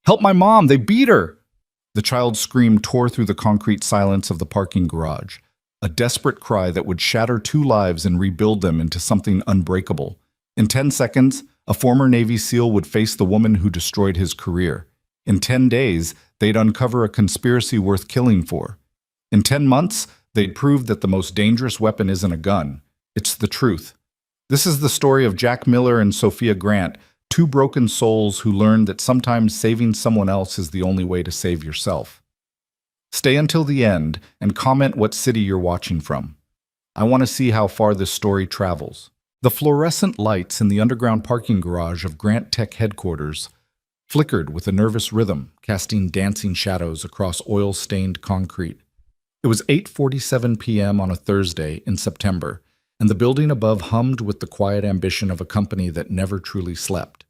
Help my mom! They beat her! The child's scream tore through the concrete silence of the parking garage, a desperate cry that would shatter two lives and rebuild them into something unbreakable. In 10 seconds, a former Navy SEAL would face the woman who destroyed his career. In 10 days, they'd uncover a conspiracy worth killing for. In 10 months, they'd prove that the most dangerous weapon isn't a gun. It's the truth. This is the story of Jack Miller and Sophia Grant, two broken souls who learned that sometimes saving someone else is the only way to save yourself. Stay until the end and comment what city you're watching from. I want to see how far this story travels. The fluorescent lights in the underground parking garage of Grant Tech headquarters flickered with a nervous rhythm, casting dancing shadows across oil-stained concrete. It was 8:47 p.m. on a Thursday in September, and the building above hummed with the quiet ambition of a company that never truly slept.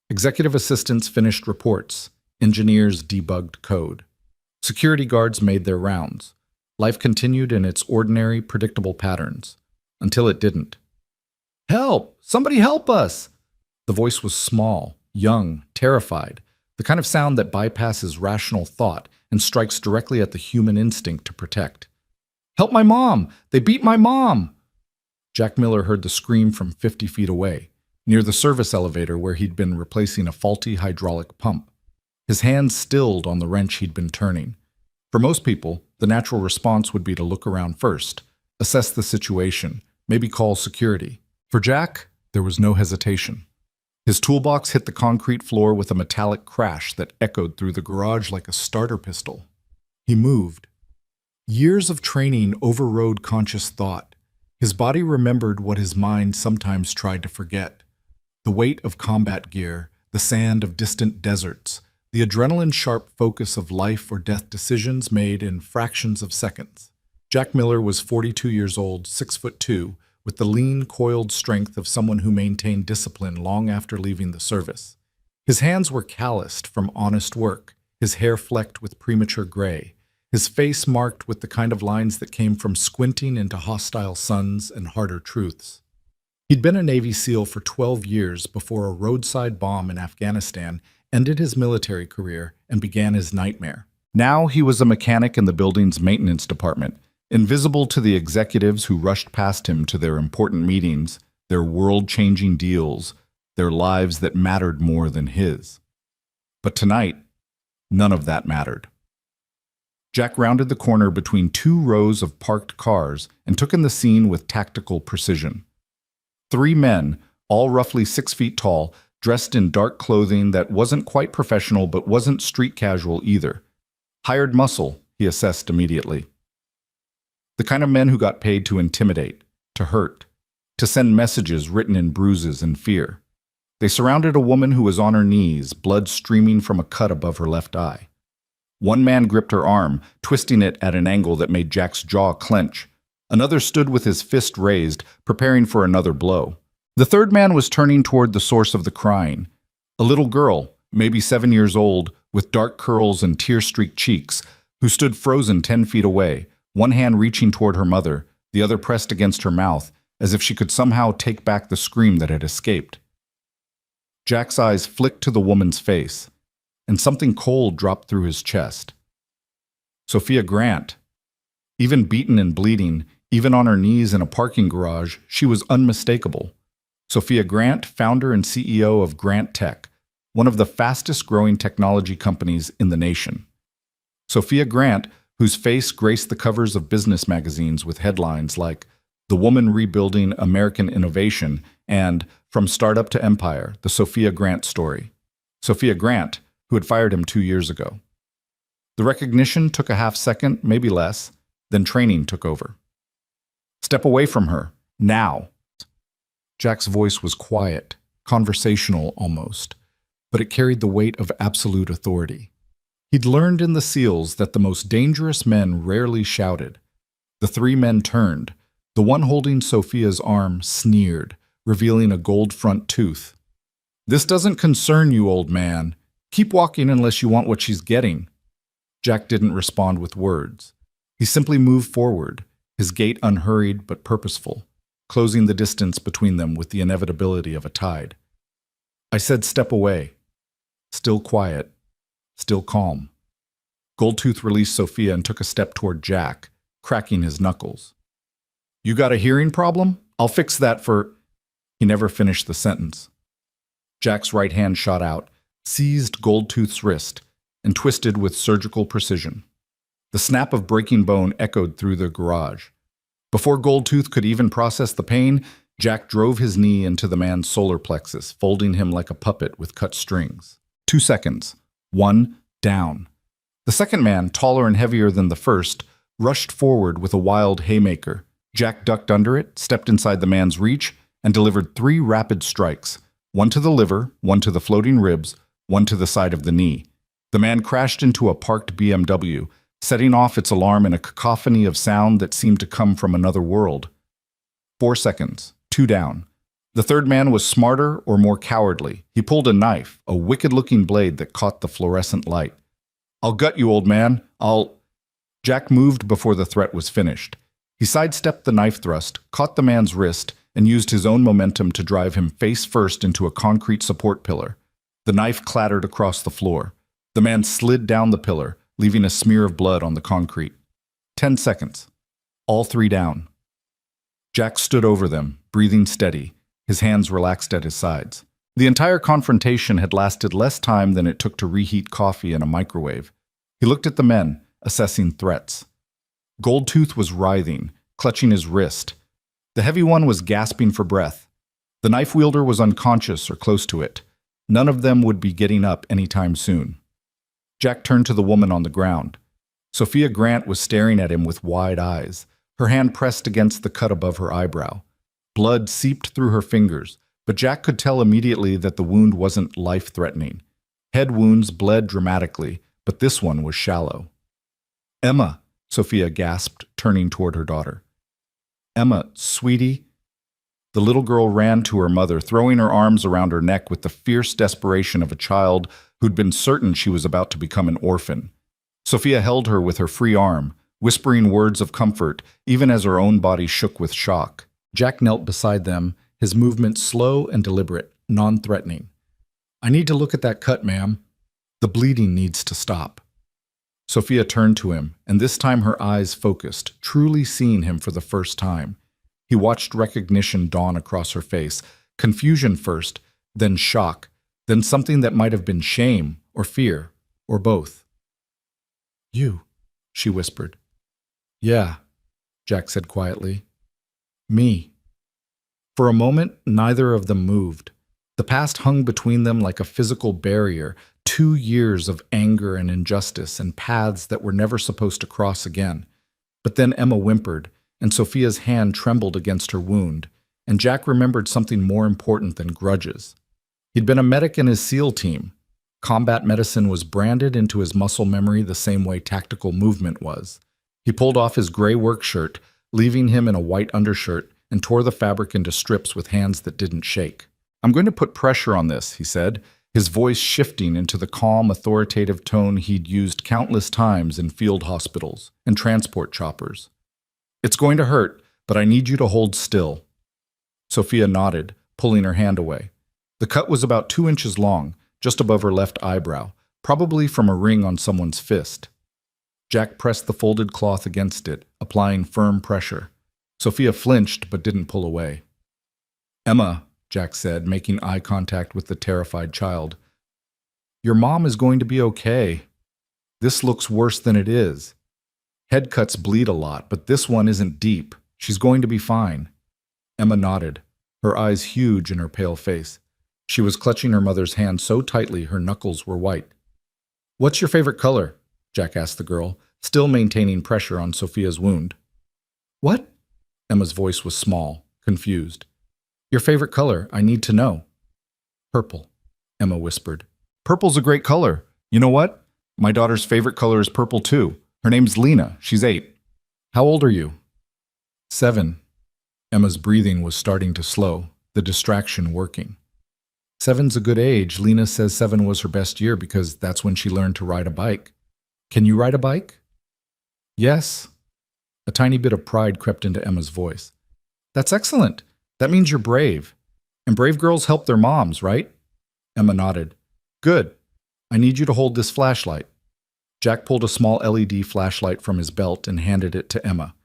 Executive assistants finished reports. Engineers debugged code. Security guards made their rounds. Life continued in its ordinary, predictable patterns. Until it didn't. "Help! Somebody help us!" The voice was small, young, terrified, the kind of sound that bypasses rational thought and strikes directly at the human instinct to protect. "Help my mom! They beat my mom!" Jack Miller heard the scream from 50 feet away, near the service elevator where he'd been replacing a faulty hydraulic pump. His hands stilled on the wrench he'd been turning. For most people, the natural response would be to look around first, assess the situation, maybe call security. For Jack, there was no hesitation. His toolbox hit the concrete floor with a metallic crash that echoed through the garage like a starter pistol. He moved. Years of training overrode conscious thought. His body remembered what his mind sometimes tried to forget. The weight of combat gear, the sand of distant deserts, the adrenaline-sharp focus of life or death decisions made in fractions of seconds. Jack Miller was 42 years old, 6'2", with the lean, coiled strength of someone who maintained discipline long after leaving the service. His hands were calloused from honest work, his hair flecked with premature gray, his face marked with the kind of lines that came from squinting into hostile suns and harder truths. He'd been a Navy SEAL for 12 years before a roadside bomb in Afghanistan ended his military career and began his nightmare. Now he was a mechanic in the building's maintenance department, invisible to the executives who rushed past him to their important meetings, their world-changing deals, their lives that mattered more than his. But tonight, none of that mattered. Jack rounded the corner between two rows of parked cars and took in the scene with tactical precision. Three men, all roughly 6 feet tall, dressed in dark clothing that wasn't quite professional but wasn't street casual either. Hired muscle, he assessed immediately. The kind of men who got paid to intimidate, to hurt, to send messages written in bruises and fear. They surrounded a woman who was on her knees, blood streaming from a cut above her left eye. One man gripped her arm, twisting it at an angle that made Jack's jaw clench. Another stood with his fist raised, preparing for another blow. The third man was turning toward the source of the crying. A little girl, maybe 7 years old, with dark curls and tear-streaked cheeks, who stood frozen 10 feet away, one hand reaching toward her mother, the other pressed against her mouth, as if she could somehow take back the scream that had escaped. Jack's eyes flicked to the woman's face, and something cold dropped through his chest. Sophia Grant. Even beaten and bleeding, even on her knees in a parking garage, she was unmistakable. Sophia Grant, founder and CEO of Grant Tech, one of the fastest-growing technology companies in the nation. Sophia Grant, whose face graced the covers of business magazines with headlines like "The Woman Rebuilding American Innovation" and "From Startup to Empire, the Sophia Grant Story." Sophia Grant, who had fired him 2 years ago. The recognition took a half second, maybe less, then training took over. "Step away from her, now." Jack's voice was quiet, conversational almost, but it carried the weight of absolute authority. He'd learned in the SEALs that the most dangerous men rarely shouted. The three men turned. The one holding Sophia's arm sneered, revealing a gold front tooth. "This doesn't concern you, old man. Keep walking unless you want what she's getting." Jack didn't respond with words. He simply moved forward, his gait unhurried but purposeful, closing the distance between them with the inevitability of a tide. "I said step away." Still quiet. still calm. Goldtooth released Sophia and took a step toward Jack, cracking his knuckles. You got a hearing problem? I'll fix that for... He never finished the sentence. Jack's right hand shot out, seized Goldtooth's wrist, and twisted with surgical precision. The snap of breaking bone echoed through the garage. Before Goldtooth could even process the pain, Jack drove his knee into the man's solar plexus, folding him like a puppet with cut strings. 2 seconds. 1, down. The second man, taller and heavier than the first, rushed forward with a wild haymaker. Jack ducked under it, stepped inside the man's reach, and delivered 3 rapid strikes, one to the liver, one to the floating ribs, one to the side of the knee. The man crashed into a parked BMW, setting off its alarm in a cacophony of sound that seemed to come from another world. 4 seconds. 2 down. The third man was smarter or more cowardly. He pulled a knife, a wicked-looking blade that caught the fluorescent light. I'll gut you, old man. Jack moved before the threat was finished. He sidestepped the knife thrust, caught the man's wrist, and used his own momentum to drive him face first into a concrete support pillar. The knife clattered across the floor. The man slid down the pillar, leaving a smear of blood on the concrete. 10 seconds. All 3 down. Jack stood over them, breathing steady, his hands relaxed at his sides. The entire confrontation had lasted less time than it took to reheat coffee in a microwave. He looked at the men, assessing threats. Goldtooth was writhing, clutching his wrist. The heavy one was gasping for breath. The knife wielder was unconscious or close to it. None of them would be getting up anytime soon. Jack turned to the woman on the ground. Sophia Grant was staring at him with wide eyes, her hand pressed against the cut above her eyebrow. Blood seeped through her fingers, but Jack could tell immediately that the wound wasn't life-threatening. Head wounds bled dramatically, but this one was shallow. Emma, Sophia gasped, turning toward her daughter. Emma, sweetie. The little girl ran to her mother, throwing her arms around her neck with the fierce desperation of a child who'd been certain she was about to become an orphan. Sophia held her with her free arm, whispering words of comfort, even as her own body shook with shock. Jack knelt beside them, his movements slow and deliberate, non-threatening. I need to look at that cut, ma'am. The bleeding needs to stop. Sophia turned to him, and this time her eyes focused, truly seeing him for the first time. He watched recognition dawn across her face, confusion first, then shock, then something that might have been shame or fear, or both. You, she whispered. Yeah, Jack said quietly. Me. For a moment, neither of them moved. The past hung between them like a physical barrier, 2 years of anger and injustice and paths that were never supposed to cross again. But then Emma whimpered, and Sophia's hand trembled against her wound, and Jack remembered something more important than grudges. He'd been a medic in his SEAL team. Combat medicine was branded into his muscle memory the same way tactical movement was. He pulled off his gray work shirt, leaving him in a white undershirt, and tore the fabric into strips with hands that didn't shake. I'm going to put pressure on this, he said, his voice shifting into the calm, authoritative tone he'd used countless times in field hospitals and transport choppers. It's going to hurt, but I need you to hold still. Sophia nodded, pulling her hand away. The cut was about 2 inches long, just above her left eyebrow, probably from a ring on someone's fist. Jack pressed the folded cloth against it, applying firm pressure. Sophia flinched but didn't pull away. Emma, Jack said, making eye contact with the terrified child. Your mom is going to be okay. This looks worse than it is. Head cuts bleed a lot, but this one isn't deep. She's going to be fine. Emma nodded, her eyes huge in her pale face. She was clutching her mother's hand so tightly her knuckles were white. What's your favorite color? Jack asked the girl, still maintaining pressure on Sophia's wound. What? Emma's voice was small, confused. Your favorite color, I need to know. Purple, Emma whispered. Purple's a great color. You know what? My daughter's favorite color is purple too. Her name's Lena. She's 8. How old are you? 7. Emma's breathing was starting to slow, the distraction working. 7's a good age. Lena says 7 was her best year because that's when she learned to ride a bike. Can you ride a bike? Yes. A tiny bit of pride crept into Emma's voice. That's excellent. That means you're brave. And brave girls help their moms, right? Emma nodded. Good. I need you to hold this flashlight. Jack pulled a small LED flashlight from his belt and handed it to Emma.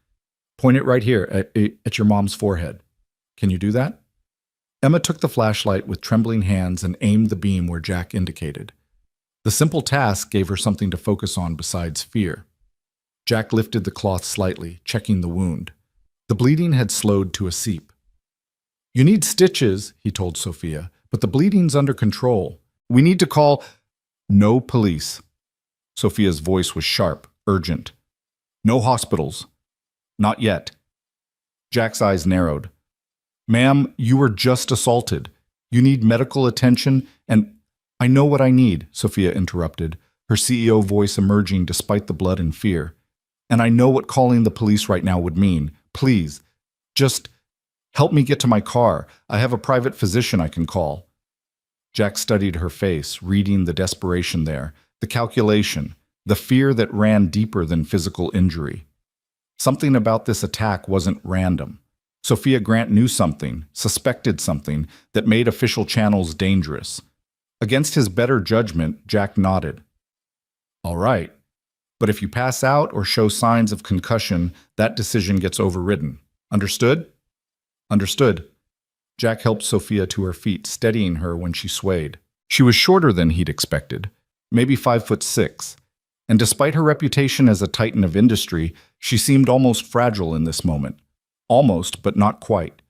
Point it right here at your mom's forehead. Can you do that? Emma took the flashlight with trembling hands and aimed the beam where Jack indicated. The simple task gave her something to focus on besides fear. Jack lifted the cloth slightly, checking the wound. The bleeding had slowed to a seep. You need stitches, he told Sophia, but the bleeding's under control. We need to call... No police. Sophia's voice was sharp, urgent. No hospitals. Not yet. Jack's eyes narrowed. Ma'am, you were just assaulted. You need medical attention and... I know what I need, Sophia interrupted, her CEO voice emerging despite the blood and fear. And I know what calling the police right now would mean. Please, just help me get to my car. I have a private physician I can call. Jack studied her face, reading the desperation there, the calculation, the fear that ran deeper than physical injury. Something about this attack wasn't random. Sophia Grant knew something, suspected something, that made official channels dangerous. Against his better judgment, Jack nodded. All right, but if you pass out or show signs of concussion, that decision gets overridden. Understood? Understood. Jack helped Sophia to her feet, steadying her when she swayed. She was shorter than he'd expected, maybe 5'6", and despite her reputation as a titan of industry, she seemed almost fragile in this moment. Almost, but not quite.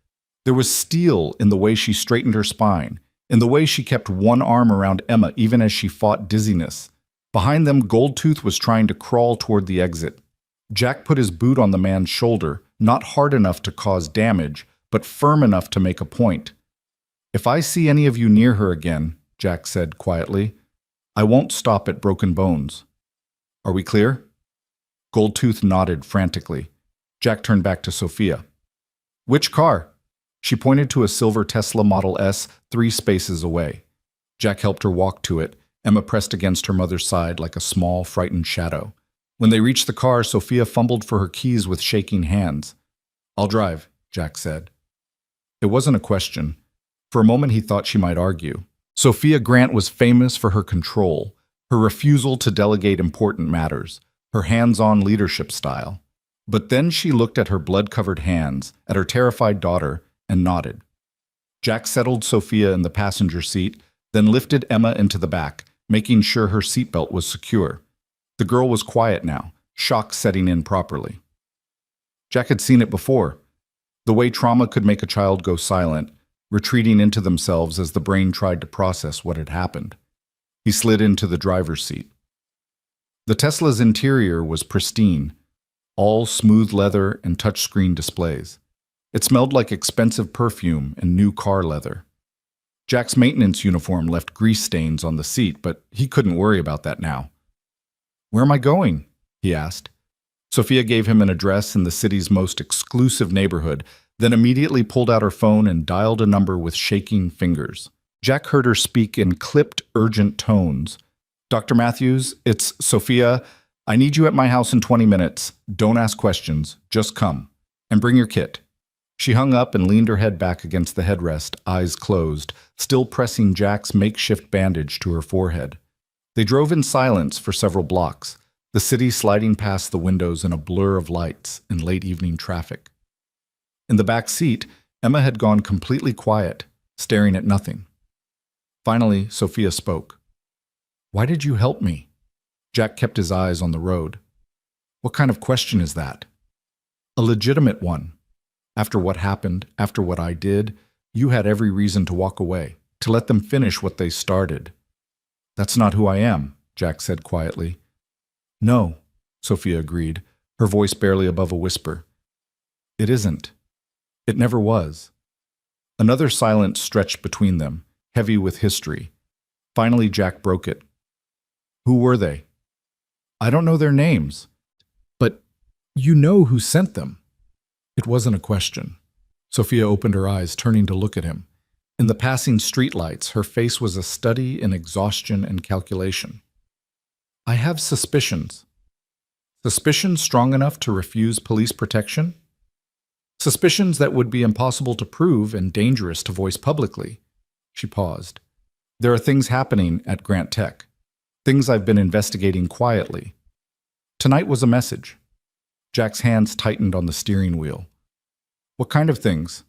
There was steel in the way she straightened her spine, in the way she kept one arm around Emma even as she fought dizziness. Behind them, Goldtooth was trying to crawl toward the exit. Jack put his boot on the man's shoulder, not hard enough to cause damage, but firm enough to make a point. If I see any of you near her again, Jack said quietly, I won't stop at broken bones. Are we clear? Goldtooth nodded frantically. Jack turned back to Sophia. Which car? She pointed to a silver Tesla Model S 3 spaces away. Jack helped her walk to it. Emma pressed against her mother's side like a small, frightened shadow. When they reached the car, Sophia fumbled for her keys with shaking hands. I'll drive, Jack said. It wasn't a question. For a moment he thought she might argue. Sophia Grant was famous for her control, her refusal to delegate important matters, her hands-on leadership style. But then she looked at her blood-covered hands, at her terrified daughter, and nodded. Jack settled Sophia in the passenger seat, then lifted Emma into the back, making sure her seatbelt was secure. The girl was quiet now, shock setting in properly. Jack had seen it before. The way trauma could make a child go silent, retreating into themselves as the brain tried to process what had happened. He slid into the driver's seat. The Tesla's interior was pristine, all smooth leather and touchscreen displays. It smelled like expensive perfume and new car leather. Jack's maintenance uniform left grease stains on the seat, but he couldn't worry about that now. Where am I going? He asked. Sophia gave him an address in the city's most exclusive neighborhood, then immediately pulled out her phone and dialed a number with shaking fingers. Jack heard her speak in clipped, urgent tones. Dr. Matthews, it's Sophia. I need you at my house in 20 minutes. Don't ask questions. Just come. And bring your kit. She hung up and leaned her head back against the headrest, eyes closed, still pressing Jack's makeshift bandage to her forehead. They drove in silence for several blocks, the city sliding past the windows in a blur of lights and late evening traffic. In the back seat, Emma had gone completely quiet, staring at nothing. Finally, Sophia spoke. Why did you help me? Jack kept his eyes on the road. What kind of question is that? A legitimate one. After what happened, after what I did, you had every reason to walk away, to let them finish what they started. That's not who I am, Jack said quietly. No, Sophia agreed, her voice barely above a whisper. It isn't. It never was. Another silence stretched between them, heavy with history. Finally, Jack broke it. Who were they? I don't know their names. But you know who sent them. It wasn't a question. Sophia opened her eyes, turning to look at him. In the passing streetlights, her face was a study in exhaustion and calculation. I have suspicions. Suspicions strong enough to refuse police protection? Suspicions that would be impossible to prove and dangerous to voice publicly. She paused. There are things happening at Grant Tech. Things I've been investigating quietly. Tonight was a message. Jack's hands tightened on the steering wheel. What kind of things?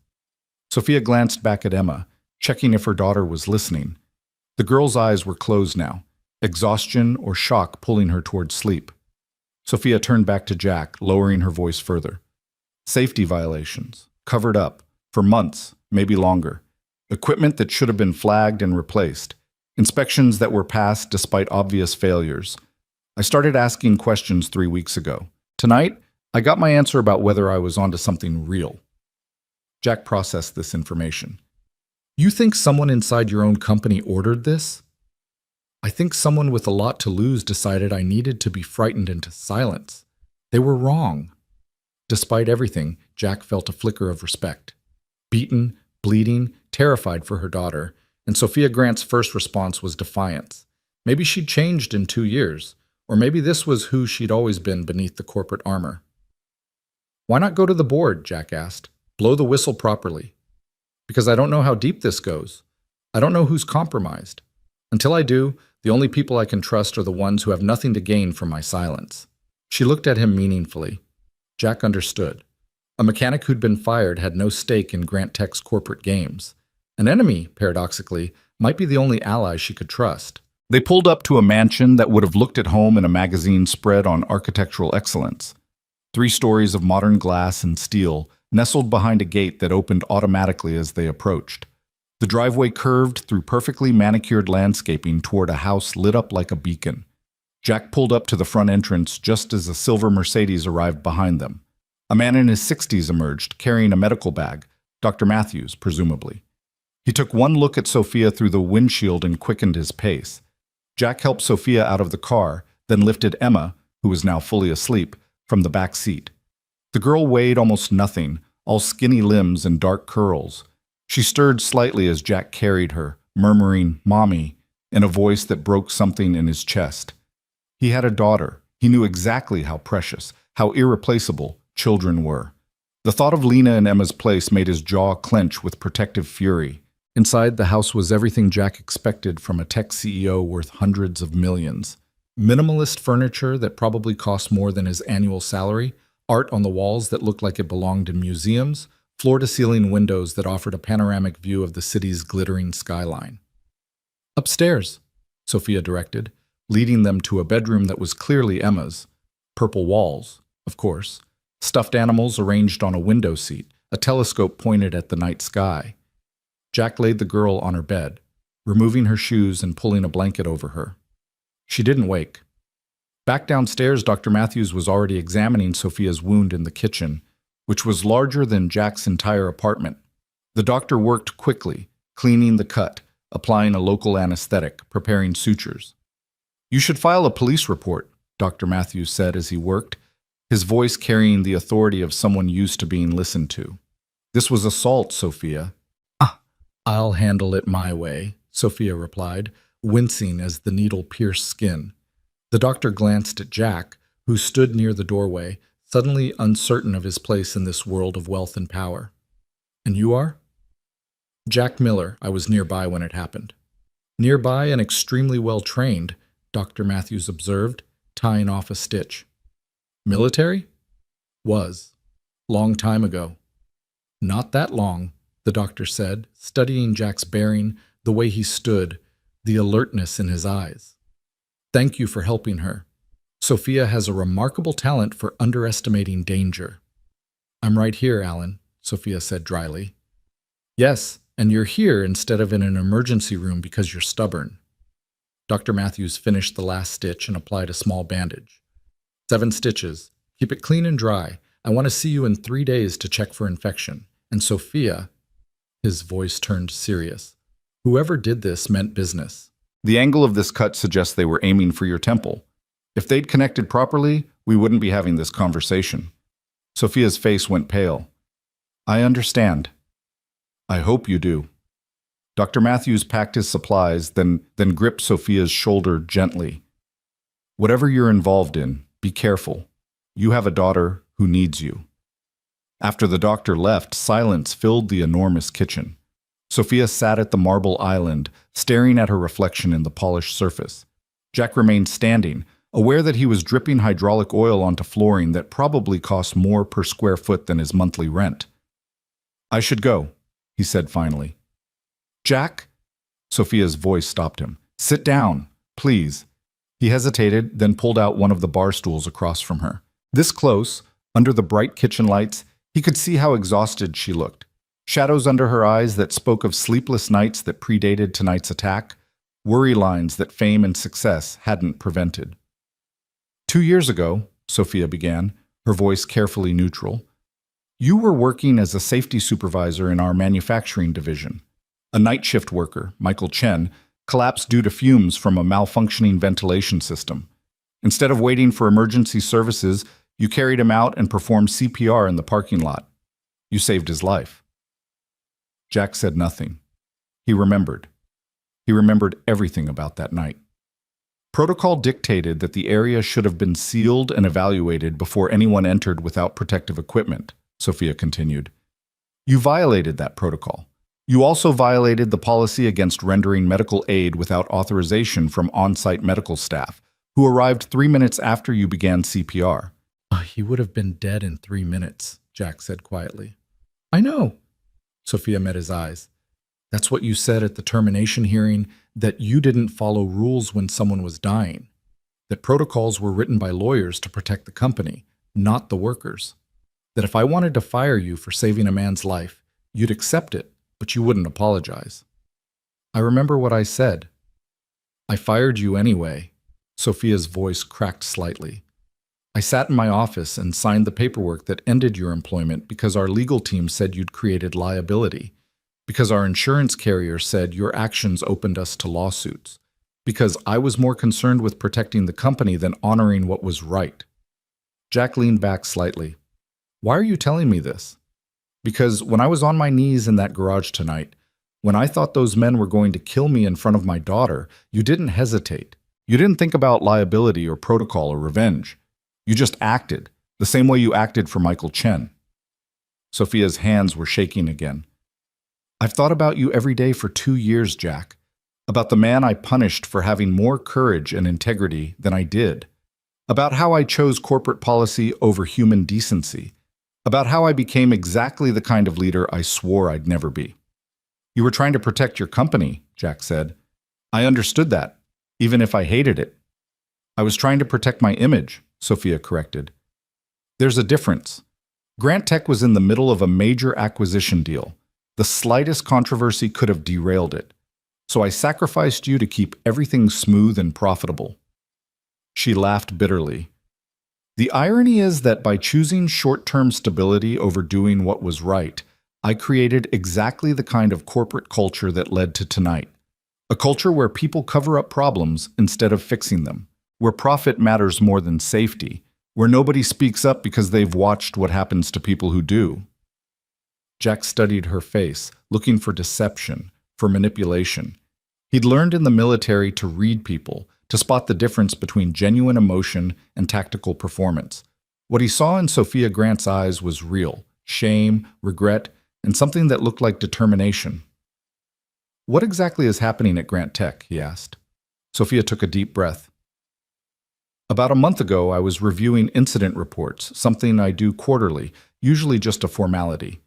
Sophia glanced back at Emma, checking if her daughter was listening. The girl's eyes were closed now, exhaustion or shock pulling her towards sleep. Sophia turned back to Jack, lowering her voice further. Safety violations, covered up, for months, maybe longer. Equipment that should have been flagged and replaced. Inspections that were passed despite obvious failures. I started asking questions 3 weeks ago. Tonight, I got my answer about whether I was onto something real. Jack processed this information. You think someone inside your own company ordered this? I think someone with a lot to lose decided I needed to be frightened into silence. They were wrong. Despite everything, Jack felt a flicker of respect. Beaten, bleeding, terrified for her daughter, and Sophia Grant's first response was defiance. Maybe she'd changed in 2 years, or maybe this was who she'd always been beneath the corporate armor. Why not go to the board? Jack asked. Blow the whistle properly. Because I don't know how deep this goes. I don't know who's compromised. Until I do, the only people I can trust are the ones who have nothing to gain from my silence. She looked at him meaningfully. Jack understood. A mechanic who'd been fired had no stake in Grant Tech's corporate games. An enemy, paradoxically, might be the only ally she could trust. They pulled up to a mansion that would have looked at home in a magazine spread on architectural excellence. 3 stories of modern glass and steel, nestled behind a gate that opened automatically as they approached. The driveway curved through perfectly manicured landscaping toward a house lit up like a beacon. Jack pulled up to the front entrance just as a silver Mercedes arrived behind them. A man in his 60s emerged, carrying a medical bag, Dr. Matthews, presumably. He took one look at Sophia through the windshield and quickened his pace. Jack helped Sophia out of the car, then lifted Emma, who was now fully asleep, from the back seat. The girl weighed almost nothing, all skinny limbs and dark curls. She stirred slightly as Jack carried her, murmuring, "Mommy," in a voice that broke something in his chest. He had a daughter. He knew exactly how precious, how irreplaceable children were. The thought of Lena in Emma's place made his jaw clench with protective fury. Inside, the house was everything Jack expected from a tech CEO worth hundreds of millions. Minimalist furniture that probably cost more than his annual salary, art on the walls that looked like it belonged in museums, floor-to-ceiling windows that offered a panoramic view of the city's glittering skyline. "Upstairs," Sophia directed, leading them to a bedroom that was clearly Emma's. Purple walls, of course. Stuffed animals arranged on a window seat, a telescope pointed at the night sky. Jack laid the girl on her bed, removing her shoes and pulling a blanket over her. She didn't wake. Back downstairs, Dr. Matthews was already examining Sophia's wound in the kitchen, which was larger than Jack's entire apartment. The doctor worked quickly, cleaning the cut, applying a local anesthetic, preparing sutures. "You should file a police report," Dr. Matthews said as he worked, his voice carrying the authority of someone used to being listened to. "This was assault, Sophia." "I'll handle it my way," Sophia replied, wincing as the needle pierced skin. The doctor glanced at Jack, who stood near the doorway, suddenly uncertain of his place in this world of wealth and power. "And you are?" "Jack Miller. I was nearby when it happened." "Nearby and extremely well trained," Dr. Matthews observed, tying off a stitch. "Military?" "Was. Long time ago." "Not that long," the doctor said, studying Jack's bearing, the way he stood, the alertness in his eyes. "Thank you for helping her. Sophia has a remarkable talent for underestimating danger." "I'm right here, Alan," Sophia said dryly. "Yes, and you're here instead of in an emergency room because you're stubborn." Dr. Matthews finished the last stitch and applied a small bandage. 7 stitches. Keep it clean and dry. I want to see you in 3 days to check for infection. And Sophia, his voice turned serious, whoever did this meant business. "The angle of this cut suggests they were aiming for your temple. If they'd connected properly, we wouldn't be having this conversation." Sophia's face went pale. "I understand. I hope you do." Dr. Matthews packed his supplies, then gripped Sophia's shoulder gently. "Whatever you're involved in, be careful. You have a daughter who needs you." After the doctor left, silence filled the enormous kitchen. Sophia sat at the marble island, staring at her reflection in the polished surface. Jack remained standing, aware that he was dripping hydraulic oil onto flooring that probably cost more per square foot than his monthly rent. "I should go," he said finally. "Jack?" Sophia's voice stopped him. "Sit down, please." He hesitated, then pulled out one of the bar stools across from her. This close, under the bright kitchen lights, he could see how exhausted she looked. Shadows under her eyes that spoke of sleepless nights that predated tonight's attack, worry lines that fame and success hadn't prevented. "2 years ago," Sophia began, her voice carefully neutral, "you were working as a safety supervisor in our manufacturing division. A night shift worker, Michael Chen, collapsed due to fumes from a malfunctioning ventilation system. Instead of waiting for emergency services, you carried him out and performed CPR in the parking lot. You saved his life." Jack said nothing. He remembered. He remembered everything about that night. Protocol dictated that the area should have been sealed and evaluated before anyone entered without protective equipment, Sophia continued. "You violated that protocol. You also violated the policy against rendering medical aid without authorization from on-site medical staff, who arrived 3 minutes after you began CPR. He would have been dead in 3 minutes, Jack said quietly. "I know." Sophia met his eyes. "That's what you said at the termination hearing, that you didn't follow rules when someone was dying. That protocols were written by lawyers to protect the company, not the workers. That if I wanted to fire you for saving a man's life, you'd accept it, but you wouldn't apologize." "I remember what I said." "I fired you anyway." Sophia's voice cracked slightly. "I sat in my office and signed the paperwork that ended your employment because our legal team said you'd created liability, because our insurance carrier said your actions opened us to lawsuits, because I was more concerned with protecting the company than honoring what was right." Jack leaned back slightly. "Why are you telling me this?" "Because when I was on my knees in that garage tonight, when I thought those men were going to kill me in front of my daughter, you didn't hesitate. You didn't think about liability or protocol or revenge. You just acted, the same way you acted for Michael Chen." Sophia's hands were shaking again. "I've thought about you every day for 2 years, Jack. About the man I punished for having more courage and integrity than I did. About how I chose corporate policy over human decency. About how I became exactly the kind of leader I swore I'd never be." "You were trying to protect your company," Jack said. "I understood that, even if I hated it." "I was trying to protect my image," Sophia corrected. "There's a difference. Grant Tech was in the middle of a major acquisition deal. The slightest controversy could have derailed it. So I sacrificed you to keep everything smooth and profitable." She laughed bitterly. "The irony is that by choosing short-term stability over doing what was right, I created exactly the kind of corporate culture that led to tonight. A culture where people cover up problems instead of fixing them, where profit matters more than safety, where nobody speaks up because they've watched what happens to people who do." Jack studied her face, looking for deception, for manipulation. He'd learned in the military to read people, to spot the difference between genuine emotion and tactical performance. What he saw in Sophia Grant's eyes was real: shame, regret, and something that looked like determination. "What exactly is happening at Grant Tech?" he asked. Sophia took a deep breath. "About a month ago, I was reviewing incident reports, something I do quarterly, usually just a formality.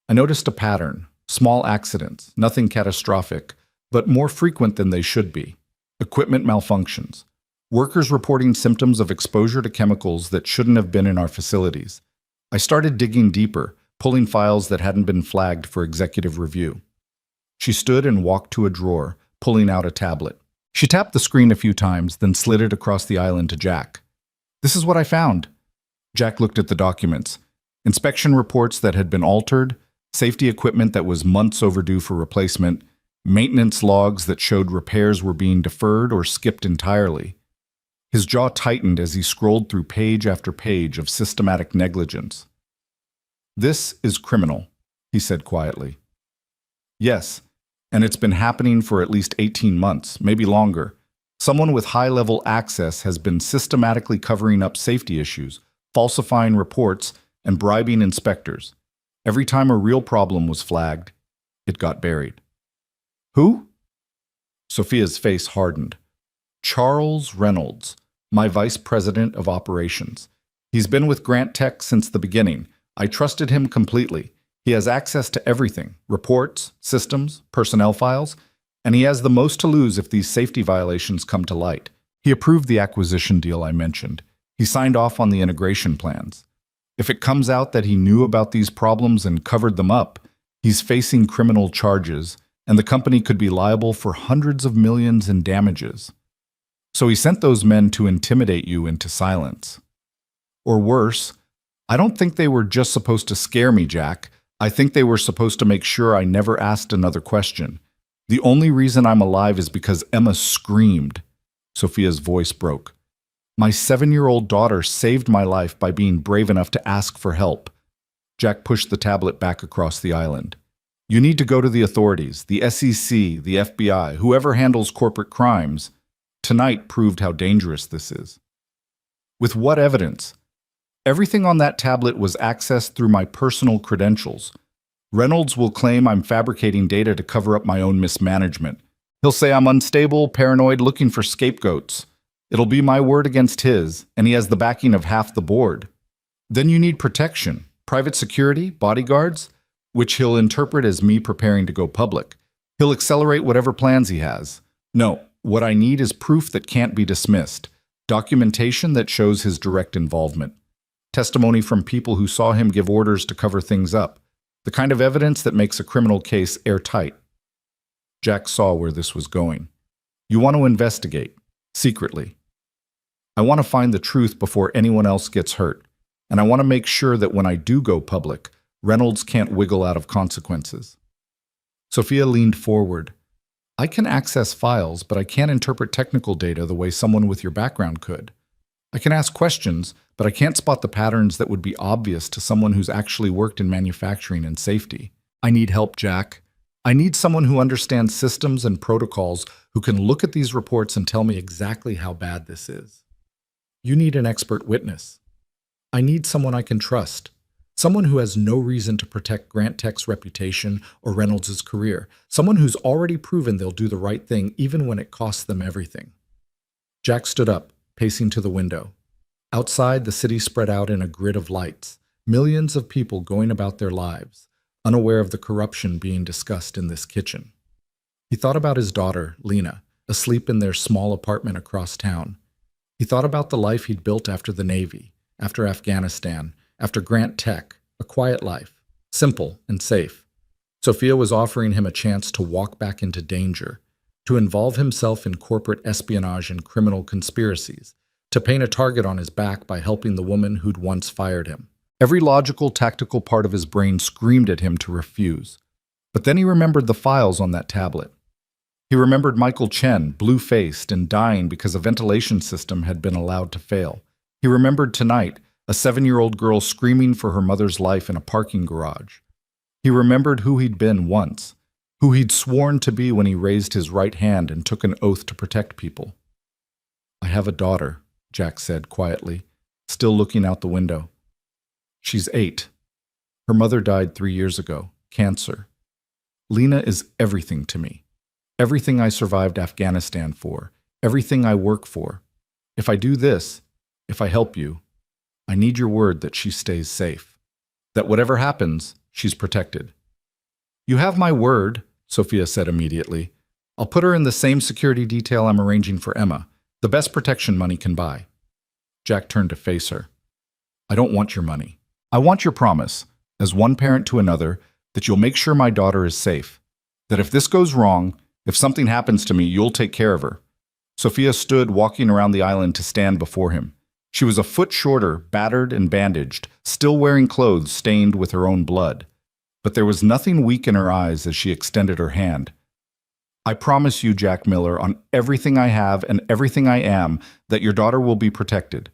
I noticed a pattern: small accidents, nothing catastrophic, but more frequent than they should be. Equipment malfunctions. Workers reporting symptoms of exposure to chemicals that shouldn't have been in our facilities. I started digging deeper, pulling files that hadn't been flagged for executive review." She stood and walked to a drawer, pulling out a tablet. She tapped the screen a few times, then slid it across the island to Jack. "This is what I found." Jack looked at the documents. Inspection reports that had been altered, safety equipment that was months overdue for replacement, maintenance logs that showed repairs were being deferred or skipped entirely. His jaw tightened as he scrolled through page after page of systematic negligence. "This is criminal," he said quietly. "Yes, and it's been happening for at least 18 months, maybe longer. Someone with high-level access has been systematically covering up safety issues, falsifying reports, and bribing inspectors. Every time a real problem was flagged, it got buried." "Who?" Sophia's face hardened. Charles Reynolds, my vice president of operations. He's been with Grant Tech since the beginning. I trusted him completely. He has access to everything, reports, systems, personnel files, and he has the most to lose if these safety violations come to light. He approved the acquisition deal I mentioned. He signed off on the integration plans. If it comes out that he knew about these problems and covered them up, he's facing criminal charges, and the company could be liable for hundreds of millions in damages. So he sent those men to intimidate you into silence. Or worse, I don't think they were just supposed to scare me, Jack. I think they were supposed to make sure I never asked another question. The only reason I'm alive is because Emma screamed. Sophia's voice broke. My 7-year-old daughter saved my life by being brave enough to ask for help. Jack pushed the tablet back across the island. You need to go to the authorities, the SEC, the FBI, whoever handles corporate crimes. Tonight proved how dangerous this is. With what evidence? Everything on that tablet was accessed through my personal credentials. Reynolds will claim I'm fabricating data to cover up my own mismanagement. He'll say I'm unstable, paranoid, looking for scapegoats. It'll be my word against his, and he has the backing of half the board. Then you need protection, private security, bodyguards, which he'll interpret as me preparing to go public. He'll accelerate whatever plans he has. No, what I need is proof that can't be dismissed, documentation that shows his direct involvement, testimony from people who saw him give orders to cover things up, the kind of evidence that makes a criminal case airtight. Jack saw where this was going. You want to investigate, secretly. I want to find the truth before anyone else gets hurt, and I want to make sure that when I do go public, Reynolds can't wiggle out of consequences. Sophia leaned forward. I can access files, but I can't interpret technical data the way someone with your background could. I can ask questions, but I can't spot the patterns that would be obvious to someone who's actually worked in manufacturing and safety. I need help, Jack. I need someone who understands systems and protocols, who can look at these reports and tell me exactly how bad this is. You need an expert witness. I need someone I can trust. Someone who has no reason to protect Grant Tech's reputation or Reynolds' career. Someone who's already proven they'll do the right thing even when it costs them everything. Jack stood up, pacing to the window. Outside, the city spread out in a grid of lights, millions of people going about their lives, unaware of the corruption being discussed in this kitchen. He thought about his daughter, Lena, asleep in their small apartment across town. He thought about the life he'd built after the Navy, after Afghanistan, after Grant Tech, a quiet life, simple and safe. Sophia was offering him a chance to walk back into danger, to involve himself in corporate espionage and criminal conspiracies, to paint a target on his back by helping the woman who'd once fired him. Every logical, tactical part of his brain screamed at him to refuse. But then he remembered the files on that tablet. He remembered Michael Chen, blue-faced and dying because a ventilation system had been allowed to fail. He remembered tonight a 7-year-old girl screaming for her mother's life in a parking garage. He remembered who he'd been once, who he'd sworn to be when he raised his right hand and took an oath to protect people. I have a daughter, Jack said quietly, still looking out the window. She's 8. Her mother died 3 years ago, cancer. Lena is everything to me. Everything I survived Afghanistan for, everything I work for. If I do this, if I help you, I need your word that she stays safe, that whatever happens, she's protected. You have my word, Sophia said immediately. I'll put her in the same security detail I'm arranging for Emma, the best protection money can buy. Jack turned to face her. I don't want your money. I want your promise, as one parent to another, that you'll make sure my daughter is safe, that if this goes wrong, if something happens to me, you'll take care of her. Sophia stood walking around the island to stand before him. She was a foot shorter, battered and bandaged, still wearing clothes stained with her own blood. But there was nothing weak in her eyes as she extended her hand. I promise you, Jack Miller, on everything I have and everything I am, that your daughter will be protected.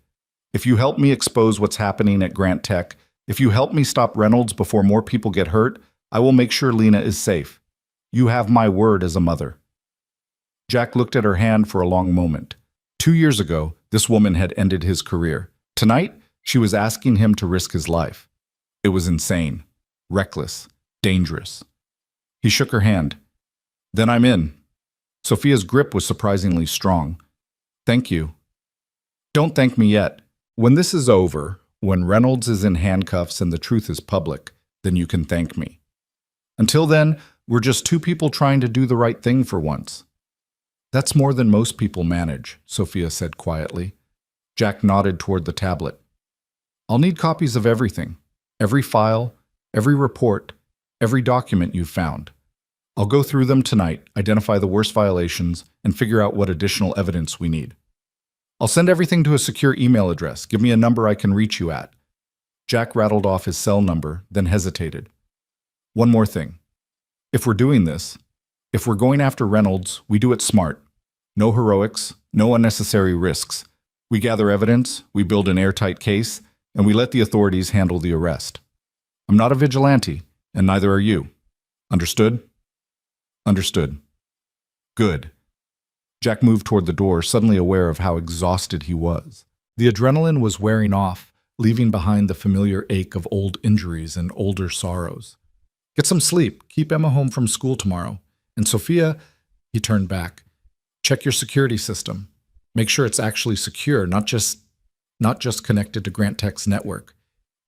If you help me expose what's happening at Grant Tech, if you help me stop Reynolds before more people get hurt, I will make sure Lena is safe. You have my word as a mother. Jack looked at her hand for a long moment. 2 years ago, this woman had ended his career. Tonight, she was asking him to risk his life. It was insane, reckless, dangerous. He shook her hand. Then I'm in. Sophia's grip was surprisingly strong. Thank you. Don't thank me yet. When this is over, when Reynolds is in handcuffs and the truth is public, then you can thank me. Until then, we're just two people trying to do the right thing for once. That's more than most people manage, Sophia said quietly. Jack nodded toward the tablet. I'll need copies of everything, every file, every report, every document you've found. I'll go through them tonight, identify the worst violations, and figure out what additional evidence we need. I'll send everything to a secure email address. Give me a number I can reach you at. Jack rattled off his cell number, then hesitated. One more thing. If we're doing this, if we're going after Reynolds, we do it smart. No heroics, no unnecessary risks. We gather evidence, we build an airtight case, and we let the authorities handle the arrest. I'm not a vigilante, and neither are you. Understood? Understood. Good. Jack moved toward the door, suddenly aware of how exhausted he was. The adrenaline was wearing off, leaving behind the familiar ache of old injuries and older sorrows. Get some sleep. Keep Emma home from school tomorrow. And Sophia, he turned back. Check your security system. Make sure it's actually secure, not just connected to Grant Tech's network.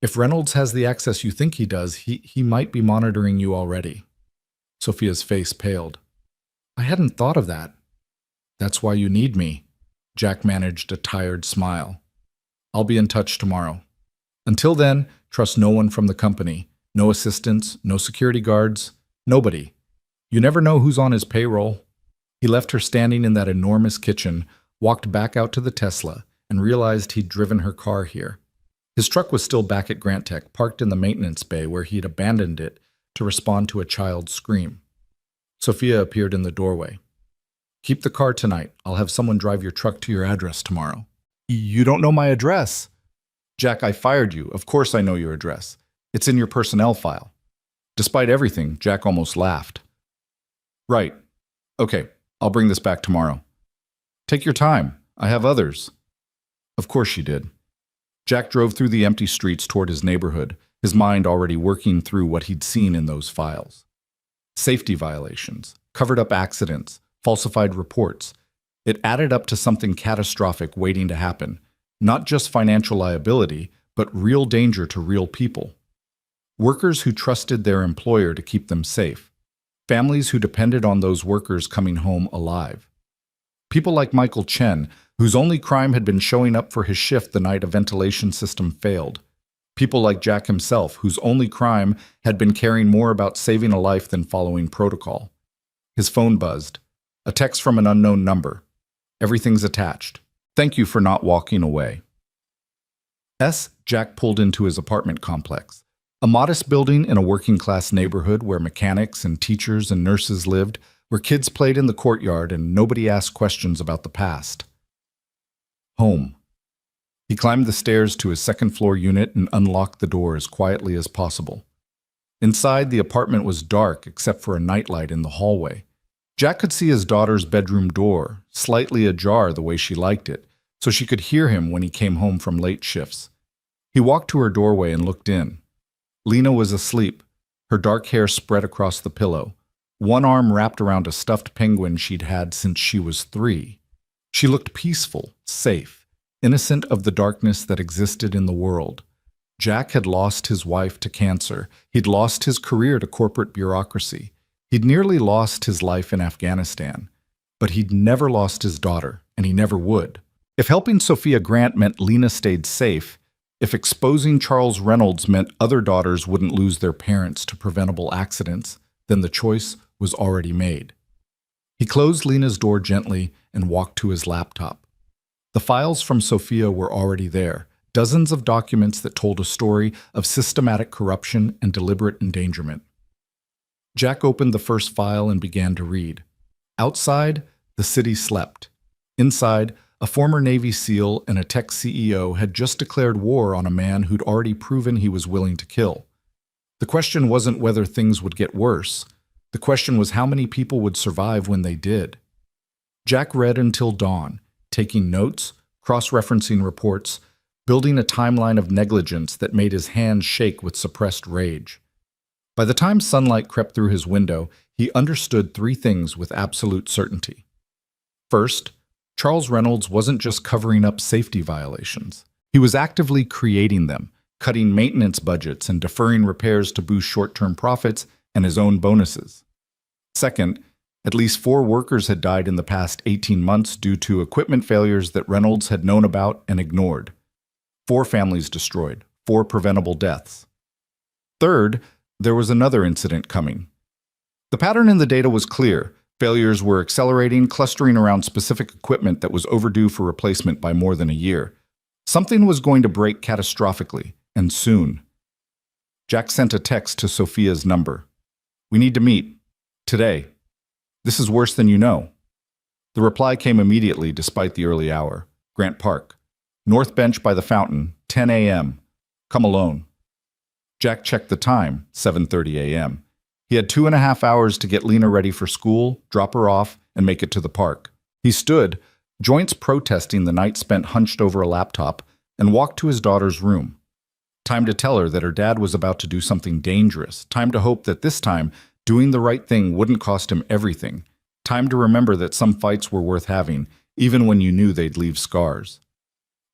If Reynolds has the access you think he does, he might be monitoring you already. Sophia's face paled. I hadn't thought of that. That's why you need me. Jack managed a tired smile. I'll be in touch tomorrow. Until then, trust no one from the company. No assistants, no security guards, nobody. You never know who's on his payroll. He left her standing in that enormous kitchen, walked back out to the Tesla, and realized he'd driven her car here. His truck was still back at Grant Tech, parked in the maintenance bay where he'd abandoned it to respond to a child's scream. Sophia appeared in the doorway. Keep the car tonight. I'll have someone drive your truck to your address tomorrow. You don't know my address. Jack, I fired you. Of course I know your address. It's in your personnel file. Despite everything, Jack almost laughed. Right. Okay, I'll bring this back tomorrow. Take your time. I have others. Of course she did. Jack drove through the empty streets toward his neighborhood, his mind already working through what he'd seen in those files. Safety violations, covered-up accidents, falsified reports. It added up to something catastrophic waiting to happen, not just financial liability, but real danger to real people. Workers who trusted their employer to keep them safe. Families who depended on those workers coming home alive. People like Michael Chen, whose only crime had been showing up for his shift the night a ventilation system failed. People like Jack himself, whose only crime had been caring more about saving a life than following protocol. His phone buzzed. A text from an unknown number. Everything's attached. Thank you for not walking away. Jack pulled into his apartment complex. A modest building in a working-class neighborhood where mechanics and teachers and nurses lived, where kids played in the courtyard and nobody asked questions about the past. Home. He climbed the stairs to his second-floor unit and unlocked the door as quietly as possible. Inside, the apartment was dark except for a nightlight in the hallway. Jack could see his daughter's bedroom door, slightly ajar the way she liked it, so she could hear him when he came home from late shifts. He walked to her doorway and looked in. Lena was asleep, her dark hair spread across the pillow, one arm wrapped around a stuffed penguin she'd had since she was 3. She looked peaceful, safe, innocent of the darkness that existed in the world. Jack had lost his wife to cancer. He'd lost his career to corporate bureaucracy. He'd nearly lost his life in Afghanistan. But he'd never lost his daughter, and he never would. If helping Sophia Grant meant Lena stayed safe, if exposing Charles Reynolds meant other daughters wouldn't lose their parents to preventable accidents, then the choice was already made. He closed Lena's door gently and walked to his laptop. The files from Sophia were already there, dozens of documents that told a story of systematic corruption and deliberate endangerment. Jack opened the first file and began to read. Outside, the city slept. Inside, a former Navy SEAL and a tech CEO had just declared war on a man who'd already proven he was willing to kill. The question wasn't whether things would get worse. The question was how many people would survive when they did. Jack read until dawn, taking notes, cross-referencing reports, building a timeline of negligence that made his hands shake with suppressed rage. By the time sunlight crept through his window, he understood 3 things with absolute certainty. First, Charles Reynolds wasn't just covering up safety violations. He was actively creating them, cutting maintenance budgets and deferring repairs to boost short-term profits and his own bonuses. Second, at least 4 workers had died in the past 18 months due to equipment failures that Reynolds had known about and ignored. 4 families destroyed, 4 preventable deaths. Third, there was another incident coming. The pattern in the data was clear. Failures were accelerating, clustering around specific equipment that was overdue for replacement by more than a year. Something was going to break catastrophically, and soon. Jack sent a text to Sophia's number. "We need to meet. Today. This is worse than you know." The reply came immediately despite the early hour. Grant Park. North Bench by the fountain, 10 a.m. Come alone. Jack checked the time, 7:30 a.m. He had 2.5 hours to get Lena ready for school, drop her off, and make it to the park. He stood, joints protesting the night spent hunched over a laptop, and walked to his daughter's room. Time to tell her that her dad was about to do something dangerous. Time to hope that this time, doing the right thing wouldn't cost him everything. Time to remember that some fights were worth having, even when you knew they'd leave scars.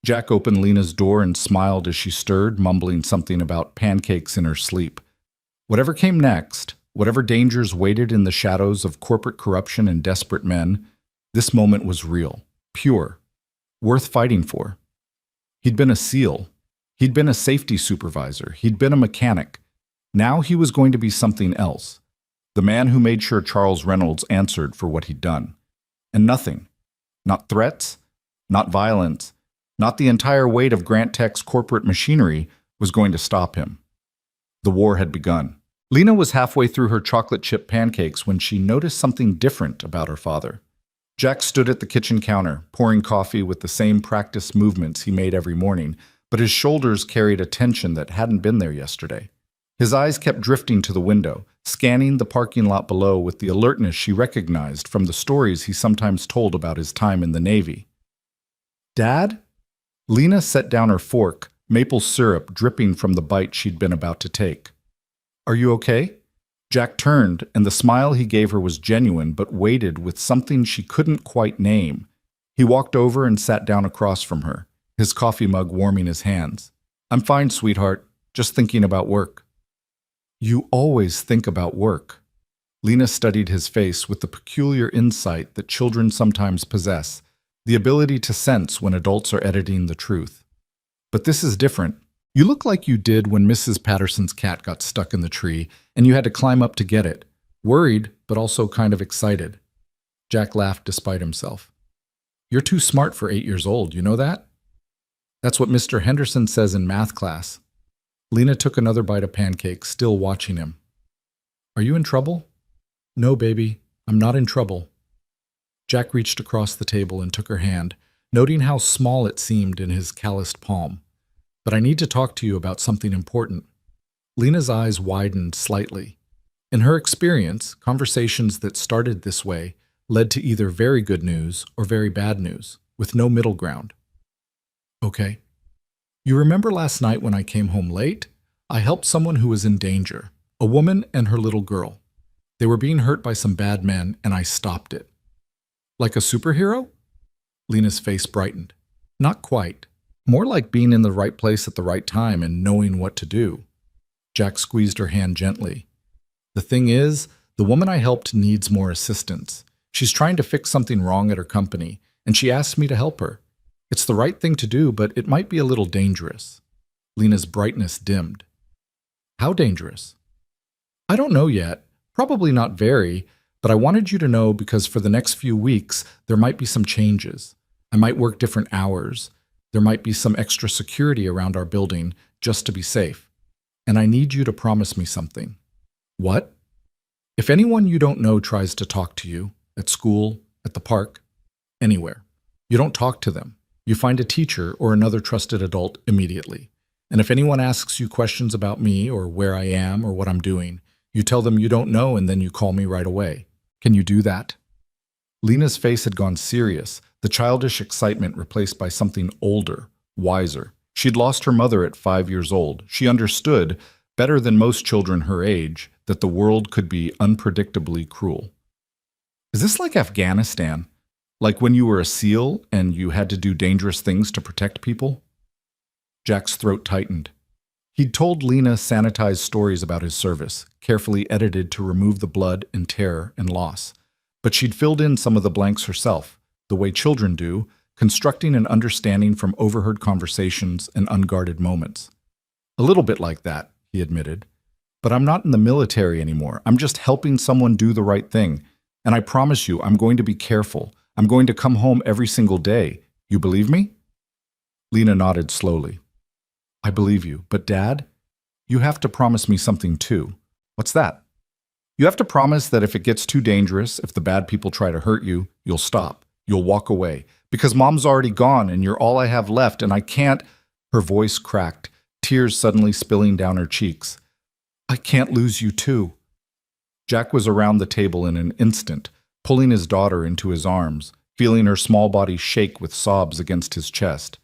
Jack opened Lena's door and smiled as she stirred, mumbling something about pancakes in her sleep. Whatever came next, whatever dangers waited in the shadows of corporate corruption and desperate men, this moment was real, pure, worth fighting for. He'd been a SEAL. He'd been a safety supervisor. He'd been a mechanic. Now he was going to be something else. The man who made sure Charles Reynolds answered for what he'd done. And nothing, not threats, not violence, not the entire weight of Grant Tech's corporate machinery, was going to stop him. The war had begun. Lena was halfway through her chocolate chip pancakes when she noticed something different about her father. Jack stood at the kitchen counter, pouring coffee with the same practiced movements he made every morning, but his shoulders carried a tension that hadn't been there yesterday. His eyes kept drifting to the window, scanning the parking lot below with the alertness she recognized from the stories he sometimes told about his time in the Navy. "Dad?" Lena set down her fork, maple syrup dripping from the bite she'd been about to take. "Are you okay?" Jack turned, and the smile he gave her was genuine but weighted with something she couldn't quite name. He walked over and sat down across from her, his coffee mug warming his hands. "I'm fine, sweetheart. Just thinking about work." "You always think about work." Lena studied his face with the peculiar insight that children sometimes possess, the ability to sense when adults are editing the truth. "But this is different. You look like you did when Mrs. Patterson's cat got stuck in the tree and you had to climb up to get it. Worried, but also kind of excited." Jack laughed despite himself. "You're too smart for 8 years old, you know that?" "That's what Mr. Henderson says in math class." Lena took another bite of pancake, still watching him. "Are you in trouble?" "No, baby, I'm not in trouble." Jack reached across the table and took her hand, noting how small it seemed in his calloused palm. "But I need to talk to you about something important." Lena's eyes widened slightly. In her experience, conversations that started this way led to either very good news or very bad news, with no middle ground. "Okay. You remember last night when I came home late? I helped someone who was in danger, a woman and her little girl. They were being hurt by some bad men, and I stopped it." "Like a superhero?" Lena's face brightened. "Not quite. More like being in the right place at the right time and knowing what to do." Jack squeezed her hand gently. "The thing is, the woman I helped needs more assistance. She's trying to fix something wrong at her company, and she asked me to help her. It's the right thing to do, but it might be a little dangerous." Lena's brightness dimmed. "How dangerous?" "I don't know yet. Probably not very, but I wanted you to know because for the next few weeks, there might be some changes. I might work different hours. There might be some extra security around our building just to be safe. And I need you to promise me something." "What?" "If anyone you don't know tries to talk to you, at school, at the park, anywhere, you don't talk to them. You find a teacher or another trusted adult immediately. And if anyone asks you questions about me or where I am or what I'm doing, you tell them you don't know and then you call me right away. Can you do that?" Lena's face had gone serious, the childish excitement replaced by something older, wiser. She'd lost her mother at 5 years old. She understood, better than most children her age, that the world could be unpredictably cruel. "Is this like Afghanistan? Like when you were a SEAL and you had to do dangerous things to protect people? Jack's throat tightened. He'd told Lena sanitized stories about his service, carefully edited to remove the blood and terror and loss. But she'd filled in some of the blanks herself, the way children do, constructing an understanding from overheard conversations and unguarded moments. A little bit like that, he admitted. But I'm not in the military anymore. I'm just helping someone do the right thing. And I promise you, I'm going to be careful. I'm going to come home every single day. You believe me? Lena nodded slowly. I believe you, but Dad, you have to promise me something too. What's that? You have to promise that if it gets too dangerous, if the bad people try to hurt you, you'll stop. You'll walk away. Because Mom's already gone and you're all I have left and I can't. Her voice cracked, tears suddenly spilling down her cheeks. I can't lose you too. Jack was around the table in an instant, pulling his daughter into his arms, feeling her small body shake with sobs against his chest.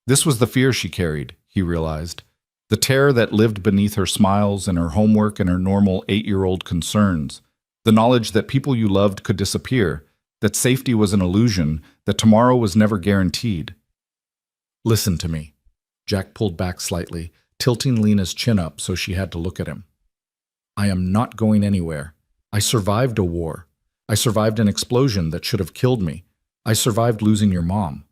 This was the fear she carried, he realized. The terror that lived beneath her smiles and her homework and her normal 8-year-old concerns. The knowledge that people you loved could disappear, that safety was an illusion, that tomorrow was never guaranteed. Listen to me. Jack pulled back slightly, tilting Lena's chin up so she had to look at him. I am not going anywhere. I survived a war. I survived an explosion that should have killed me. I survived losing your mom.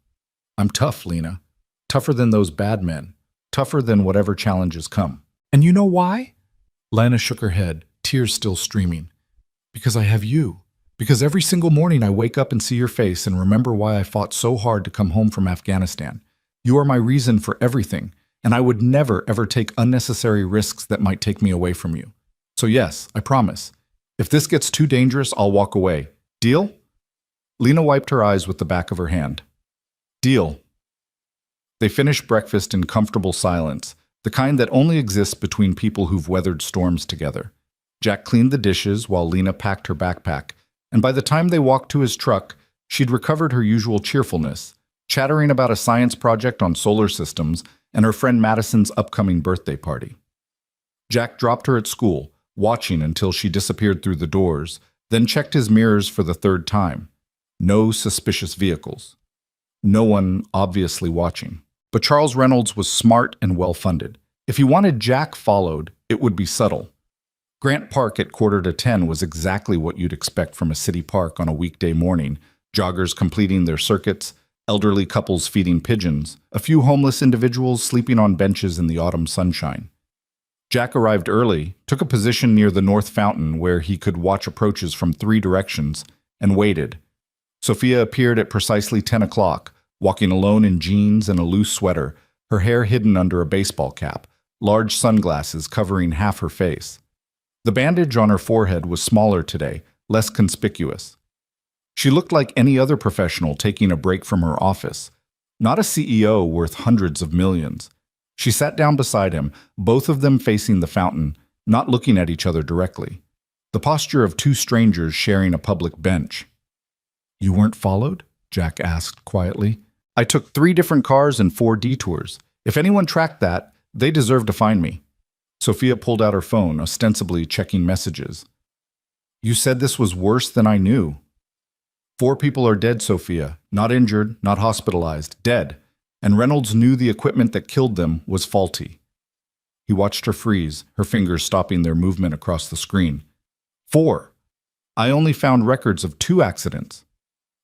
I'm tough, Lena. Tougher than those bad men. Tougher than whatever challenges come. And you know why? Lena shook her head, tears still streaming. Because I have you. Because every single morning I wake up and see your face and remember why I fought so hard to come home from Afghanistan. You are my reason for everything, and I would never ever take unnecessary risks that might take me away from you. So yes, I promise. If this gets too dangerous, I'll walk away. Deal? Lena wiped her eyes with the back of her hand. Deal. They finished breakfast in comfortable silence, the kind that only exists between people who've weathered storms together. Jack cleaned the dishes while Lena packed her backpack, and by the time they walked to his truck, she'd recovered her usual cheerfulness, chattering about a science project on solar systems and her friend Madison's upcoming birthday party. Jack dropped her at school, watching until she disappeared through the doors, then checked his mirrors for the third time. No suspicious vehicles. No one obviously watching. But Charles Reynolds was smart and well-funded. If he wanted Jack followed, it would be subtle. Grant Park at 9:45 was exactly what you'd expect from a city park on a weekday morning, joggers completing their circuits, elderly couples feeding pigeons, a few homeless individuals sleeping on benches in the autumn sunshine. Jack arrived early, took a position near the north fountain where he could watch approaches from 3 directions, and waited. Sophia appeared at precisely 10 o'clock, walking alone in jeans and a loose sweater, her hair hidden under a baseball cap, large sunglasses covering half her face. The bandage on her forehead was smaller today, less conspicuous. She looked like any other professional taking a break from her office, not a CEO worth hundreds of millions. She sat down beside him, both of them facing the fountain, not looking at each other directly. The posture of 2 strangers sharing a public bench. You weren't followed? Jack asked quietly. I took 3 different cars and 4 detours. If anyone tracked that, they deserve to find me. Sophia pulled out her phone, ostensibly checking messages. You said this was worse than I knew. 4 people are dead, Sophia. Not injured, not hospitalized, dead. And Reynolds knew the equipment that killed them was faulty. He watched her freeze, her fingers stopping their movement across the screen. 4. I only found records of 2 accidents.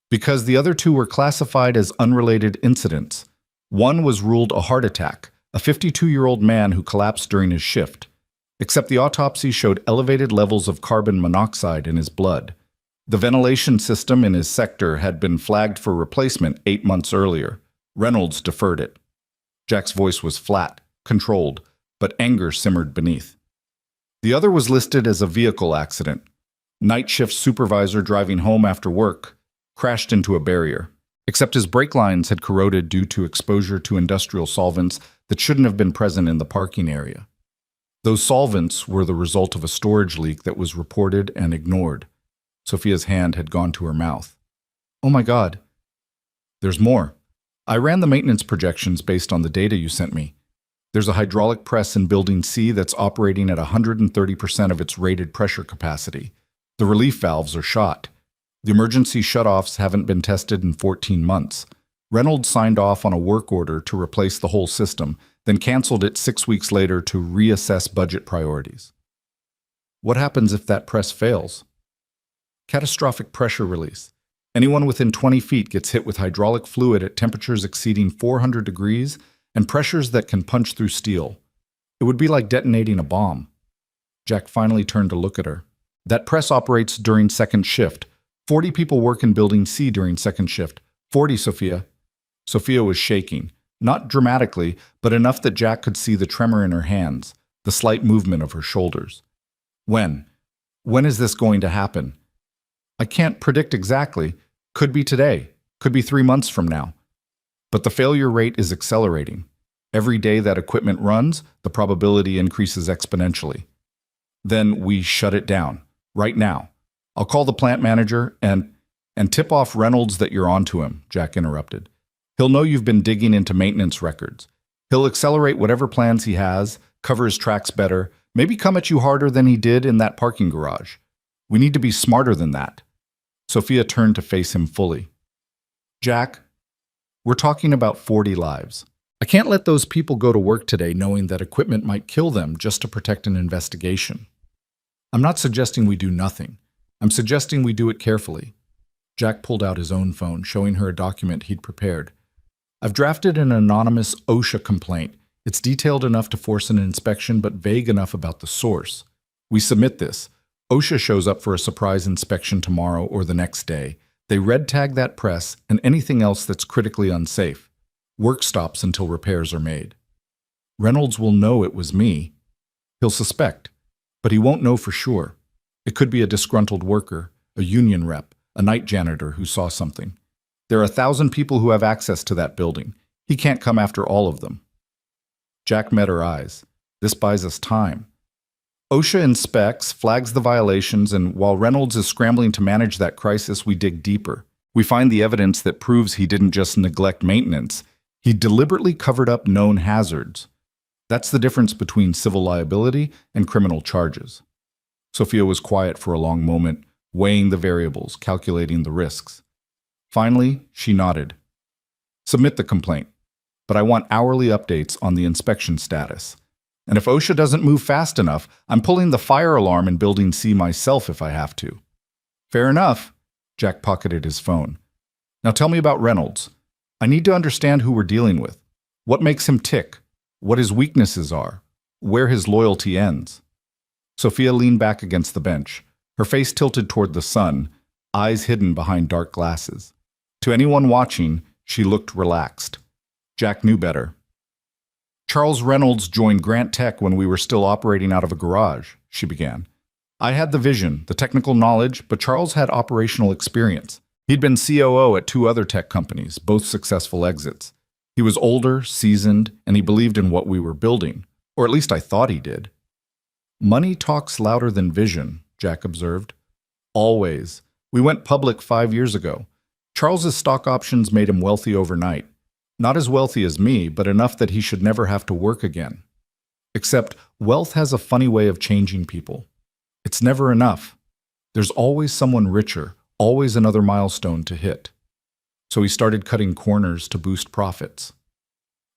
Because the other 2 were classified as unrelated incidents. One was ruled a heart attack, a 52-year-old man who collapsed during his shift. Except the autopsy showed elevated levels of carbon monoxide in his blood. The ventilation system in his sector had been flagged for replacement 8 months earlier. Reynolds deferred it. Jack's voice was flat, controlled, but anger simmered beneath. The other was listed as a vehicle accident. Night shift supervisor driving home after work crashed into a barrier, except his brake lines had corroded due to exposure to industrial solvents that shouldn't have been present in the parking area. Those solvents were the result of a storage leak that was reported and ignored. Sophia's hand had gone to her mouth. Oh my God. There's more. I ran the maintenance projections based on the data you sent me. There's a hydraulic press in Building C that's operating at 130% of its rated pressure capacity. The relief valves are shot. The emergency shutoffs haven't been tested in 14 months. Reynolds signed off on a work order to replace the whole system, then canceled it 6 weeks later to reassess budget priorities. What happens if that press fails? Catastrophic pressure release. Anyone within 20 feet gets hit with hydraulic fluid at temperatures exceeding 400 degrees and pressures that can punch through steel. It would be like detonating a bomb. Jack finally turned to look at her. That press operates during second shift. 40 people work in Building C during second shift. 40, Sophia. Sophia was shaking, not dramatically, but enough that Jack could see the tremor in her hands, the slight movement of her shoulders. When? When is this going to happen? I can't predict exactly. Could be today. Could be 3 months from now. But the failure rate is accelerating. Every day that equipment runs, the probability increases exponentially. Then we shut it down. Right now. I'll call the plant manager and tip off Reynolds that you're onto him, Jack interrupted. He'll know you've been digging into maintenance records. He'll accelerate whatever plans he has, cover his tracks better, maybe come at you harder than he did in that parking garage. We need to be smarter than that. Sophia turned to face him fully. Jack, we're talking about 40 lives. I can't let those people go to work today knowing that equipment might kill them just to protect an investigation. I'm not suggesting we do nothing. I'm suggesting we do it carefully. Jack pulled out his own phone, showing her a document he'd prepared. I've drafted an anonymous OSHA complaint. It's detailed enough to force an inspection, but vague enough about the source. We submit this. OSHA shows up for a surprise inspection tomorrow or the next day. They red tag that press and anything else that's critically unsafe. Work stops until repairs are made. Reynolds will know it was me. He'll suspect, but he won't know for sure. It could be a disgruntled worker, a union rep, a night janitor who saw something. There are 1,000 people who have access to that building. He can't come after all of them. Jack met her eyes. This buys us time. OSHA inspects, flags the violations, and while Reynolds is scrambling to manage that crisis, we dig deeper. We find the evidence that proves he didn't just neglect maintenance. He deliberately covered up known hazards. That's the difference between civil liability and criminal charges. Sophia was quiet for a long moment, weighing the variables, calculating the risks. Finally, she nodded. Submit the complaint, but I want hourly updates on the inspection status. And if OSHA doesn't move fast enough, I'm pulling the fire alarm in Building C myself if I have to. Fair enough. Jack pocketed his phone. Now tell me about Reynolds. I need to understand who we're dealing with. What makes him tick? What his weaknesses are? Where his loyalty ends? Sophia leaned back against the bench, her face tilted toward the sun, eyes hidden behind dark glasses. To anyone watching, she looked relaxed. Jack knew better. Charles Reynolds joined Grant Tech when we were still operating out of a garage, she began. I had the vision, the technical knowledge, but Charles had operational experience. He'd been COO at 2 other tech companies, both successful exits. He was older, seasoned, and he believed in what we were building, or at least I thought he did. Money talks louder than vision, Jack observed. Always. We went public 5 years ago. Charles's stock options made him wealthy overnight. Not as wealthy as me, but enough that he should never have to work again. Except wealth has a funny way of changing people. It's never enough. There's always someone richer, always another milestone to hit. So he started cutting corners to boost profits.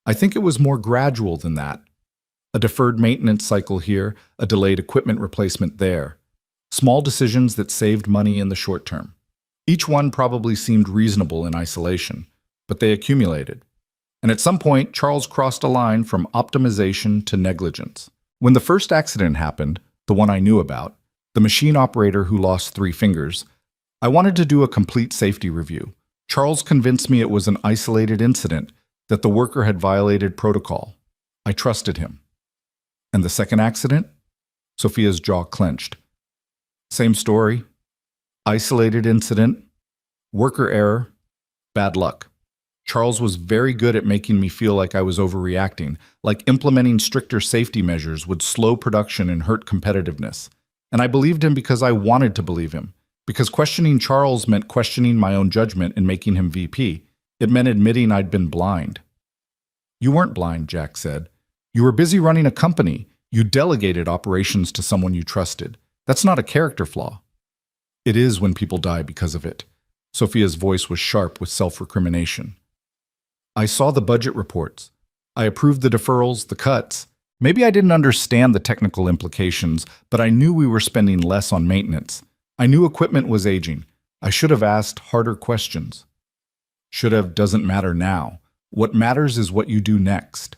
I think it was more gradual than that. A deferred maintenance cycle here, a delayed equipment replacement there. Small decisions that saved money in the short term. Each one probably seemed reasonable in isolation, but they accumulated. And at some point, Charles crossed a line from optimization to negligence. When the first accident happened, the one I knew about, the machine operator who lost 3 fingers, I wanted to do a complete safety review. Charles convinced me it was an isolated incident, that the worker had violated protocol. I trusted him. And the second accident? Sophia's jaw clenched. Same story. Isolated incident. Worker error. Bad luck. Charles was very good at making me feel like I was overreacting, like implementing stricter safety measures would slow production and hurt competitiveness. And I believed him because I wanted to believe him. Because questioning Charles meant questioning my own judgment and making him VP. It meant admitting I'd been blind. You weren't blind, Jack said. You were busy running a company. You delegated operations to someone you trusted. That's not a character flaw. It is when people die because of it. Sophia's voice was sharp with self-recrimination. I saw the budget reports. I approved the deferrals, the cuts. Maybe I didn't understand the technical implications, but I knew we were spending less on maintenance. I knew equipment was aging. I should have asked harder questions. Should have doesn't matter now. What matters is what you do next.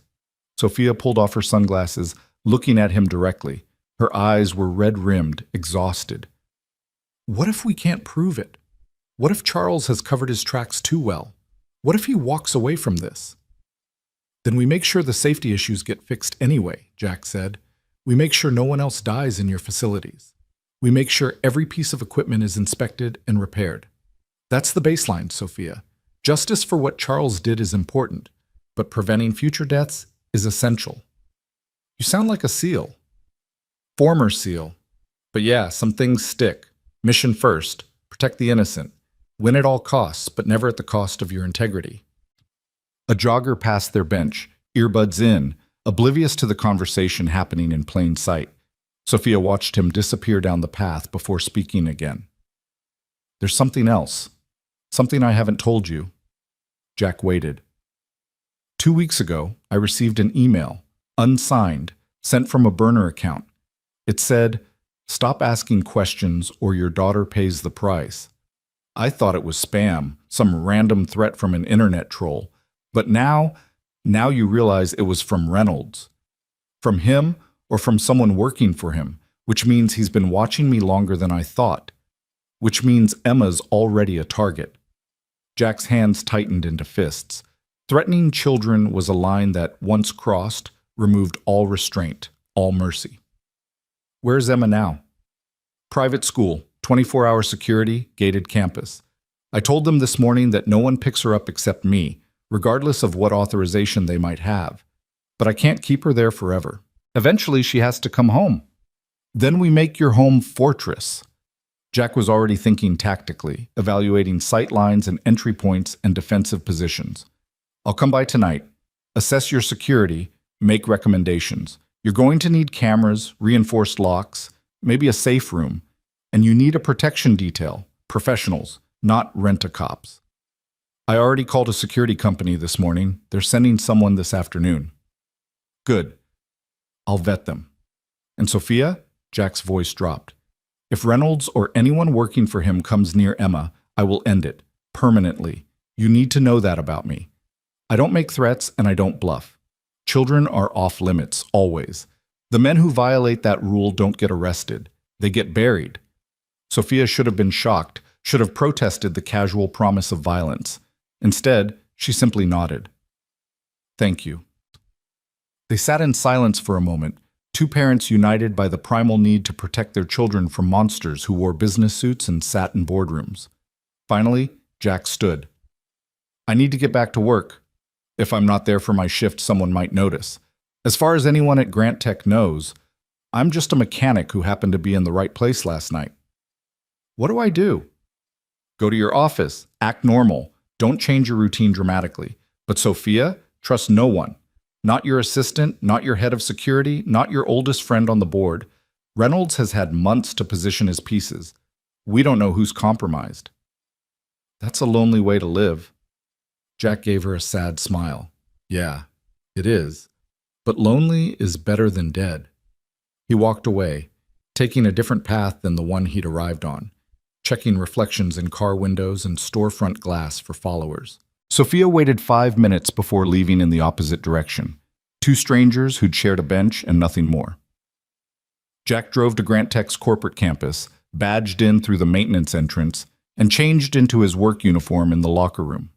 Sophia pulled off her sunglasses, looking at him directly. Her eyes were red-rimmed, exhausted. What if we can't prove it? What if Charles has covered his tracks too well? What if he walks away from this? Then we make sure the safety issues get fixed anyway, Jack said. We make sure no one else dies in your facilities. We make sure every piece of equipment is inspected and repaired. That's the baseline, Sophia. Justice for what Charles did is important, but preventing future deaths is essential. You sound like a SEAL. Former SEAL. But yeah, some things stick. Mission first. Protect the innocent. Win at all costs, but never at the cost of your integrity. A jogger passed their bench, earbuds in, oblivious to the conversation happening in plain sight. Sophia watched him disappear down the path before speaking again. There's something else. Something I haven't told you. Jack waited. 2 weeks ago, I received an email, unsigned, sent from a burner account. It said, "Stop asking questions or your daughter pays the price." I thought it was spam, some random threat from an internet troll. But now you realize it was from Reynolds. From him or from someone working for him, which means he's been watching me longer than I thought. Which means Emma's already a target. Jack's hands tightened into fists. Threatening children was a line that, once crossed, removed all restraint, all mercy. Where's Emma now? Private school, 24-hour security, gated campus. I told them this morning that no one picks her up except me, regardless of what authorization they might have. But I can't keep her there forever. Eventually, she has to come home. Then we make your home fortress. Jack was already thinking tactically, evaluating sight lines and entry points and defensive positions. I'll come by tonight, assess your security, make recommendations. You're going to need cameras, reinforced locks, maybe a safe room, and you need a protection detail, professionals, not rent-a-cops. I already called a security company this morning. They're sending someone this afternoon. Good. I'll vet them. And Sophia? Jack's voice dropped. If Reynolds or anyone working for him comes near Emma, I will end it, permanently. You need to know that about me. I don't make threats and I don't bluff. Children are off limits, always. The men who violate that rule don't get arrested. They get buried. Sophia should have been shocked, should have protested the casual promise of violence. Instead, she simply nodded. Thank you. They sat in silence for a moment, two parents united by the primal need to protect their children from monsters who wore business suits and sat in boardrooms. Finally, Jack stood. I need to get back to work. If I'm not there for my shift, someone might notice. As far as anyone at Grant Tech knows, I'm just a mechanic who happened to be in the right place last night. What do I do? Go to your office, act normal. Don't change your routine dramatically. But Sophia, trust no one. Not your assistant, not your head of security, not your oldest friend on the board. Reynolds has had months to position his pieces. We don't know who's compromised. That's a lonely way to live. Jack gave her a sad smile. Yeah, it is. But lonely is better than dead. He walked away, taking a different path than the one he'd arrived on, checking reflections in car windows and storefront glass for followers. Sophia waited 5 minutes before leaving in the opposite direction. Two strangers who'd shared a bench and nothing more. Jack drove to Grant Tech's corporate campus, badged in through the maintenance entrance, and changed into his work uniform in the locker room.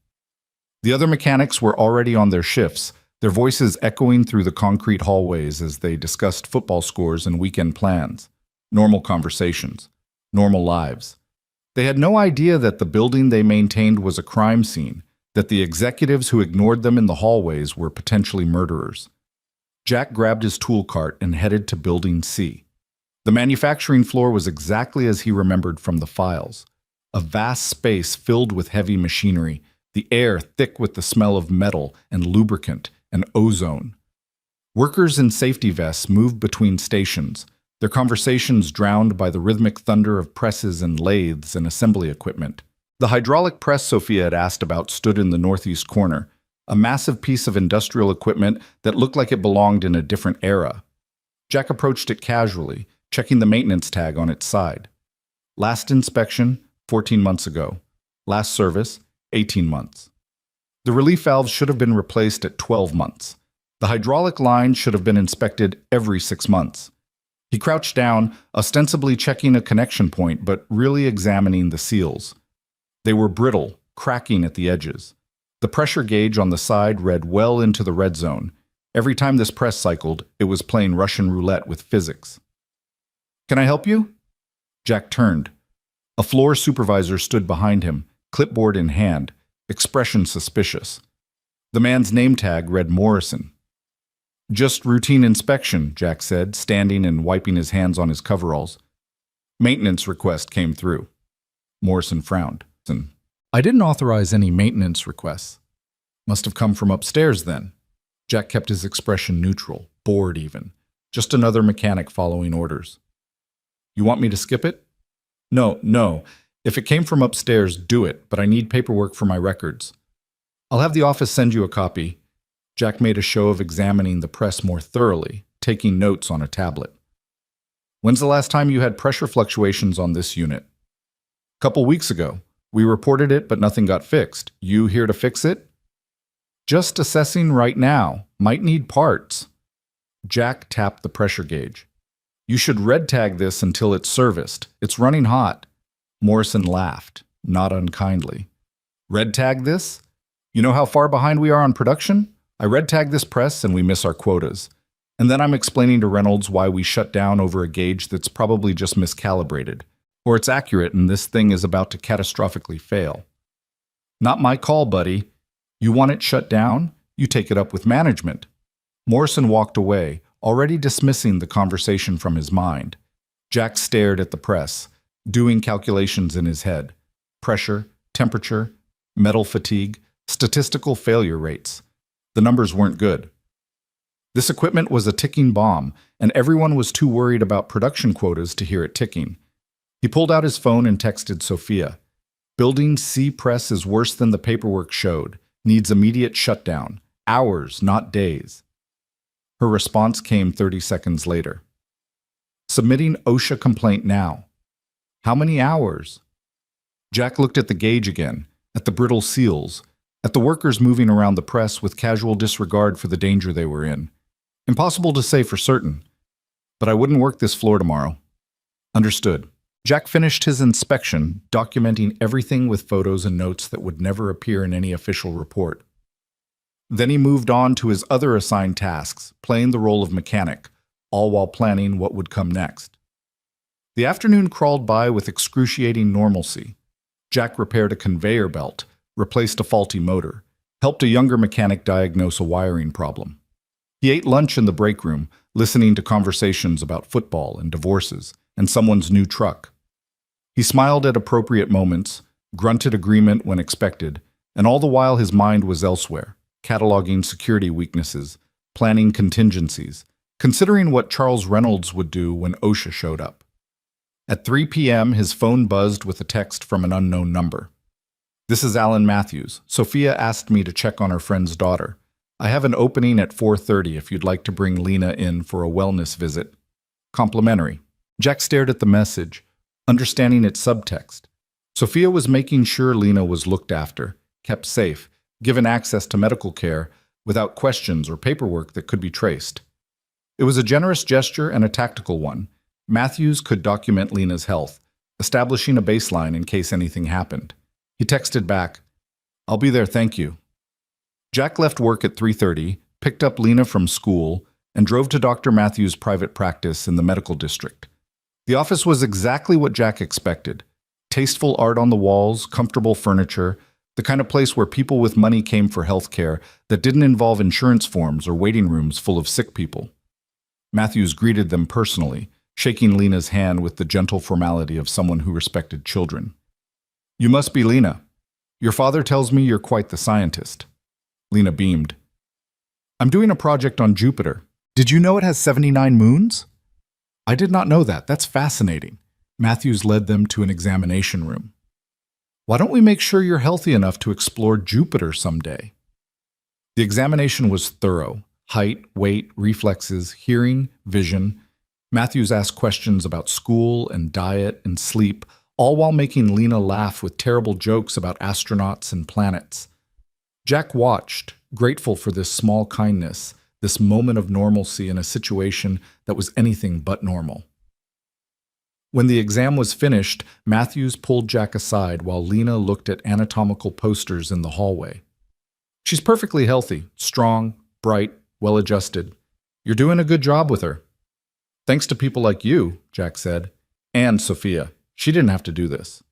The other mechanics were already on their shifts, their voices echoing through the concrete hallways as they discussed football scores and weekend plans. Normal conversations. Normal lives. They had no idea that the building they maintained was a crime scene, that the executives who ignored them in the hallways were potentially murderers. Jack grabbed his tool cart and headed to Building C. The manufacturing floor was exactly as he remembered from the files. A vast space filled with heavy machinery, the air thick with the smell of metal and lubricant and ozone. Workers in safety vests moved between stations, their conversations drowned by the rhythmic thunder of presses and lathes and assembly equipment. The hydraulic press Sophia had asked about stood in the northeast corner, a massive piece of industrial equipment that looked like it belonged in a different era. Jack approached it casually, checking the maintenance tag on its side. Last inspection, 14 months ago. Last service, 18 months. The relief valves should have been replaced at 12 months. The hydraulic line should have been inspected every 6 months. He crouched down, ostensibly checking a connection point, but really examining the seals. They were brittle, cracking at the edges. The pressure gauge on the side read well into the red zone. Every time this press cycled, it was playing Russian roulette with physics. "Can I help you?" Jack turned. A floor supervisor stood behind him, clipboard in hand, expression suspicious. The man's name tag read Morrison. "Just routine inspection," Jack said, standing and wiping his hands on his coveralls. "Maintenance request came through." Morrison frowned. "I didn't authorize any maintenance requests." "Must have come from upstairs then." Jack kept his expression neutral, bored even. Just another mechanic following orders. "You want me to skip it?" No. If it came from upstairs, do it, but I need paperwork for my records." "I'll have the office send you a copy." Jack made a show of examining the press more thoroughly, taking notes on a tablet. "When's the last time you had pressure fluctuations on this unit?" "Couple weeks ago. We reported it, but nothing got fixed. You here to fix it?" "Just assessing right now. Might need parts." Jack tapped the pressure gauge. "You should red tag this until it's serviced. It's running hot." Morrison laughed, not unkindly. "Red tag this? You know how far behind we are on production? I red tag this press and we miss our quotas. And then I'm explaining to Reynolds why we shut down over a gauge that's probably just miscalibrated. Or it's accurate and this thing is about to catastrophically fail." "Not my call, buddy. You want it shut down? You take it up with management." Morrison walked away, already dismissing the conversation from his mind. Jack stared at the press, doing calculations in his head. Pressure, temperature, metal fatigue, statistical failure rates. The numbers weren't good. This equipment was a ticking bomb, and everyone was too worried about production quotas to hear it ticking. He pulled out his phone and texted Sophia. "Building C press is worse than the paperwork showed. Needs immediate shutdown. Hours, not days." Her response came 30 seconds later. "Submitting OSHA complaint now." "How many hours?" Jack looked at the gauge again, at the brittle seals, at the workers moving around the press with casual disregard for the danger they were in. "Impossible to say for certain. But I wouldn't work this floor tomorrow." "Understood." Jack finished his inspection, documenting everything with photos and notes that would never appear in any official report. Then he moved on to his other assigned tasks, playing the role of mechanic, all while planning what would come next. The afternoon crawled by with excruciating normalcy. Jack repaired a conveyor belt, replaced a faulty motor, helped a younger mechanic diagnose a wiring problem. He ate lunch in the break room, listening to conversations about football and divorces and someone's new truck. He smiled at appropriate moments, grunted agreement when expected, and all the while his mind was elsewhere, cataloging security weaknesses, planning contingencies, considering what Charles Reynolds would do when OSHA showed up. At 3 p.m., his phone buzzed with a text from an unknown number. "This is Alan Matthews. Sophia asked me to check on her friend's daughter. I have an opening at 4:30 if you'd like to bring Lena in for a wellness visit. Complimentary." Jack stared at the message, understanding its subtext. Sophia was making sure Lena was looked after, kept safe, given access to medical care without questions or paperwork that could be traced. It was a generous gesture and a tactical one. Matthews could document Lena's health, establishing a baseline in case anything happened. He texted back, "I'll be there, thank you." Jack left work at 3:30, picked up Lena from school, and drove to Dr. Matthews' private practice in the medical district. The office was exactly what Jack expected. Tasteful art on the walls, comfortable furniture, the kind of place where people with money came for health care that didn't involve insurance forms or waiting rooms full of sick people. Matthews greeted them personally, shaking Lena's hand with the gentle formality of someone who respected children. "You must be Lena. Your father tells me you're quite the scientist." Lena beamed. "I'm doing a project on Jupiter. Did you know it has 79 moons?" I did not know that. That's fascinating. Matthews led them to an examination room. Why don't we make sure you're healthy enough to explore Jupiter someday? The examination was thorough. Height, weight, reflexes, hearing, vision. Matthews asked questions about school and diet and sleep, all while making Lena laugh with terrible jokes about astronauts and planets. Jack watched, grateful for this small kindness, this moment of normalcy in a situation that was anything but normal. When the exam was finished, Matthews pulled Jack aside while Lena looked at anatomical posters in the hallway. She's perfectly healthy, strong, bright, well-adjusted. You're doing a good job with her. Thanks to people like you, Jack said, and Sophia. She didn't have to do this.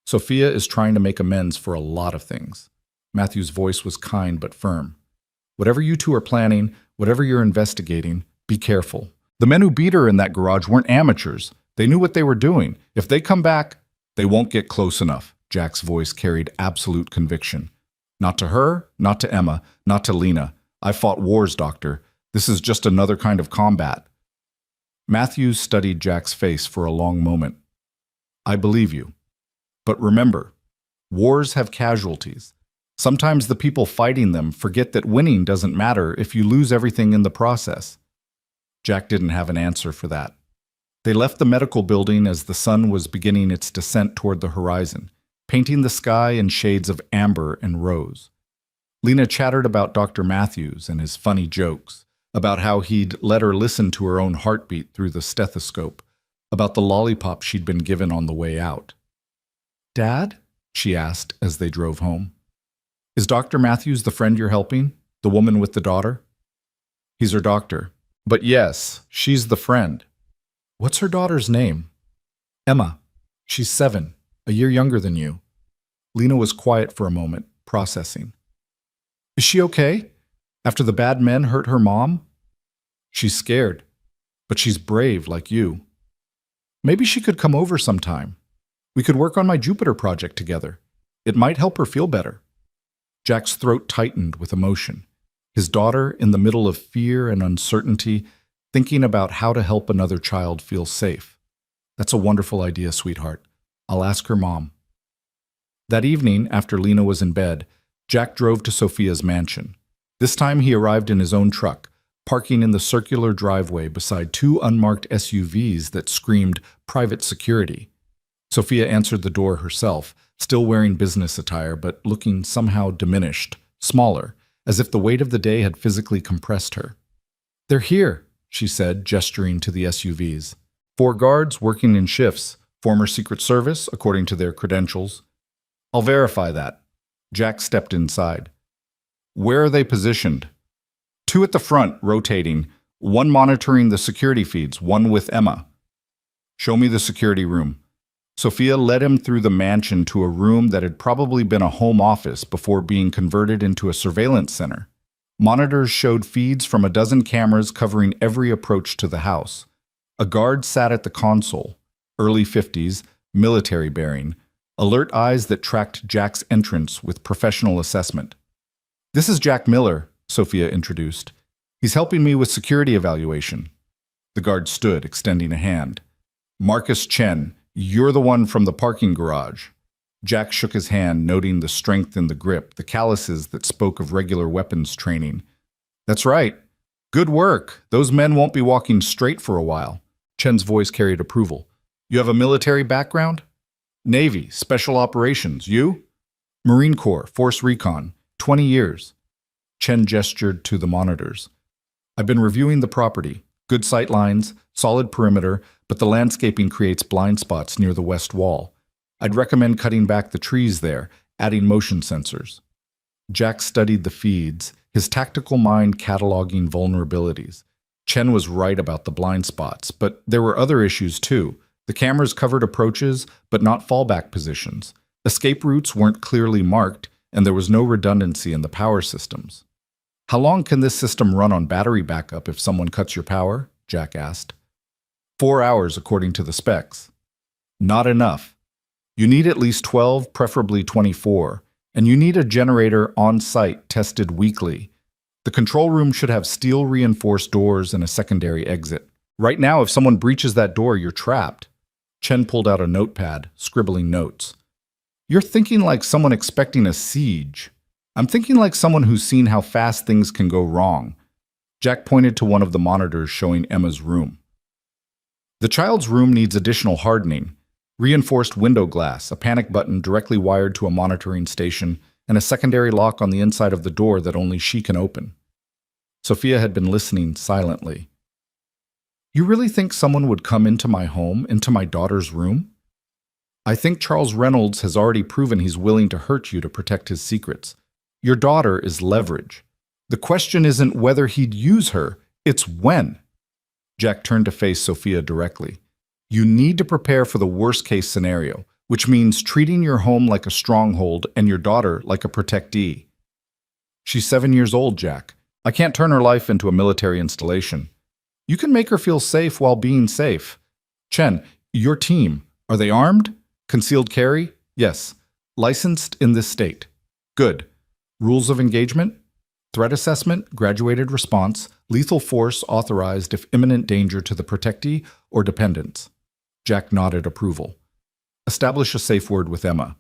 Sophia is trying to make amends for a lot of things. Matthew's voice was kind but firm. Whatever you two are planning, whatever you're investigating, be careful. The men who beat her in that garage weren't amateurs. They knew what they were doing. If they come back, they won't get close enough. Jack's voice carried absolute conviction. Not to her, not to Emma, not to Lena. I fought wars, Doctor. This is just another kind of combat. Matthews studied Jack's face for a long moment. I believe you. But remember, wars have casualties. Sometimes the people fighting them forget that winning doesn't matter if you lose everything in the process. Jack didn't have an answer for that. They left the medical building as the sun was beginning its descent toward the horizon, painting the sky in shades of amber and rose. Lena chattered about Dr. Matthews and his funny jokes, about how he'd let her listen to her own heartbeat through the stethoscope, about the lollipop she'd been given on the way out. Dad? She asked as they drove home. Is Dr. Matthews the friend you're helping? The woman with the daughter? He's her doctor. But yes, she's the friend. What's her daughter's name? Emma. She's 7, a year younger than you. Lena was quiet for a moment, processing. Is she okay? After the bad men hurt her mom? She's scared, but she's brave like you. Maybe she could come over sometime. We could work on my Jupiter project together. It might help her feel better. Jack's throat tightened with emotion. His daughter, in the middle of fear and uncertainty, thinking about how to help another child feel safe. That's a wonderful idea, sweetheart. I'll ask her mom. That evening, after Lena was in bed, Jack drove to Sophia's mansion. This time he arrived in his own truck, parking in the circular driveway beside 2 unmarked SUVs that screamed private security. Sophia answered the door herself, still wearing business attire but looking somehow diminished, smaller, as if the weight of the day had physically compressed her. They're here, she said, gesturing to the SUVs. 4 guards working in shifts, former Secret Service, according to their credentials. I'll verify that. Jack stepped inside. Where are they positioned? 2 at the front, rotating, 1 monitoring the security feeds, 1 with Emma. Show me the security room. Sophia led him through the mansion to a room that had probably been a home office before being converted into a surveillance center. Monitors showed feeds from a dozen cameras covering every approach to the house. A guard sat at the console, early 50s, military bearing, alert eyes that tracked Jack's entrance with professional assessment. This is Jack Miller, Sophia introduced. He's helping me with security evaluation. The guard stood, extending a hand. Marcus Chen, you're the one from the parking garage. Jack shook his hand, noting the strength in the grip, the calluses that spoke of regular weapons training. That's right. Good work. Those men won't be walking straight for a while. Chen's voice carried approval. You have a military background? Navy, Special Operations. You? Marine Corps, Force Recon. 20 years. Chen gestured to the monitors. I've been reviewing the property. Good sight lines, solid perimeter, but the landscaping creates blind spots near the west wall. I'd recommend cutting back the trees there, adding motion sensors. Jack studied the feeds, his tactical mind cataloging vulnerabilities. Chen was right about the blind spots, but there were other issues too. The cameras covered approaches, but not fallback positions. Escape routes weren't clearly marked, and there was no redundancy in the power systems. How long can this system run on battery backup if someone cuts your power? Jack asked. 4 hours according to the specs. Not enough. You need at least 12, preferably 24, and you need a generator on site tested weekly. The control room should have steel-reinforced doors and a secondary exit. Right now, if someone breaches that door, you're trapped. Chen pulled out a notepad, scribbling notes. You're thinking like someone expecting a siege. I'm thinking like someone who's seen how fast things can go wrong. Jack pointed to one of the monitors showing Emma's room. The child's room needs additional hardening, reinforced window glass, a panic button directly wired to a monitoring station, and a secondary lock on the inside of the door that only she can open. Sophia had been listening silently. You really think someone would come into my home, into my daughter's room? I think Charles Reynolds has already proven he's willing to hurt you to protect his secrets. Your daughter is leverage. The question isn't whether he'd use her, it's when. Jack turned to face Sophia directly. You need to prepare for the worst-case scenario, which means treating your home like a stronghold and your daughter like a protectee. She's 7 years old, Jack. I can't turn her life into a military installation. You can make her feel safe while being safe. Chen, your team, are they armed? Concealed carry? Yes. Licensed in this state. Good. Rules of engagement? Threat assessment, graduated response, lethal force authorized if imminent danger to the protectee or dependents. Jack nodded approval. Establish a safe word with Emma.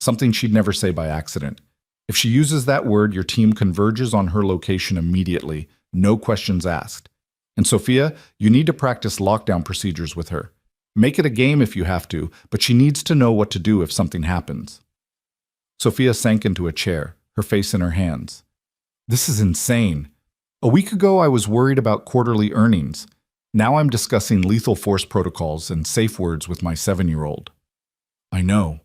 Something she'd never say by accident. If she uses that word, your team converges on her location immediately, no questions asked. And Sophia, you need to practice lockdown procedures with her. Make it a game if you have to, but she needs to know what to do if something happens. Sophia sank into a chair, her face in her hands. This is insane. A week ago, I was worried about quarterly earnings. Now I'm discussing lethal force protocols and safe words with my 7-year-old. I know.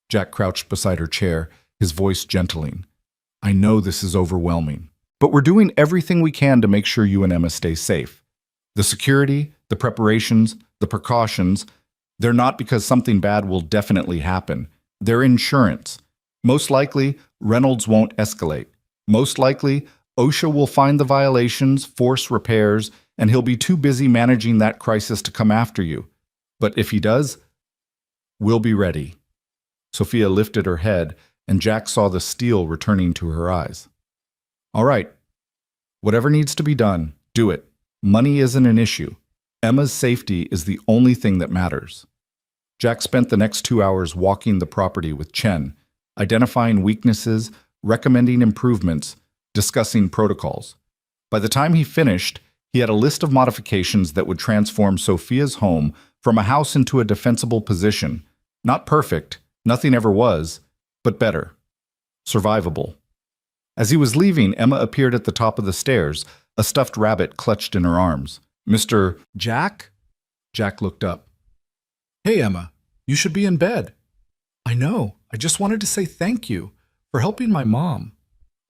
Jack crouched beside her chair, his voice gentling. I know this is overwhelming. But we're doing everything we can to make sure you and Emma stay safe. The security, the preparations, the precautions, they're not because something bad will definitely happen. They're insurance. Most likely, Reynolds won't escalate. Most likely, OSHA will find the violations, force repairs, and he'll be too busy managing that crisis to come after you. But if he does, we'll be ready. Sophia lifted her head, and Jack saw the steel returning to her eyes. All right. Whatever needs to be done, do it. Money isn't an issue. Emma's safety is the only thing that matters. Jack spent the next 2 hours walking the property with Chen, identifying weaknesses, recommending improvements, discussing protocols. By the time he finished, he had a list of modifications that would transform Sophia's home from a house into a defensible position. Not perfect, nothing ever was, but better. Survivable. As he was leaving, Emma appeared at the top of the stairs, a stuffed rabbit clutched in her arms. Mr. Jack? Jack looked up. Hey, Emma, you should be in bed. I know. I just wanted to say thank you for helping my mom,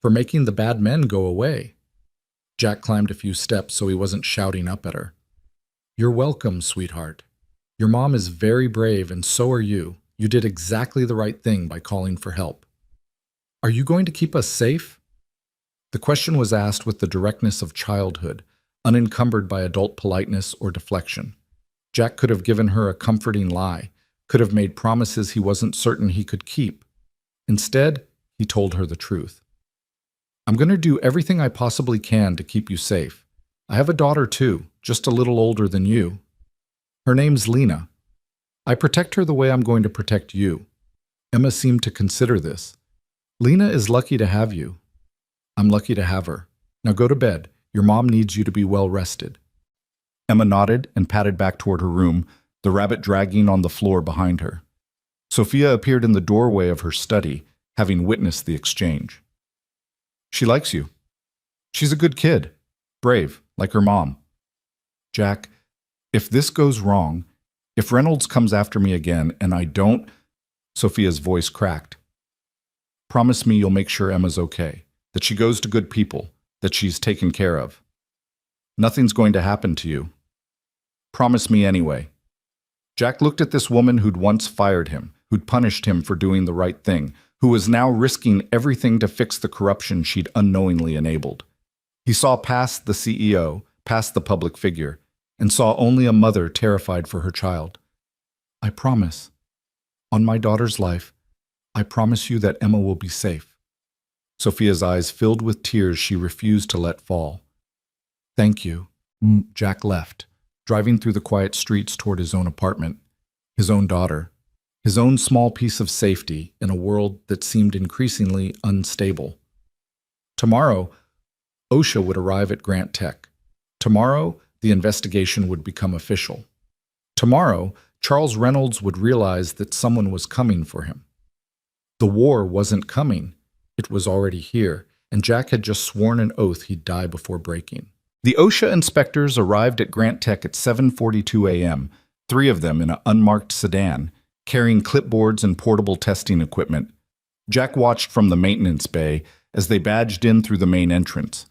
for making the bad men go away. Jack climbed a few steps so he wasn't shouting up at her. You're welcome, sweetheart. Your mom is very brave, and so are you. You did exactly the right thing by calling for help. Are you going to keep us safe? The question was asked with the directness of childhood, unencumbered by adult politeness or deflection. Jack could have given her a comforting lie, could have made promises he wasn't certain he could keep. Instead, he told her the truth. I'm going to do everything I possibly can to keep you safe. I have a daughter too, just a little older than you. Her name's Lena. I protect her the way I'm going to protect you. Emma seemed to consider this. Lena is lucky to have you. I'm lucky to have her. Now go to bed. Your mom needs you to be well rested. Emma nodded and padded back toward her room, the rabbit dragging on the floor behind her. Sophia appeared in the doorway of her study, having witnessed the exchange. She likes you. She's a good kid. Brave, like her mom. Jack, if this goes wrong, if Reynolds comes after me again and I don't... Sophia's voice cracked. Promise me you'll make sure Emma's okay, that she goes to good people, that she's taken care of. Nothing's going to happen to you. Promise me anyway. Jack looked at this woman who'd once fired him, who'd punished him for doing the right thing, who was now risking everything to fix the corruption she'd unknowingly enabled. He saw past the CEO, past the public figure, and saw only a mother terrified for her child. I promise. On my daughter's life, I promise you that Emma will be safe. Sophia's eyes filled with tears she refused to let fall. Thank you. Jack left, driving through the quiet streets toward his own apartment, his own daughter, his own small piece of safety in a world that seemed increasingly unstable. Tomorrow, OSHA would arrive at Grant Tech. Tomorrow, the investigation would become official. Tomorrow, Charles Reynolds would realize that someone was coming for him. The war wasn't coming. It was already here, and Jack had just sworn an oath he'd die before breaking. The OSHA inspectors arrived at Grant Tech at 7:42 a.m., 3 of them in an unmarked sedan, carrying clipboards and portable testing equipment. Jack watched from the maintenance bay as they badged in through the main entrance,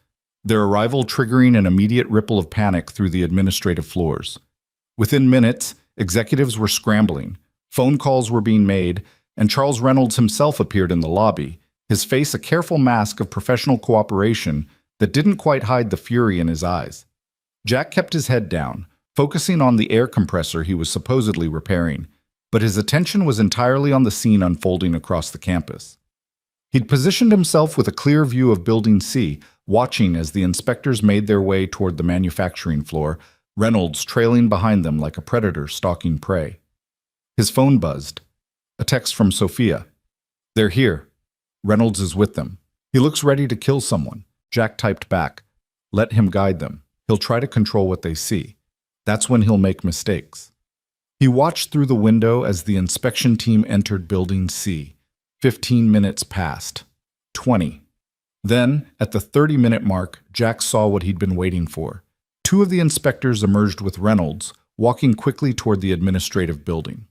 their arrival triggering an immediate ripple of panic through the administrative floors. Within minutes, executives were scrambling, phone calls were being made, and Charles Reynolds himself appeared in the lobby, his face a careful mask of professional cooperation that didn't quite hide the fury in his eyes. Jack kept his head down, focusing on the air compressor he was supposedly repairing, but his attention was entirely on the scene unfolding across the campus. He'd positioned himself with a clear view of Building C, watching as the inspectors made their way toward the manufacturing floor, Reynolds trailing behind them like a predator stalking prey. His phone buzzed. A text from Sophia. "They're here. Reynolds is with them. He looks ready to kill someone." Jack typed back. "Let him guide them. He'll try to control what they see. That's when he'll make mistakes." He watched through the window as the inspection team entered Building C. 15 minutes passed. 20. Then, at the 30-minute mark, Jack saw what he'd been waiting for. 2 of the inspectors emerged with Reynolds, walking quickly toward the administrative building.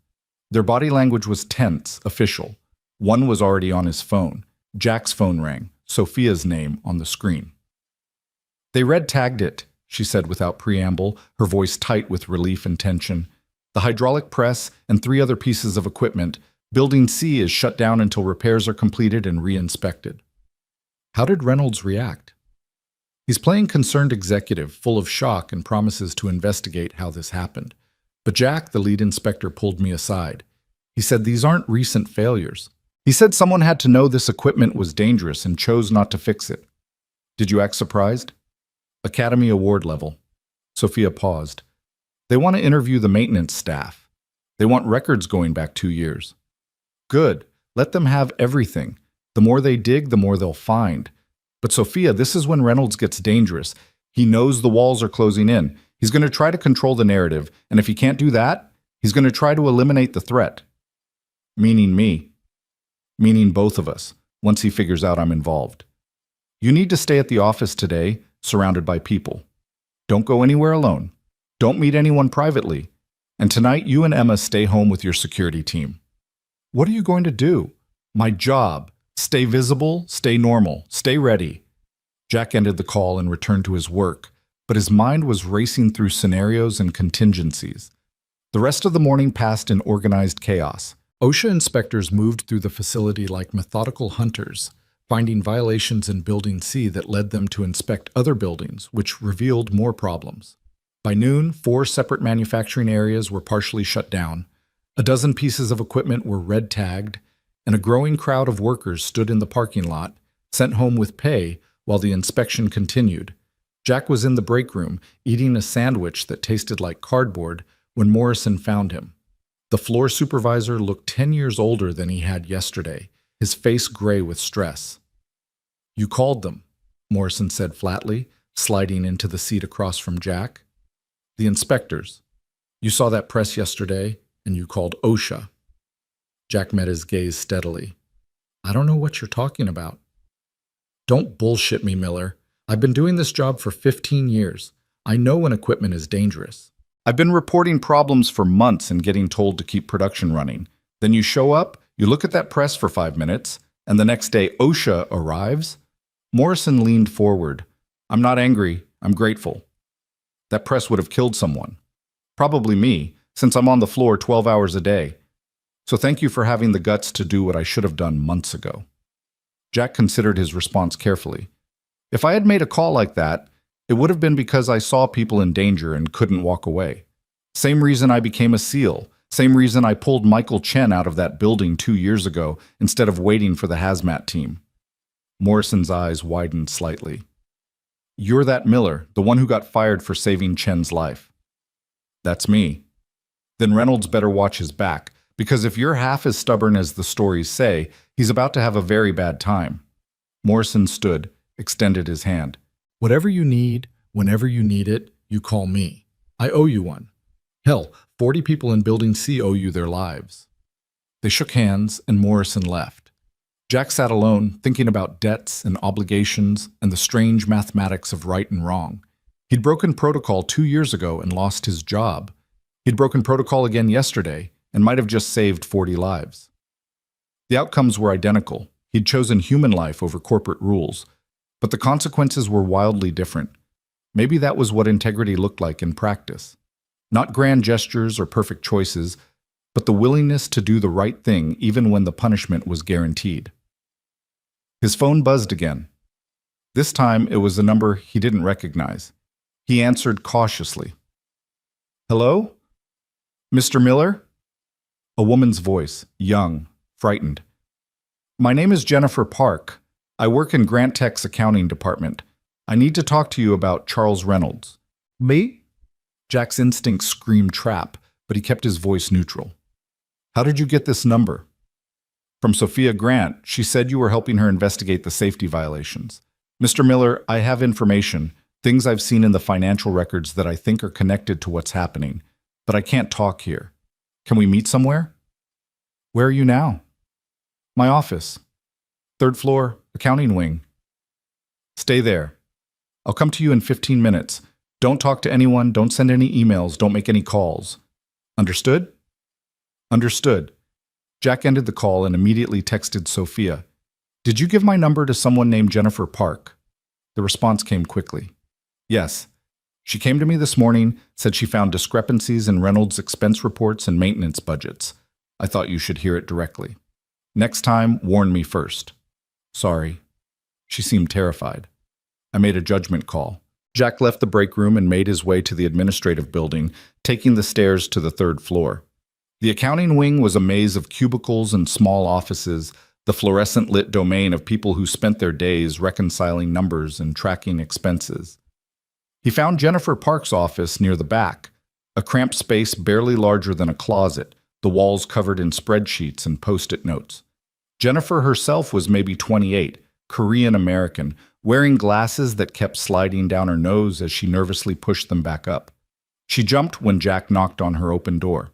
Their body language was tense, official. One was already on his phone. Jack's phone rang, Sophia's name on the screen. "They red-tagged it," she said without preamble, her voice tight with relief and tension. "The hydraulic press and 3 other pieces of equipment. Building C is shut down until repairs are completed and re-inspected." How did Reynolds react? He's playing concerned executive, full of shock and promises to investigate how this happened. But Jack, the lead inspector, pulled me aside. He said these aren't recent failures. He said someone had to know this equipment was dangerous and chose not to fix it. Did you act surprised? Academy Award level. Sophia paused. They want to interview the maintenance staff. They want records going back 2 years. Good. Let them have everything. The more they dig, the more they'll find. But Sophia, this is when Reynolds gets dangerous. He knows the walls are closing in. He's going to try to control the narrative, and if he can't do that, he's going to try to eliminate the threat. Meaning me. Meaning both of us, once he figures out I'm involved. You need to stay at the office today, surrounded by people. Don't go anywhere alone. Don't meet anyone privately. And tonight, you and Emma stay home with your security team. What are you going to do? My job. Stay visible, stay normal, stay ready. Jack ended the call and returned to his work, but his mind was racing through scenarios and contingencies. The rest of the morning passed in organized chaos. OSHA inspectors moved through the facility like methodical hunters, finding violations in Building C that led them to inspect other buildings, which revealed more problems. By noon, 4 separate manufacturing areas were partially shut down. A dozen pieces of equipment were red-tagged, and a growing crowd of workers stood in the parking lot, sent home with pay while the inspection continued. Jack was in the break room, eating a sandwich that tasted like cardboard, when Morrison found him. The floor supervisor looked 10 years older than he had yesterday, his face gray with stress. "You called them," Morrison said flatly, sliding into the seat across from Jack. "The inspectors. You saw that press yesterday, and you called OSHA." Jack met his gaze steadily. "I don't know what you're talking about." "Don't bullshit me, Miller. I've been doing this job for 15 years. I know when equipment is dangerous. I've been reporting problems for months and getting told to keep production running. Then you show up, you look at that press for 5 minutes, and the next day OSHA arrives?" Morrison leaned forward. "I'm not angry. I'm grateful. That press would have killed someone. Probably me, since I'm on the floor 12 hours a day. So thank you for having the guts to do what I should have done months ago." Jack considered his response carefully. "If I had made a call like that, it would have been because I saw people in danger and couldn't walk away. Same reason I became a SEAL. Same reason I pulled Michael Chen out of that building 2 years ago instead of waiting for the hazmat team." Morrison's eyes widened slightly. "You're that Miller, the one who got fired for saving Chen's life." That's me. Then Reynolds better watch his back, because if you're half as stubborn as the stories say, he's about to have a very bad time. Morrison stood, extended his hand. Whatever you need, whenever you need it, you call me. I owe you one. Hell, 40 people in Building C owe you their lives. They shook hands, and Morrison left. Jack sat alone, thinking about debts and obligations and the strange mathematics of right and wrong. He'd broken protocol 2 years ago and lost his job. He'd broken protocol again yesterday and might have just saved 40 lives. The outcomes were identical. He'd chosen human life over corporate rules, but the consequences were wildly different. Maybe that was what integrity looked like in practice. Not grand gestures or perfect choices, but the willingness to do the right thing even when the punishment was guaranteed. His phone buzzed again. This time it was a number he didn't recognize. He answered cautiously. Hello? Mr. Miller? A woman's voice, young, frightened. My name is Jennifer Park. I work in Grant Tech's accounting department. I need to talk to you about Charles Reynolds. Me? Jack's instincts screamed trap, but he kept his voice neutral. How did you get this number? From Sophia Grant. She said you were helping her investigate the safety violations. Mr. Miller, I have information, things I've seen in the financial records that I think are connected to what's happening, but I can't talk here. Can we meet somewhere? Where are you now? My office. 3rd floor, accounting wing. Stay there. I'll come to you in 15 minutes. Don't talk to anyone, don't send any emails, don't make any calls. Understood? Understood. Jack ended the call and immediately texted Sophia. Did you give my number to someone named Jennifer Park? The response came quickly. Yes. She came to me this morning, said she found discrepancies in Reynolds' expense reports and maintenance budgets. I thought you should hear it directly. Next time, warn me first. Sorry. She seemed terrified. I made a judgment call. Jack left the break room and made his way to the administrative building, taking the stairs to the 3rd floor. The accounting wing was a maze of cubicles and small offices, the fluorescent-lit domain of people who spent their days reconciling numbers and tracking expenses. He found Jennifer Park's office near the back, a cramped space barely larger than a closet, the walls covered in spreadsheets and post-it notes. Jennifer herself was maybe 28, Korean-American, wearing glasses that kept sliding down her nose as she nervously pushed them back up. She jumped when Jack knocked on her open door.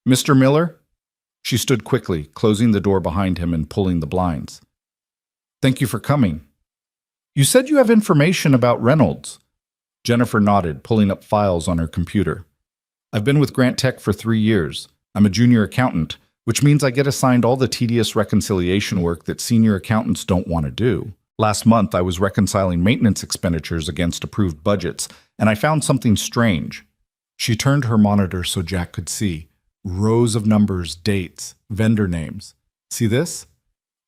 Mr. Miller? She stood quickly, closing the door behind him and pulling the blinds. Thank you for coming. You said you have information about Reynolds. Jennifer nodded, pulling up files on her computer. I've been with Grant Tech for 3 years. I'm a junior accountant, which means I get assigned all the tedious reconciliation work that senior accountants don't want to do. Last month, I was reconciling maintenance expenditures against approved budgets, and I found something strange. She turned her monitor so Jack could see. Rows of numbers, dates, vendor names. See this?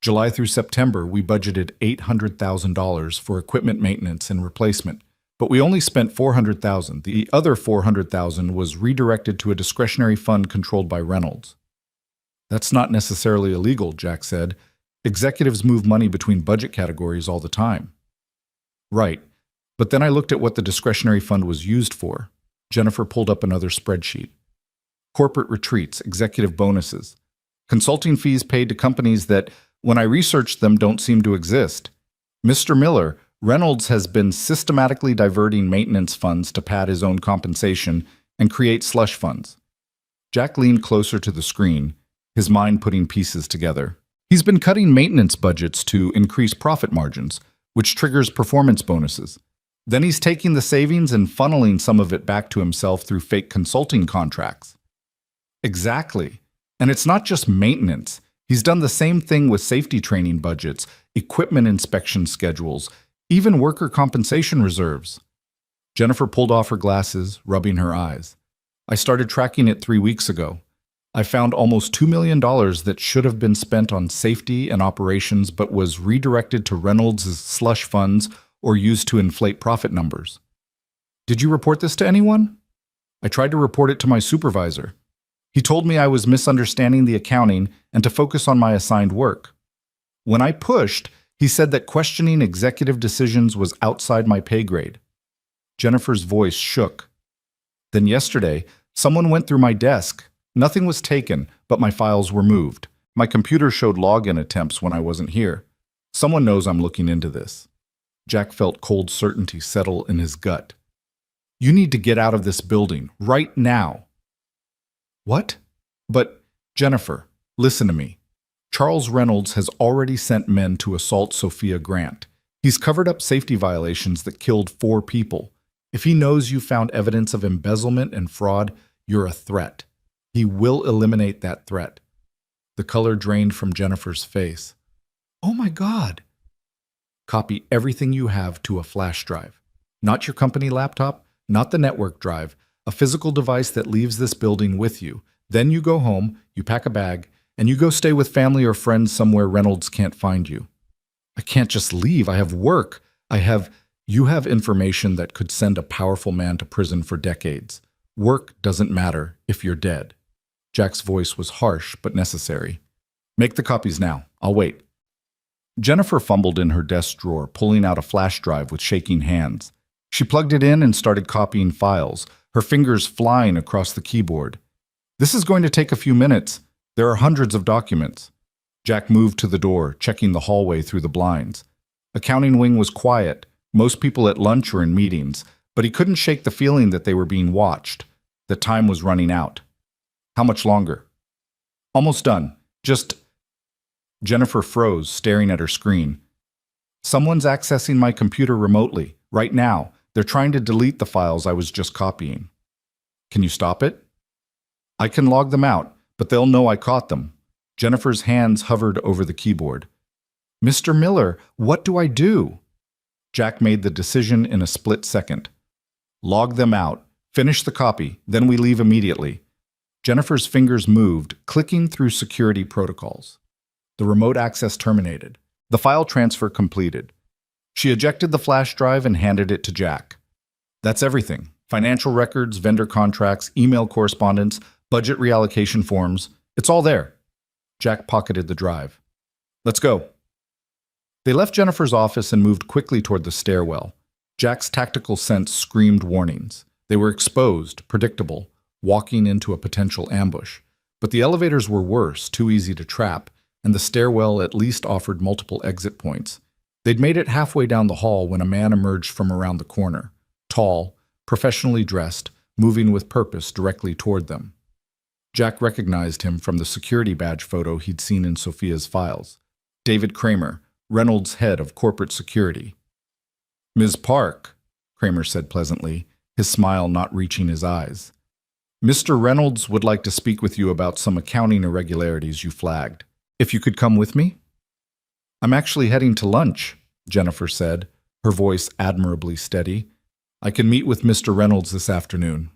July through September, we budgeted $800,000 for equipment maintenance and replacement, but we only spent $400,000. The other $400,000 was redirected to a discretionary fund controlled by Reynolds. That's not necessarily illegal, Jack said. Executives move money between budget categories all the time. Right, but then I looked at what the discretionary fund was used for. Jennifer pulled up another spreadsheet. Corporate retreats, executive bonuses, consulting fees paid to companies that, when I researched them, don't seem to exist. Mr. Miller, Reynolds has been systematically diverting maintenance funds to pad his own compensation and create slush funds. Jack leaned closer to the screen, his mind putting pieces together. He's been cutting maintenance budgets to increase profit margins, which triggers performance bonuses. Then he's taking the savings and funneling some of it back to himself through fake consulting contracts. Exactly. And it's not just maintenance. He's done the same thing with safety training budgets, equipment inspection schedules, even worker compensation reserves. Jennifer pulled off her glasses, rubbing her eyes. I started tracking it 3 weeks ago. I found almost $2 million that should have been spent on safety and operations but was redirected to Reynolds' slush funds or used to inflate profit numbers. Did you report this to anyone? I tried to report it to my supervisor. He told me I was misunderstanding the accounting and to focus on my assigned work. When I pushed, he said that questioning executive decisions was outside my pay grade. Jennifer's voice shook. Then yesterday, Someone went through my desk. Nothing was taken, but my files were moved. My computer showed login attempts when I wasn't here. Someone knows I'm looking into this. Jack felt cold certainty settle in his gut. You need to get out of this building, right now. What? But, Jennifer, listen to me. Charles Reynolds has already sent men to assault Sophia Grant. He's covered up safety violations that killed 4 people. If he knows you found evidence of embezzlement and fraud, you're a threat. He will eliminate that threat. The color drained from Jennifer's face. Oh my God. Copy everything you have to a flash drive. Not your company laptop, not the network drive, a physical device that leaves this building with you. Then you go home, you pack a bag, and you go stay with family or friends somewhere Reynolds can't find you. I can't just leave. I have work. You have information that could send a powerful man to prison for decades. Work doesn't matter if you're dead. Jack's voice was harsh but necessary. Make the copies now. I'll wait. Jennifer fumbled in her desk drawer, pulling out a flash drive with shaking hands. She plugged it in and started copying files, her fingers flying across the keyboard. This is going to take a few minutes. There are hundreds of documents. Jack moved to the door, checking the hallway through the blinds. Accounting wing was quiet. Most people at lunch or in meetings, but he couldn't shake the feeling that they were being watched. The time was running out. How much longer? Almost done. Jennifer froze, staring at her screen. Someone's accessing my computer remotely, right now. They're trying to delete the files I was just copying. Can you stop it? I can log them out, but they'll know I caught them. Jennifer's hands hovered over the keyboard. Mr. Miller, what do I do? Jack made the decision in a split second. Log them out. Finish the copy, then we leave immediately. Jennifer's fingers moved, clicking through security protocols. The remote access terminated. The file transfer completed. She ejected the flash drive and handed it to Jack. That's everything. Financial records, vendor contracts, email correspondence, budget reallocation forms. It's all there. Jack pocketed the drive. Let's go. They left Jennifer's office and moved quickly toward the stairwell. Jack's tactical sense screamed warnings. They were exposed, predictable, walking into a potential ambush. But the elevators were worse, too easy to trap, and the stairwell at least offered multiple exit points. They'd made it halfway down the hall when a man emerged from around the corner, tall, professionally dressed, moving with purpose directly toward them. Jack recognized him from the security badge photo he'd seen in Sophia's files. David Kramer, Reynolds' head of corporate security. Ms. Park, Kramer said pleasantly, his smile not reaching his eyes. Mr. Reynolds would like to speak with you about some accounting irregularities you flagged. If you could come with me? I'm actually heading to lunch, Jennifer said, her voice admirably steady. I can meet with Mr. Reynolds this afternoon.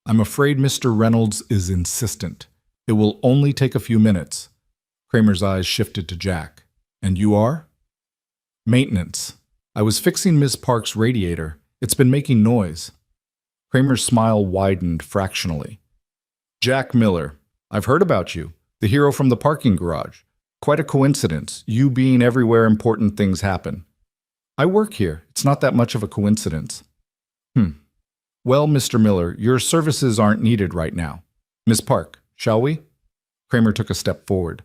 I'm afraid Mr. Reynolds is insistent. It will only take a few minutes. Kramer's eyes shifted to Jack. And you are? Maintenance. I was fixing Ms. Park's radiator. It's been making noise. Kramer's smile widened fractionally. Jack Miller, I've heard about you, the hero from the parking garage. Quite a coincidence, you being everywhere important things happen. I work here. It's not that much of a coincidence. Well, Mr. Miller, your services aren't needed right now. Ms. Park, shall we? Kramer took a step forward.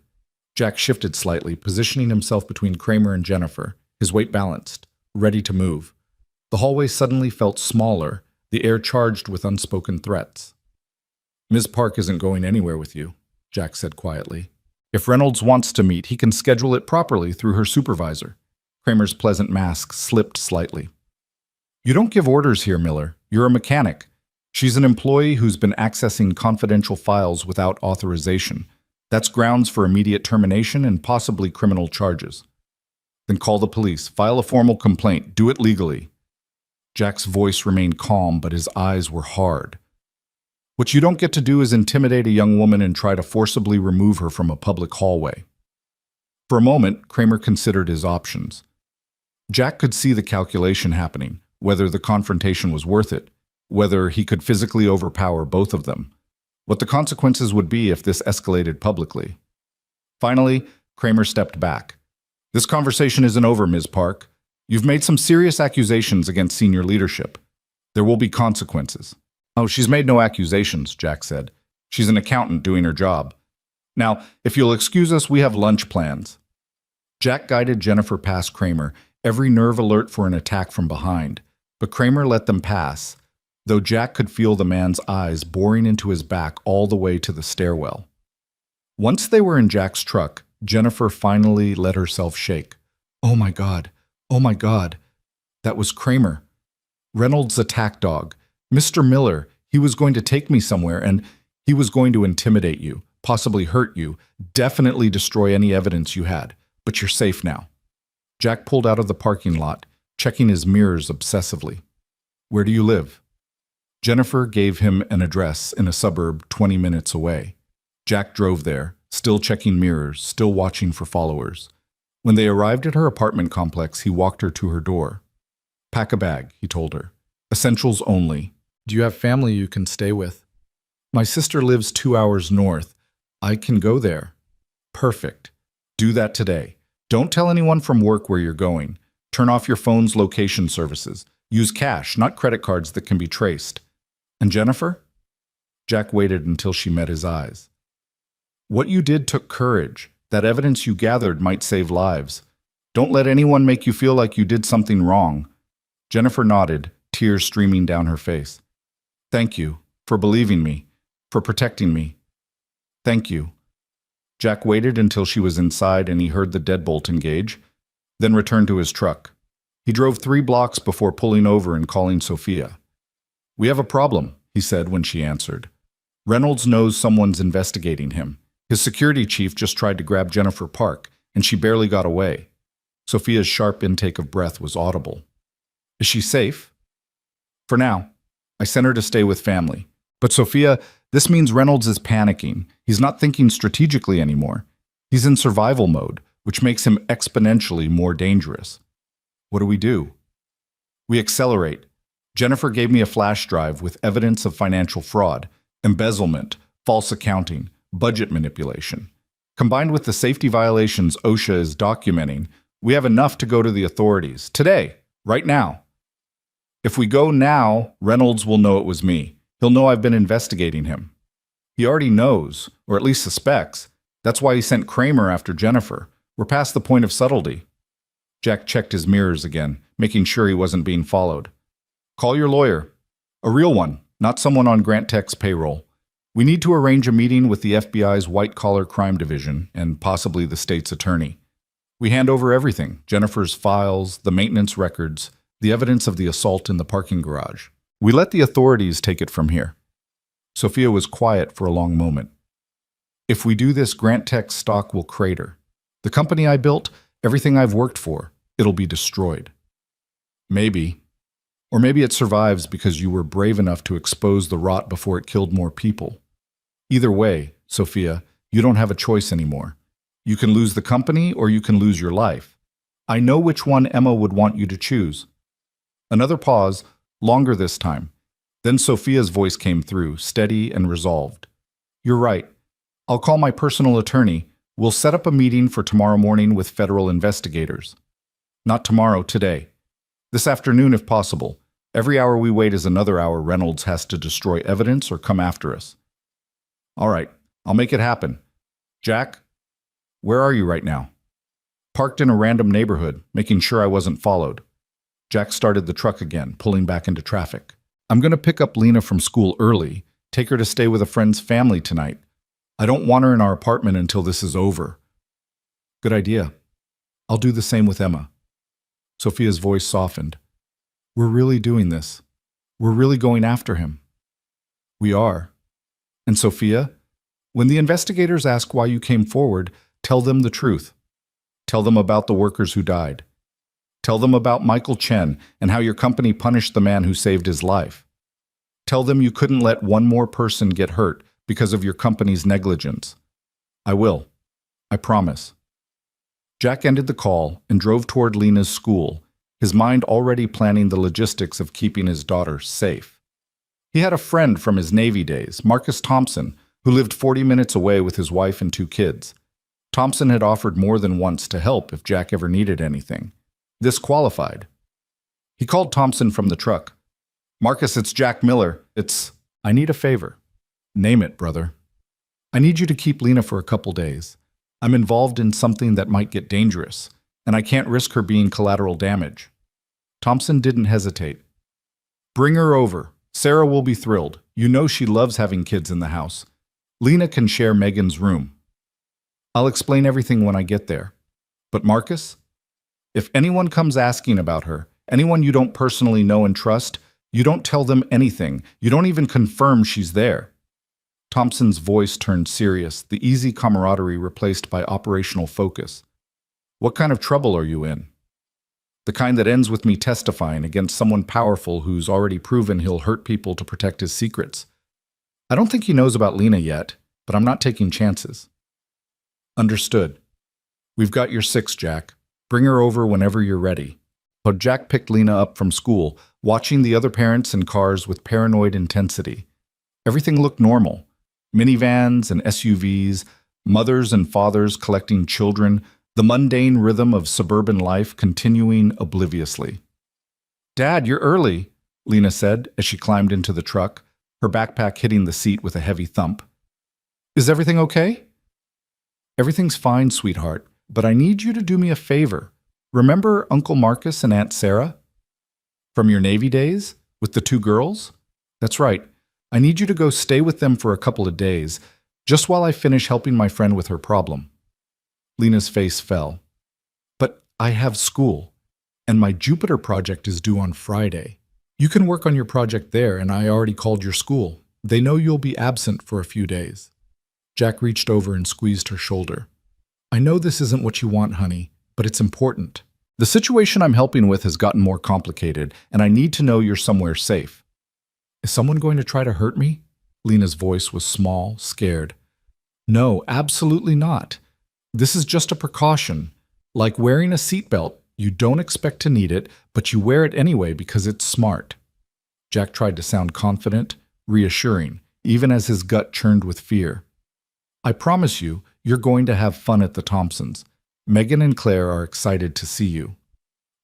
Jack shifted slightly, positioning himself between Kramer and Jennifer, his weight balanced, ready to move. The hallway suddenly felt smaller, the air charged with unspoken threats. Ms. Park isn't going anywhere with you, Jack said quietly. If Reynolds wants to meet, he can schedule it properly through her supervisor. Kramer's pleasant mask slipped slightly. You don't give orders here, Miller. You're a mechanic. She's an employee who's been accessing confidential files without authorization. That's grounds for immediate termination and possibly criminal charges. Then call the police. File a formal complaint. Do it legally. Jack's voice remained calm, but his eyes were hard. What you don't get to do is intimidate a young woman and try to forcibly remove her from a public hallway. For a moment, Kramer considered his options. Jack could see the calculation happening, whether the confrontation was worth it, whether he could physically overpower both of them, what the consequences would be if this escalated publicly. Finally, Kramer stepped back. This conversation isn't over, Ms. Park. You've made some serious accusations against senior leadership. There will be consequences. Oh, she's made no accusations, Jack said. She's an accountant doing her job. Now, if you'll excuse us, we have lunch plans. Jack guided Jennifer past Kramer, every nerve alert for an attack from behind. But Kramer let them pass, though Jack could feel the man's eyes boring into his back all the way to the stairwell. Once they were in Jack's truck, Jennifer finally let herself shake. Oh my God. Oh my God. That was Kramer. Reynolds' attack dog. Mr. Miller. He was going to take me somewhere, and he was going to intimidate you, possibly hurt you, definitely destroy any evidence you had. But you're safe now. Jack pulled out of the parking lot, checking his mirrors obsessively. Where do you live? Jennifer gave him an address in a suburb 20 minutes away. Jack drove there, still checking mirrors, still watching for followers. When they arrived at her apartment complex, he walked her to her door. Pack a bag, he told her. Essentials only. Do you have family you can stay with? My sister lives 2 hours north. I can go there. Perfect. Do that today. Don't tell anyone from work where you're going. Turn off your phone's location services. Use cash, not credit cards that can be traced. And Jennifer? Jack waited until she met his eyes. What you did took courage. That evidence you gathered might save lives. Don't let anyone make you feel like you did something wrong. Jennifer nodded, tears streaming down her face. Thank you for believing me, for protecting me. Thank you. Jack waited until she was inside and he heard the deadbolt engage, then returned to his truck. He drove 3 blocks before pulling over and calling Sophia. We have a problem, he said when she answered. Reynolds knows someone's investigating him. His security chief just tried to grab Jennifer Park, and she barely got away. Sophia's sharp intake of breath was audible. Is she safe? For now. I sent her to stay with family. But Sophia, this means Reynolds is panicking. He's not thinking strategically anymore. He's in survival mode, which makes him exponentially more dangerous. What do we do? We accelerate. Jennifer gave me a flash drive with evidence of financial fraud, embezzlement, false accounting, budget manipulation. Combined with the safety violations OSHA is documenting, we have enough to go to the authorities. Today, right now. If we go now, Reynolds will know it was me. He'll know I've been investigating him. He already knows, or at least suspects. That's why he sent Kramer after Jennifer. We're past the point of subtlety. Jack checked his mirrors again, making sure he wasn't being followed. Call your lawyer. A real one, not someone on Grant Tech's payroll. We need to arrange a meeting with the FBI's white-collar crime division and possibly the state's attorney. We hand over everything, Jennifer's files, the maintenance records, the evidence of the assault in the parking garage. We let the authorities take it from here. Sophia was quiet for a long moment. If we do this, Grant Tech's stock will crater. The company I built, everything I've worked for, it'll be destroyed. Maybe. Or maybe it survives because you were brave enough to expose the rot before it killed more people. Either way, Sophia, you don't have a choice anymore. You can lose the company or you can lose your life. I know which one Emma would want you to choose. Another pause, longer this time. Then Sophia's voice came through, steady and resolved. You're right. I'll call my personal attorney. We'll set up a meeting for tomorrow morning with federal investigators. Not tomorrow, today. This afternoon if possible. Every hour we wait is another hour Reynolds has to destroy evidence or come after us. All right, I'll make it happen. Jack, where are you right now? Parked in a random neighborhood, making sure I wasn't followed. Jack started the truck again, pulling back into traffic. I'm going to pick up Lena from school early, take her to stay with a friend's family tonight. I don't want her in our apartment until this is over. Good idea. I'll do the same with Emma. Sophia's voice softened. We're really doing this. We're really going after him. We are. And Sophia, when the investigators ask why you came forward, tell them the truth. Tell them about the workers who died. Tell them about Michael Chen and how your company punished the man who saved his life. Tell them you couldn't let one more person get hurt because of your company's negligence. I will. I promise. Jack ended the call and drove toward Lena's school, his mind already planning the logistics of keeping his daughter safe. He had a friend from his Navy days, Marcus Thompson, who lived 40 minutes away with his wife and 2 kids. Thompson had offered more than once to help if Jack ever needed anything. This qualified. He called Thompson from the truck. Marcus, it's Jack Miller. I need a favor. Name it, brother. I need you to keep Lena for a couple days. I'm involved in something that might get dangerous, and I can't risk her being collateral damage. Thompson didn't hesitate. Bring her over. Sarah will be thrilled. You know she loves having kids in the house. Lena can share Megan's room. I'll explain everything when I get there. But Marcus? If anyone comes asking about her, anyone you don't personally know and trust, you don't tell them anything. You don't even confirm she's there. Thompson's voice turned serious, the easy camaraderie replaced by operational focus. What kind of trouble are you in? The kind that ends with me testifying against someone powerful who's already proven he'll hurt people to protect his secrets. I don't think he knows about Lena yet, but I'm not taking chances. Understood. We've got your 6, Jack. Bring her over whenever you're ready. So Jack picked Lena up from school, watching the other parents in cars with paranoid intensity. Everything looked normal. Minivans and SUVs, mothers and fathers collecting children, the mundane rhythm of suburban life continuing obliviously. Dad, you're early, Lena said as she climbed into the truck, her backpack hitting the seat with a heavy thump. Is everything okay? Everything's fine, sweetheart, but I need you to do me a favor. Remember Uncle Marcus and Aunt Sarah? From your Navy days? With the 2 girls? That's right. I need you to go stay with them for a couple of days, just while I finish helping my friend with her problem. Lena's face fell. But I have school, and my Jupiter project is due on Friday. You can work on your project there, and I already called your school. They know you'll be absent for a few days. Jack reached over and squeezed her shoulder. I know this isn't what you want, honey, but it's important. The situation I'm helping with has gotten more complicated, and I need to know you're somewhere safe. Is someone going to try to hurt me? Lena's voice was small, scared. No, absolutely not. This is just a precaution. Like wearing a seatbelt, you don't expect to need it, but you wear it anyway because it's smart. Jack tried to sound confident, reassuring, even as his gut churned with fear. I promise you, you're going to have fun at the Thompsons. Megan and Claire are excited to see you.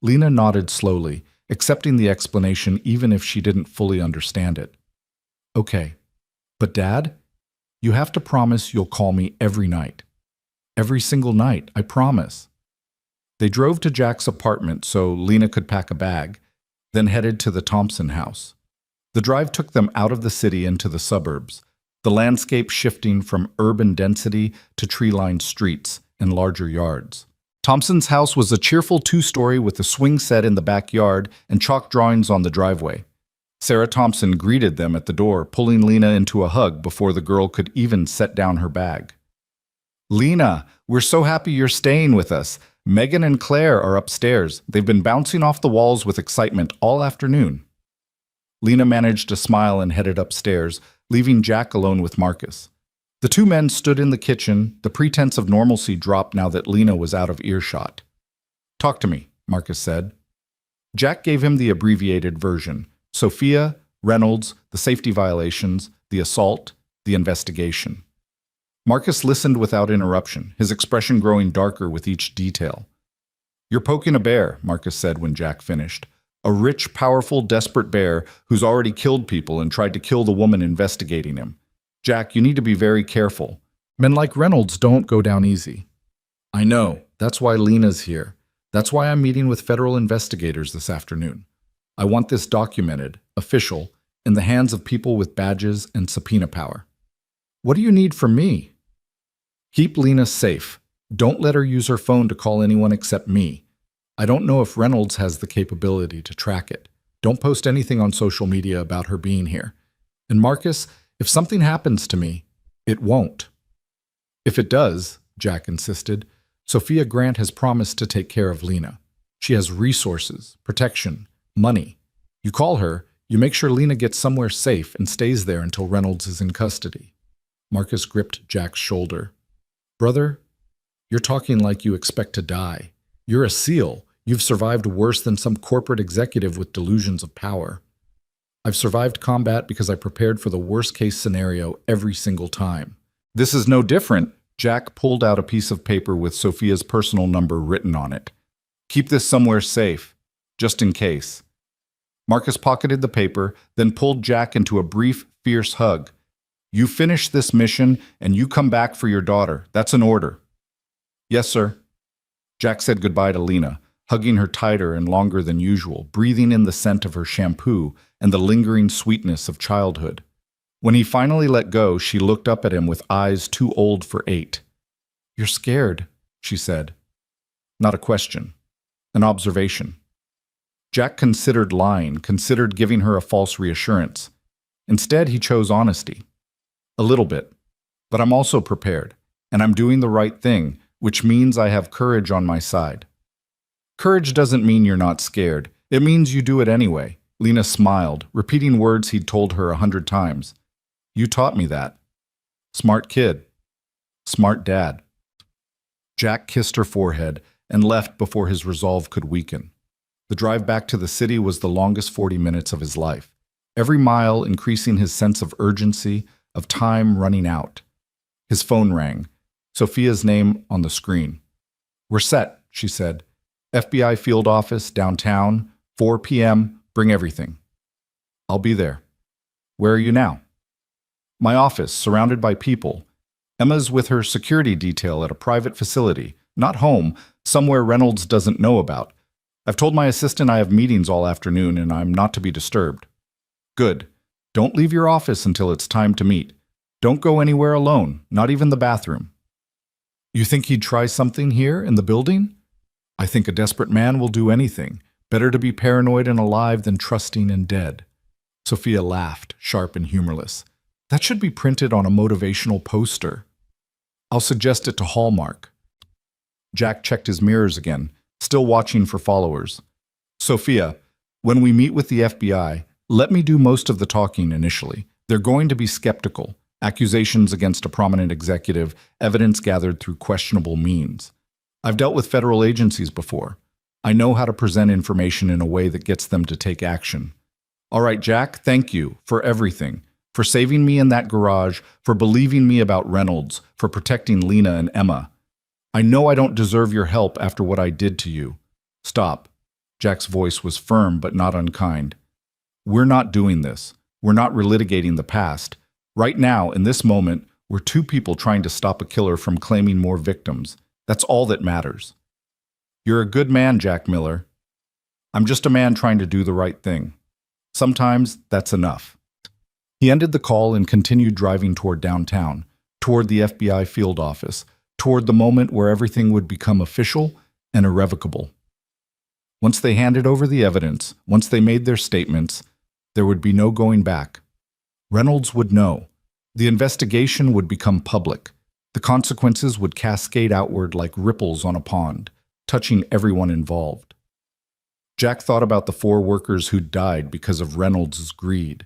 Lena nodded slowly, accepting the explanation even if she didn't fully understand it. Okay, but Dad, you have to promise you'll call me every night. Every single night, I promise. They drove to Jack's apartment so Lena could pack a bag, then headed to the Thompson house. The drive took them out of the city into the suburbs, the landscape shifting from urban density to tree-lined streets and larger yards. Thompson's house was a cheerful 2-story with a swing set in the backyard and chalk drawings on the driveway. Sarah Thompson greeted them at the door, pulling Lena into a hug before the girl could even set down her bag. Lena, we're so happy you're staying with us. Megan and Claire are upstairs. They've been bouncing off the walls with excitement all afternoon. Lena managed a smile and headed upstairs, leaving Jack alone with Marcus. The 2 men stood in the kitchen, the pretense of normalcy dropped now that Lena was out of earshot. Talk to me, Marcus said. Jack gave him the abbreviated version: Sophia, Reynolds, the safety violations, the assault, the investigation. Marcus listened without interruption, his expression growing darker with each detail. You're poking a bear, Marcus said when Jack finished. A rich, powerful, desperate bear who's already killed people and tried to kill the woman investigating him. Jack, you need to be very careful. Men like Reynolds don't go down easy. I know. That's why Lena's here. That's why I'm meeting with federal investigators this afternoon. I want this documented, official, in the hands of people with badges and subpoena power. What do you need from me? Keep Lena safe. Don't let her use her phone to call anyone except me. I don't know if Reynolds has the capability to track it. Don't post anything on social media about her being here. And Marcus, if something happens to me, it won't. If it does, Jack insisted, Sophia Grant has promised to take care of Lena. She has resources, protection, money. You call her, you make sure Lena gets somewhere safe and stays there until Reynolds is in custody. Marcus gripped Jack's shoulder. Brother, you're talking like you expect to die. You're a SEAL. You've survived worse than some corporate executive with delusions of power. I've survived combat because I prepared for the worst-case scenario every single time. This is no different. Jack pulled out a piece of paper with Sophia's personal number written on it. Keep this somewhere safe, just in case. Marcus pocketed the paper, then pulled Jack into a brief, fierce hug. You finish this mission and you come back for your daughter. That's an order. Yes, sir. Jack said goodbye to Lena, hugging her tighter and longer than usual, breathing in the scent of her shampoo and the lingering sweetness of childhood. When he finally let go, she looked up at him with eyes too old for 8. You're scared, she said. Not a question. An observation. Jack considered lying, considered giving her a false reassurance. Instead, he chose honesty. A little bit. But I'm also prepared, and I'm doing the right thing, which means I have courage on my side. Courage doesn't mean you're not scared. It means you do it anyway. Lena smiled, repeating words he'd told her 100 times. You taught me that. Smart kid. Smart dad. Jack kissed her forehead and left before his resolve could weaken. The drive back to the city was the longest 40 minutes of his life, every mile increasing his sense of urgency, of time running out. His phone rang, Sophia's name on the screen. We're set, she said. FBI field office, downtown, 4 p.m., bring everything. I'll be there. Where are you now? My office, surrounded by people. Emma's with her security detail at a private facility, not home, somewhere Reynolds doesn't know about. I've told my assistant I have meetings all afternoon and I'm not to be disturbed. Good. Don't leave your office until it's time to meet. Don't go anywhere alone, not even the bathroom. You think he'd try something here in the building? I think a desperate man will do anything. Better to be paranoid and alive than trusting and dead. Sophia laughed, sharp and humorless. That should be printed on a motivational poster. I'll suggest it to Hallmark. Jack checked his mirrors again, still watching for followers. Sophia, when we meet with the FBI, let me do most of the talking initially. They're going to be skeptical. Accusations against a prominent executive, evidence gathered through questionable means. I've dealt with federal agencies before. I know how to present information in a way that gets them to take action. All right, Jack, thank you for everything. For saving me in that garage, for believing me about Reynolds, for protecting Lena and Emma. I know I don't deserve your help after what I did to you. Stop. Jack's voice was firm but not unkind. We're not doing this. We're not relitigating the past. Right now, in this moment, we're two people trying to stop a killer from claiming more victims. That's all that matters. You're a good man, Jack Miller. I'm just a man trying to do the right thing. Sometimes that's enough. He ended the call and continued driving toward downtown, toward the FBI field office, toward the moment where everything would become official and irrevocable. Once they handed over the evidence, once they made their statements, there would be no going back. Reynolds would know. The investigation would become public. The consequences would cascade outward like ripples on a pond, touching everyone involved. Jack thought about the 4 workers who'd died because of Reynolds' greed.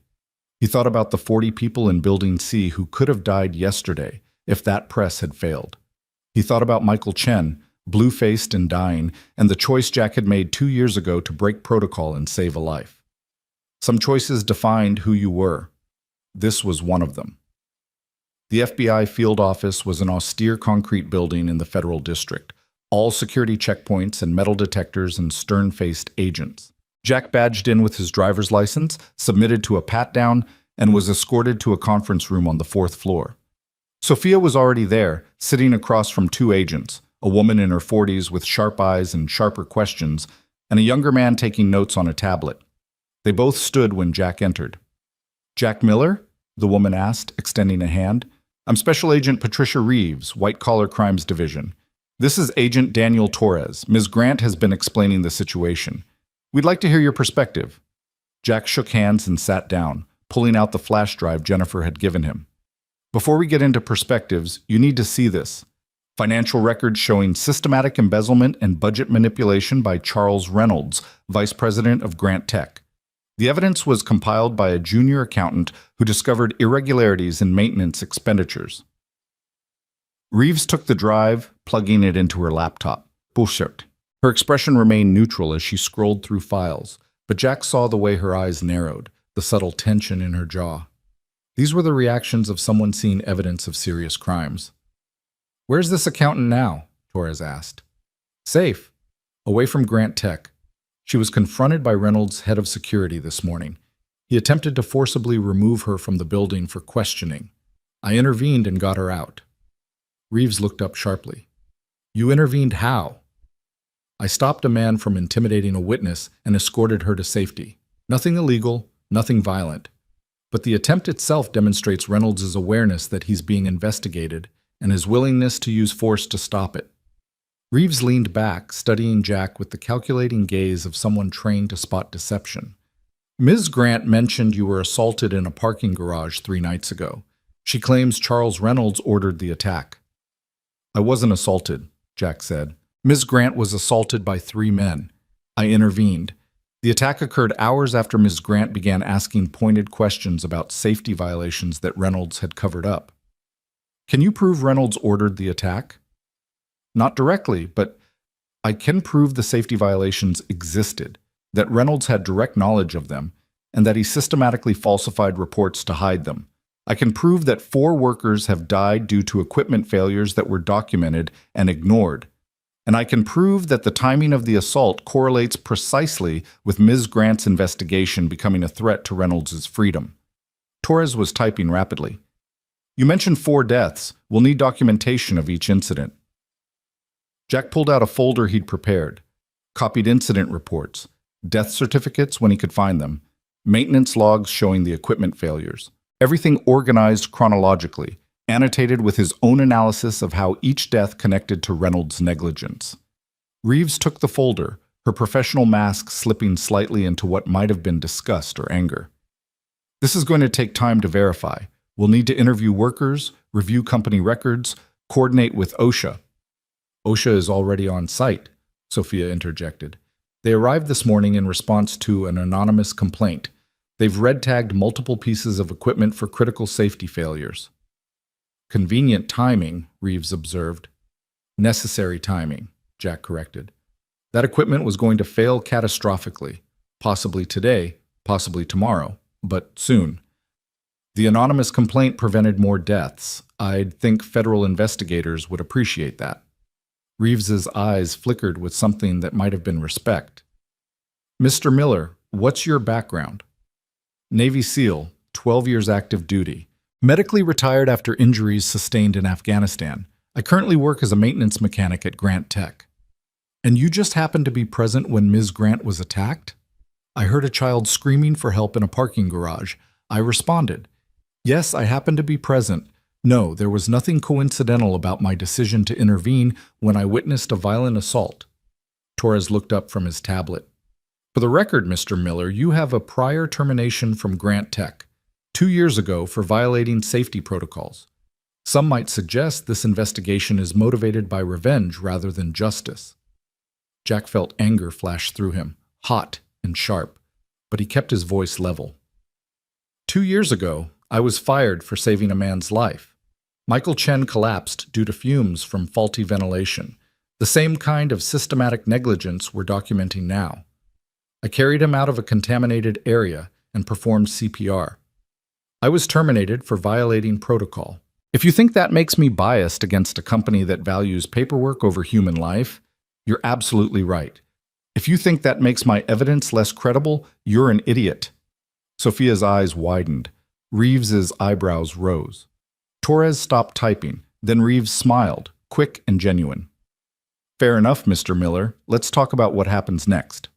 He thought about the 40 people in Building C who could have died yesterday if that press had failed. He thought about Michael Chen, blue-faced and dying, and the choice Jack had made 2 years ago to break protocol and save a life. Some choices defined who you were. This was one of them. The FBI field office was an austere concrete building in the federal district, all security checkpoints and metal detectors and stern-faced agents. Jack badged in with his driver's license, submitted to a pat-down, and was escorted to a conference room on the 4th floor. Sophia was already there, sitting across from 2 agents, a woman in her 40s with sharp eyes and sharper questions, and a younger man taking notes on a tablet. They both stood when Jack entered. Jack Miller? The woman asked, extending a hand. I'm Special Agent Patricia Reeves, White Collar Crimes Division. This is Agent Daniel Torres. Ms. Grant has been explaining the situation. We'd like to hear your perspective. Jack shook hands and sat down, pulling out the flash drive Jennifer had given him. Before we get into perspectives, you need to see this. Financial records showing systematic embezzlement and budget manipulation by Charles Reynolds, Vice President of Grant Tech. The evidence was compiled by a junior accountant who discovered irregularities in maintenance expenditures. Reeves took the drive, plugging it into her laptop. Bullshit. Her expression remained neutral as she scrolled through files, but Jack saw the way her eyes narrowed, the subtle tension in her jaw. These were the reactions of someone seeing evidence of serious crimes. Where's this accountant now? Torres asked. Safe. Away from Grant Tech. She was confronted by Reynolds' head of security this morning. He attempted to forcibly remove her from the building for questioning. I intervened and got her out. Reeves looked up sharply. You intervened how? I stopped a man from intimidating a witness and escorted her to safety. Nothing illegal, nothing violent. But the attempt itself demonstrates Reynolds' awareness that he's being investigated and his willingness to use force to stop it. Reeves leaned back, studying Jack with the calculating gaze of someone trained to spot deception. Ms. Grant mentioned you were assaulted in a parking garage 3 nights ago. She claims Charles Reynolds ordered the attack. I wasn't assaulted, Jack said. Ms. Grant was assaulted by 3 men. I intervened. The attack occurred hours after Ms. Grant began asking pointed questions about safety violations that Reynolds had covered up. Can you prove Reynolds ordered the attack? Not directly, but I can prove the safety violations existed, that Reynolds had direct knowledge of them, and that he systematically falsified reports to hide them. I can prove that 4 workers have died due to equipment failures that were documented and ignored. And I can prove that the timing of the assault correlates precisely with Ms. Grant's investigation becoming a threat to Reynolds' freedom. Torres was typing rapidly. You mentioned 4 deaths. We'll need documentation of each incident. Jack pulled out a folder he'd prepared, copied incident reports, death certificates when he could find them, maintenance logs showing the equipment failures. Everything organized chronologically, annotated with his own analysis of how each death connected to Reynolds' negligence. Reeves took the folder, her professional mask slipping slightly into what might have been disgust or anger. This is going to take time to verify. We'll need to interview workers, review company records, coordinate with OSHA. OSHA is already on site, Sophia interjected. They arrived this morning in response to an anonymous complaint. They've red-tagged multiple pieces of equipment for critical safety failures. Convenient timing, Reeves observed. Necessary timing, Jack corrected. That equipment was going to fail catastrophically, possibly today, possibly tomorrow, but soon. The anonymous complaint prevented more deaths. I'd think federal investigators would appreciate that. Reeves's eyes flickered with something that might have been respect. Mr. Miller, what's your background? Navy SEAL, 12 years active duty. Medically retired after injuries sustained in Afghanistan. I currently work as a maintenance mechanic at Grant Tech. And you just happened to be present when Ms. Grant was attacked? I heard a child screaming for help in a parking garage. I responded. Yes, I happened to be present. No, there was nothing coincidental about my decision to intervene when I witnessed a violent assault. Torres looked up from his tablet. For the record, Mr. Miller, you have a prior termination from Grant Tech 2 years ago for violating safety protocols. Some might suggest this investigation is motivated by revenge rather than justice. Jack felt anger flash through him, hot and sharp, but he kept his voice level. 2 years ago, I was fired for saving a man's life. Michael Chen collapsed due to fumes from faulty ventilation, the same kind of systematic negligence we're documenting now. I carried him out of a contaminated area and performed CPR. I was terminated for violating protocol. If you think that makes me biased against a company that values paperwork over human life, you're absolutely right. If you think that makes my evidence less credible, you're an idiot. Sophia's eyes widened. Reeves's eyebrows rose. Torres stopped typing. Then Reeves smiled, quick and genuine. Fair enough, Mr. Miller. Let's talk about what happens next.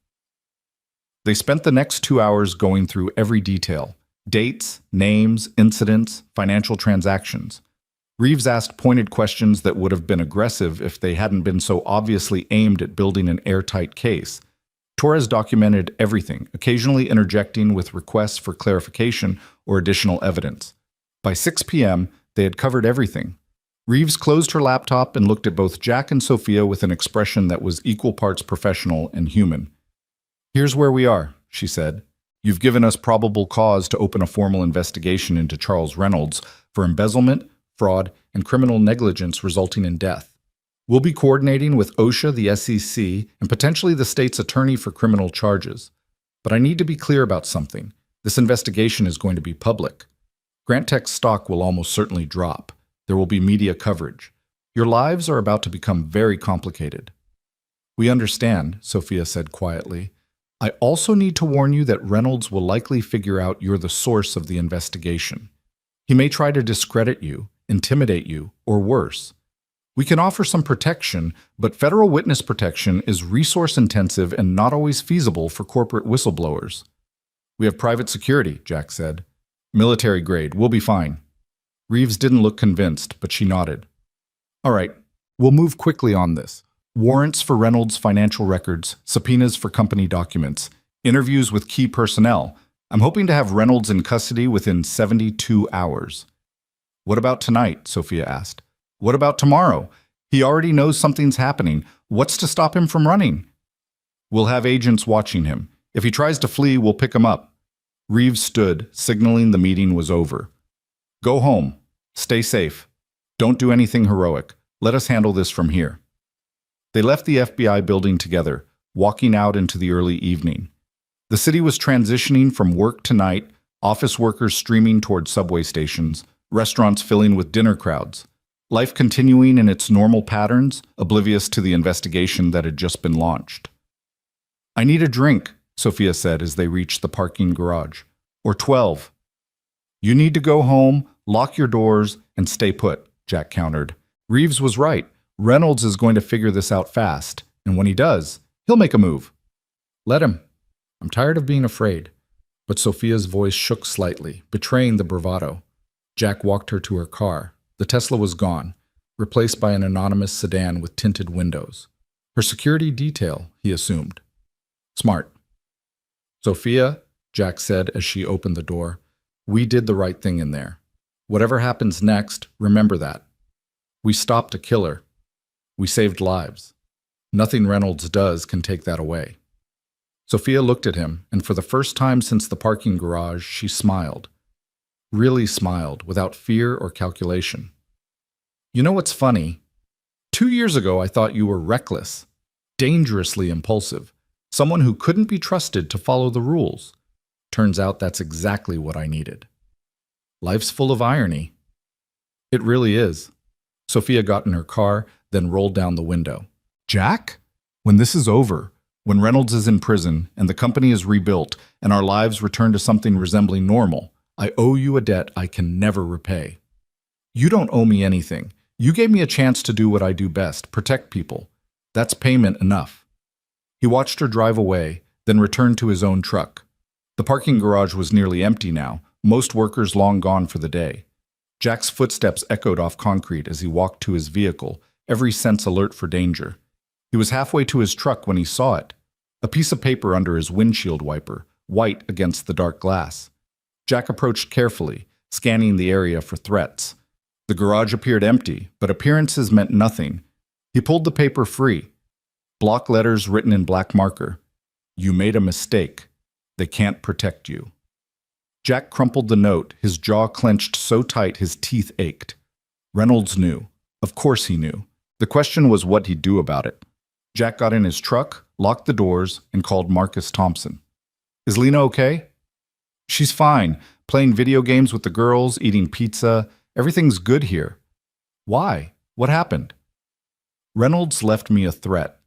They spent the next 2 hours going through every detail. Dates, names, incidents, financial transactions. Reeves asked pointed questions that would have been aggressive if they hadn't been so obviously aimed at building an airtight case. Torres documented everything, occasionally interjecting with requests for clarification or additional evidence. By 6 p.m., they had covered everything. Reeves closed her laptop and looked at both Jack and Sophia with an expression that was equal parts professional and human. Here's where we are, she said. You've given us probable cause to open a formal investigation into Charles Reynolds for embezzlement, fraud, and criminal negligence resulting in death. We'll be coordinating with OSHA, the SEC, and potentially the state's attorney for criminal charges. But I need to be clear about something. This investigation is going to be public. Grant Tech's stock will almost certainly drop. There will be media coverage. Your lives are about to become very complicated. We understand, Sophia said quietly. I also need to warn you that Reynolds will likely figure out you're the source of the investigation. He may try to discredit you, intimidate you, or worse. We can offer some protection, but federal witness protection is resource-intensive and not always feasible for corporate whistleblowers. We have private security, Jack said. Military grade, we'll be fine. Reeves didn't look convinced, but she nodded. All right, we'll move quickly on this. Warrants for Reynolds' financial records, subpoenas for company documents, interviews with key personnel. I'm hoping to have Reynolds in custody within 72 hours. What about tonight? Sophia asked. What about tomorrow? He already knows something's happening. What's to stop him from running? We'll have agents watching him. If he tries to flee, we'll pick him up. Reeves stood, signaling the meeting was over. Go home. Stay safe. Don't do anything heroic. Let us handle this from here. They left the FBI building together, walking out into the early evening. The city was transitioning from work to night, office workers streaming toward subway stations, restaurants filling with dinner crowds. Life continuing in its normal patterns, oblivious to the investigation that had just been launched. I need a drink, Sophia said as they reached the parking garage. Or 12. You need to go home, lock your doors, and stay put, Jack countered. Reeves was right. Reynolds is going to figure this out fast, and when he does, he'll make a move. Let him. I'm tired of being afraid. But Sophia's voice shook slightly, betraying the bravado. Jack walked her to her car. The Tesla was gone, replaced by an anonymous sedan with tinted windows. Her security detail, he assumed. Smart. Sophia, Jack said as she opened the door, we did the right thing in there. Whatever happens next, remember that. We stopped a killer. We saved lives. Nothing Reynolds does can take that away. Sophia looked at him, and for the first time since the parking garage, she smiled. Really smiled, without fear or calculation. You know what's funny? 2 years ago, I thought you were reckless, dangerously impulsive, someone who couldn't be trusted to follow the rules. Turns out that's exactly what I needed. Life's full of irony. It really is. Sophia got in her car, then rolled down the window. Jack? When this is over, when Reynolds is in prison and the company is rebuilt and our lives return to something resembling normal, I owe you a debt I can never repay. You don't owe me anything. You gave me a chance to do what I do best, protect people. That's payment enough. He watched her drive away, then returned to his own truck. The parking garage was nearly empty now, most workers long gone for the day. Jack's footsteps echoed off concrete as he walked to his vehicle, every sense alert for danger. He was halfway to his truck when he saw it. A piece of paper under his windshield wiper, white against the dark glass. Jack approached carefully, scanning the area for threats. The garage appeared empty, but appearances meant nothing. He pulled the paper free. Block letters written in black marker. You made a mistake. They can't protect you. Jack crumpled the note, his jaw clenched so tight his teeth ached. Reynolds knew. Of course he knew. The question was what he'd do about it. Jack got in his truck, locked the doors, and called Marcus Thompson. Is Lena okay? She's fine, playing video games with the girls, eating pizza. Everything's good here. Why? What happened? Reynolds left me a threat.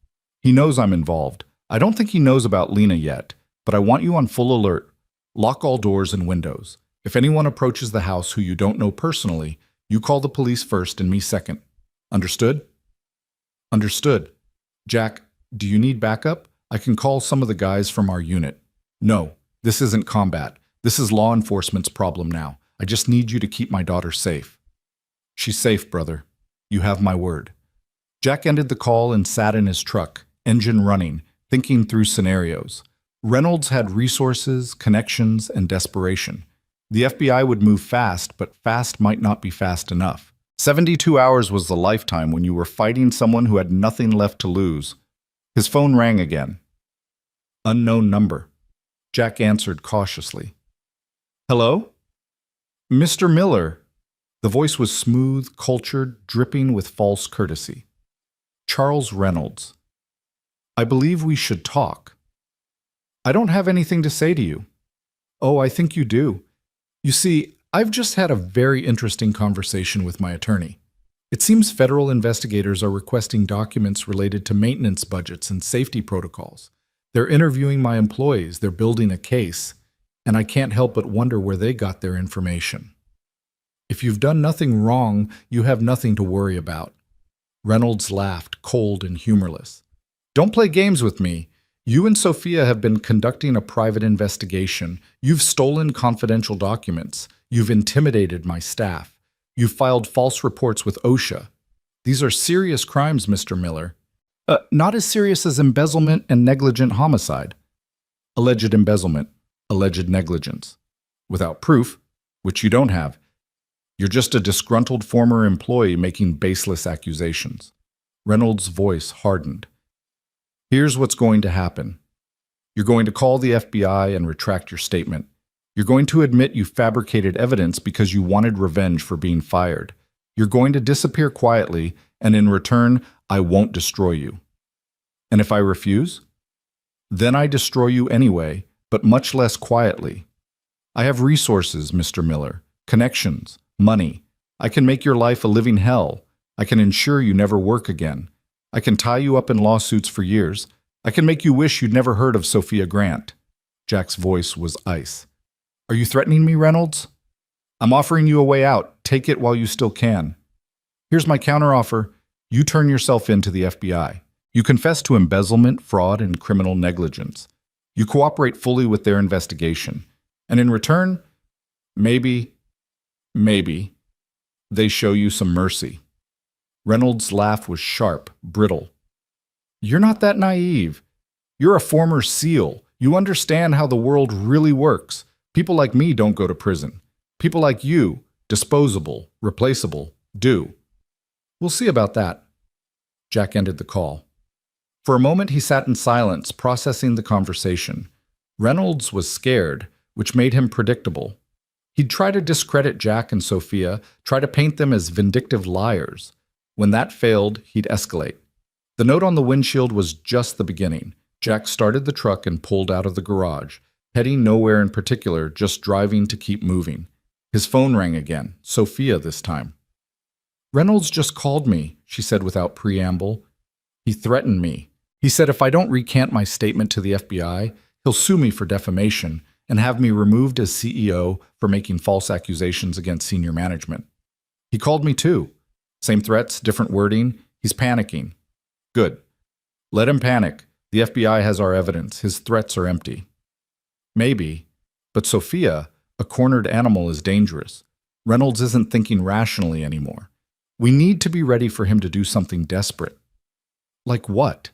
He knows I'm involved. I don't think he knows about Lena yet, but I want you on full alert. Lock all doors and windows. If anyone approaches the house who you don't know personally, you call the police first and me second. Understood? Understood. Jack, do you need backup? I can call some of the guys from our unit. No, this isn't combat. This is law enforcement's problem now. I just need you to keep my daughter safe. She's safe, brother. You have my word. Jack ended the call and sat in his truck, engine running, thinking through scenarios. Reynolds had resources, connections, and desperation. The FBI would move fast, but fast might not be fast enough. 72 hours was the lifetime when you were fighting someone who had nothing left to lose. His phone rang again. Unknown number. Jack answered cautiously. Hello? Mr. Miller. The voice was smooth, cultured, dripping with false courtesy. Charles Reynolds. I believe we should talk. I don't have anything to say to you. Oh, I think you do. You see, I've just had a very interesting conversation with my attorney. It seems federal investigators are requesting documents related to maintenance budgets and safety protocols. They're interviewing my employees, they're building a case, and I can't help but wonder where they got their information. If you've done nothing wrong, you have nothing to worry about. Reynolds laughed, cold and humorless. Don't play games with me. You and Sophia have been conducting a private investigation. You've stolen confidential documents. You've intimidated my staff. You've filed false reports with OSHA. These are serious crimes, Mr. Miller. Not as serious as embezzlement and negligent homicide. Alleged embezzlement, alleged negligence. Without proof, which you don't have, you're just a disgruntled former employee making baseless accusations. Reynolds' voice hardened. Here's what's going to happen. You're going to call the FBI and retract your statement. You're going to admit you fabricated evidence because you wanted revenge for being fired. You're going to disappear quietly, and in return, I won't destroy you. And if I refuse? Then I destroy you anyway, but much less quietly. I have resources, Mr. Miller, connections, money. I can make your life a living hell. I can ensure you never work again. I can tie you up in lawsuits for years. I can make you wish you'd never heard of Sophia Grant. Jack's voice was ice. Are you threatening me, Reynolds? I'm offering you a way out. Take it while you still can. Here's my counteroffer. You turn yourself in to the FBI. You confess to embezzlement, fraud, and criminal negligence. You cooperate fully with their investigation. And in return, maybe, they show you some mercy. Reynolds' laugh was sharp, brittle. You're not that naive. You're a former SEAL. You understand how the world really works. People like me don't go to prison. People like you, disposable, replaceable, do. We'll see about that. Jack ended the call. For a moment he sat in silence, processing the conversation. Reynolds was scared, which made him predictable. He'd try to discredit Jack and Sophia, try to paint them as vindictive liars. When that failed, he'd escalate. The note on the windshield was just the beginning. Jack started the truck and pulled out of the garage, heading nowhere in particular, just driving to keep moving. His phone rang again, Sophia this time. Reynolds just called me, she said without preamble. He threatened me. He said if I don't recant my statement to the FBI, he'll sue me for defamation and have me removed as CEO for making false accusations against senior management. He called me too. Same threats, different wording. He's panicking. Good. Let him panic. The FBI has our evidence. His threats are empty. Maybe. But Sophia, a cornered animal, is dangerous. Reynolds isn't thinking rationally anymore. We need to be ready for him to do something desperate. Like what?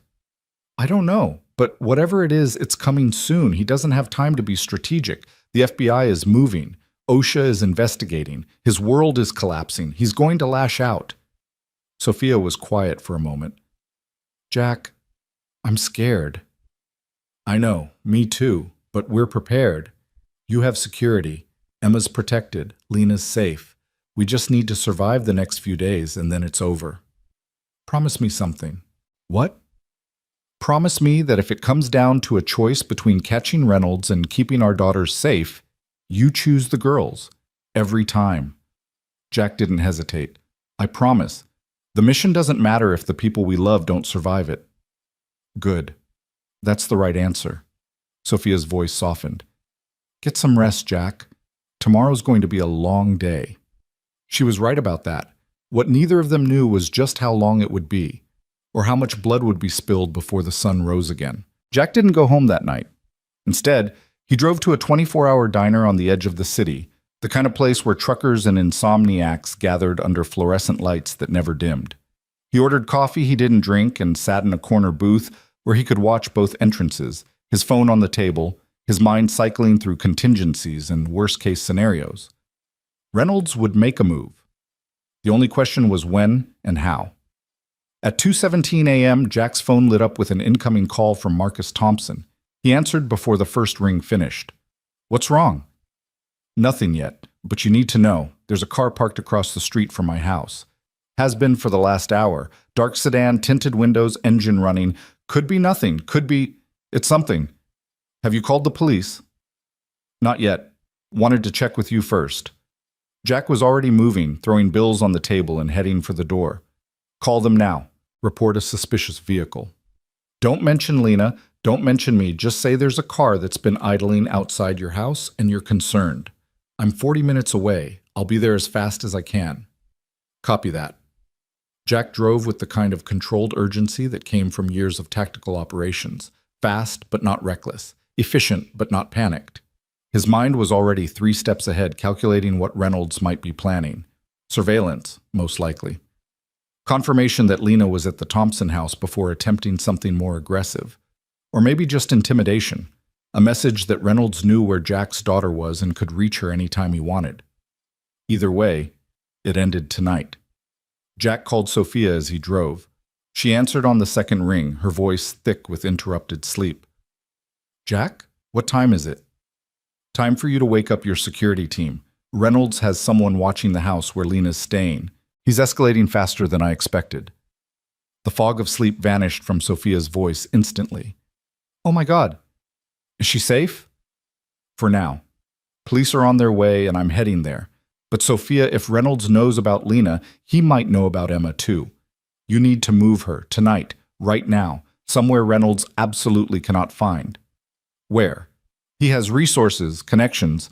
I don't know. But whatever it is, it's coming soon. He doesn't have time to be strategic. The FBI is moving. OSHA is investigating. His world is collapsing. He's going to lash out. Sophia was quiet for a moment. Jack, I'm scared. I know, me too, but we're prepared. You have security. Emma's protected. Lena's safe. We just need to survive the next few days and then it's over. Promise me something. What? Promise me that if it comes down to a choice between catching Reynolds and keeping our daughters safe, you choose the girls. Every time. Jack didn't hesitate. I promise. The mission doesn't matter if the people we love don't survive it. Good. That's the right answer. Sophia's voice softened. Get some rest, Jack. Tomorrow's going to be a long day. She was right about that. What neither of them knew was just how long it would be, or how much blood would be spilled before the sun rose again. Jack didn't go home that night. Instead, he drove to a 24-hour diner on the edge of the city, the kind of place where truckers and insomniacs gathered under fluorescent lights that never dimmed. He ordered coffee he didn't drink and sat in a corner booth where he could watch both entrances, his phone on the table, his mind cycling through contingencies and worst-case scenarios. Reynolds would make a move. The only question was when and how. At 2:17 a.m., Jack's phone lit up with an incoming call from Marcus Thompson. He answered before the first ring finished. What's wrong? Nothing yet, but you need to know. There's a car parked across the street from my house. Has been for the last hour. Dark sedan, tinted windows, engine running. Could be nothing. Could be... It's something. Have you called the police? Not yet. Wanted to check with you first. Jack was already moving, throwing bills on the table and heading for the door. Call them now. Report a suspicious vehicle. Don't mention Lena. Don't mention me, just say there's a car that's been idling outside your house and you're concerned. I'm 40 minutes away. I'll be there as fast as I can. Copy that. Jack drove with the kind of controlled urgency that came from years of tactical operations, fast but not reckless, efficient but not panicked. His mind was already 3 steps ahead, calculating what Reynolds might be planning. Surveillance, most likely. Confirmation that Lena was at the Thompson house before attempting something more aggressive. Or maybe just intimidation, a message that Reynolds knew where Jack's daughter was and could reach her anytime he wanted. Either way, it ended tonight. Jack called Sophia as he drove. She answered on the second ring, her voice thick with interrupted sleep. Jack, what time is it? Time for you to wake up your security team. Reynolds has someone watching the house where Lena's staying. He's escalating faster than I expected. The fog of sleep vanished from Sophia's voice instantly. Oh my God. Is she safe? For now. Police are on their way and I'm heading there. But Sophia, if Reynolds knows about Lena, he might know about Emma too. You need to move her, tonight, right now, somewhere Reynolds absolutely cannot find. Where? He has resources, connections.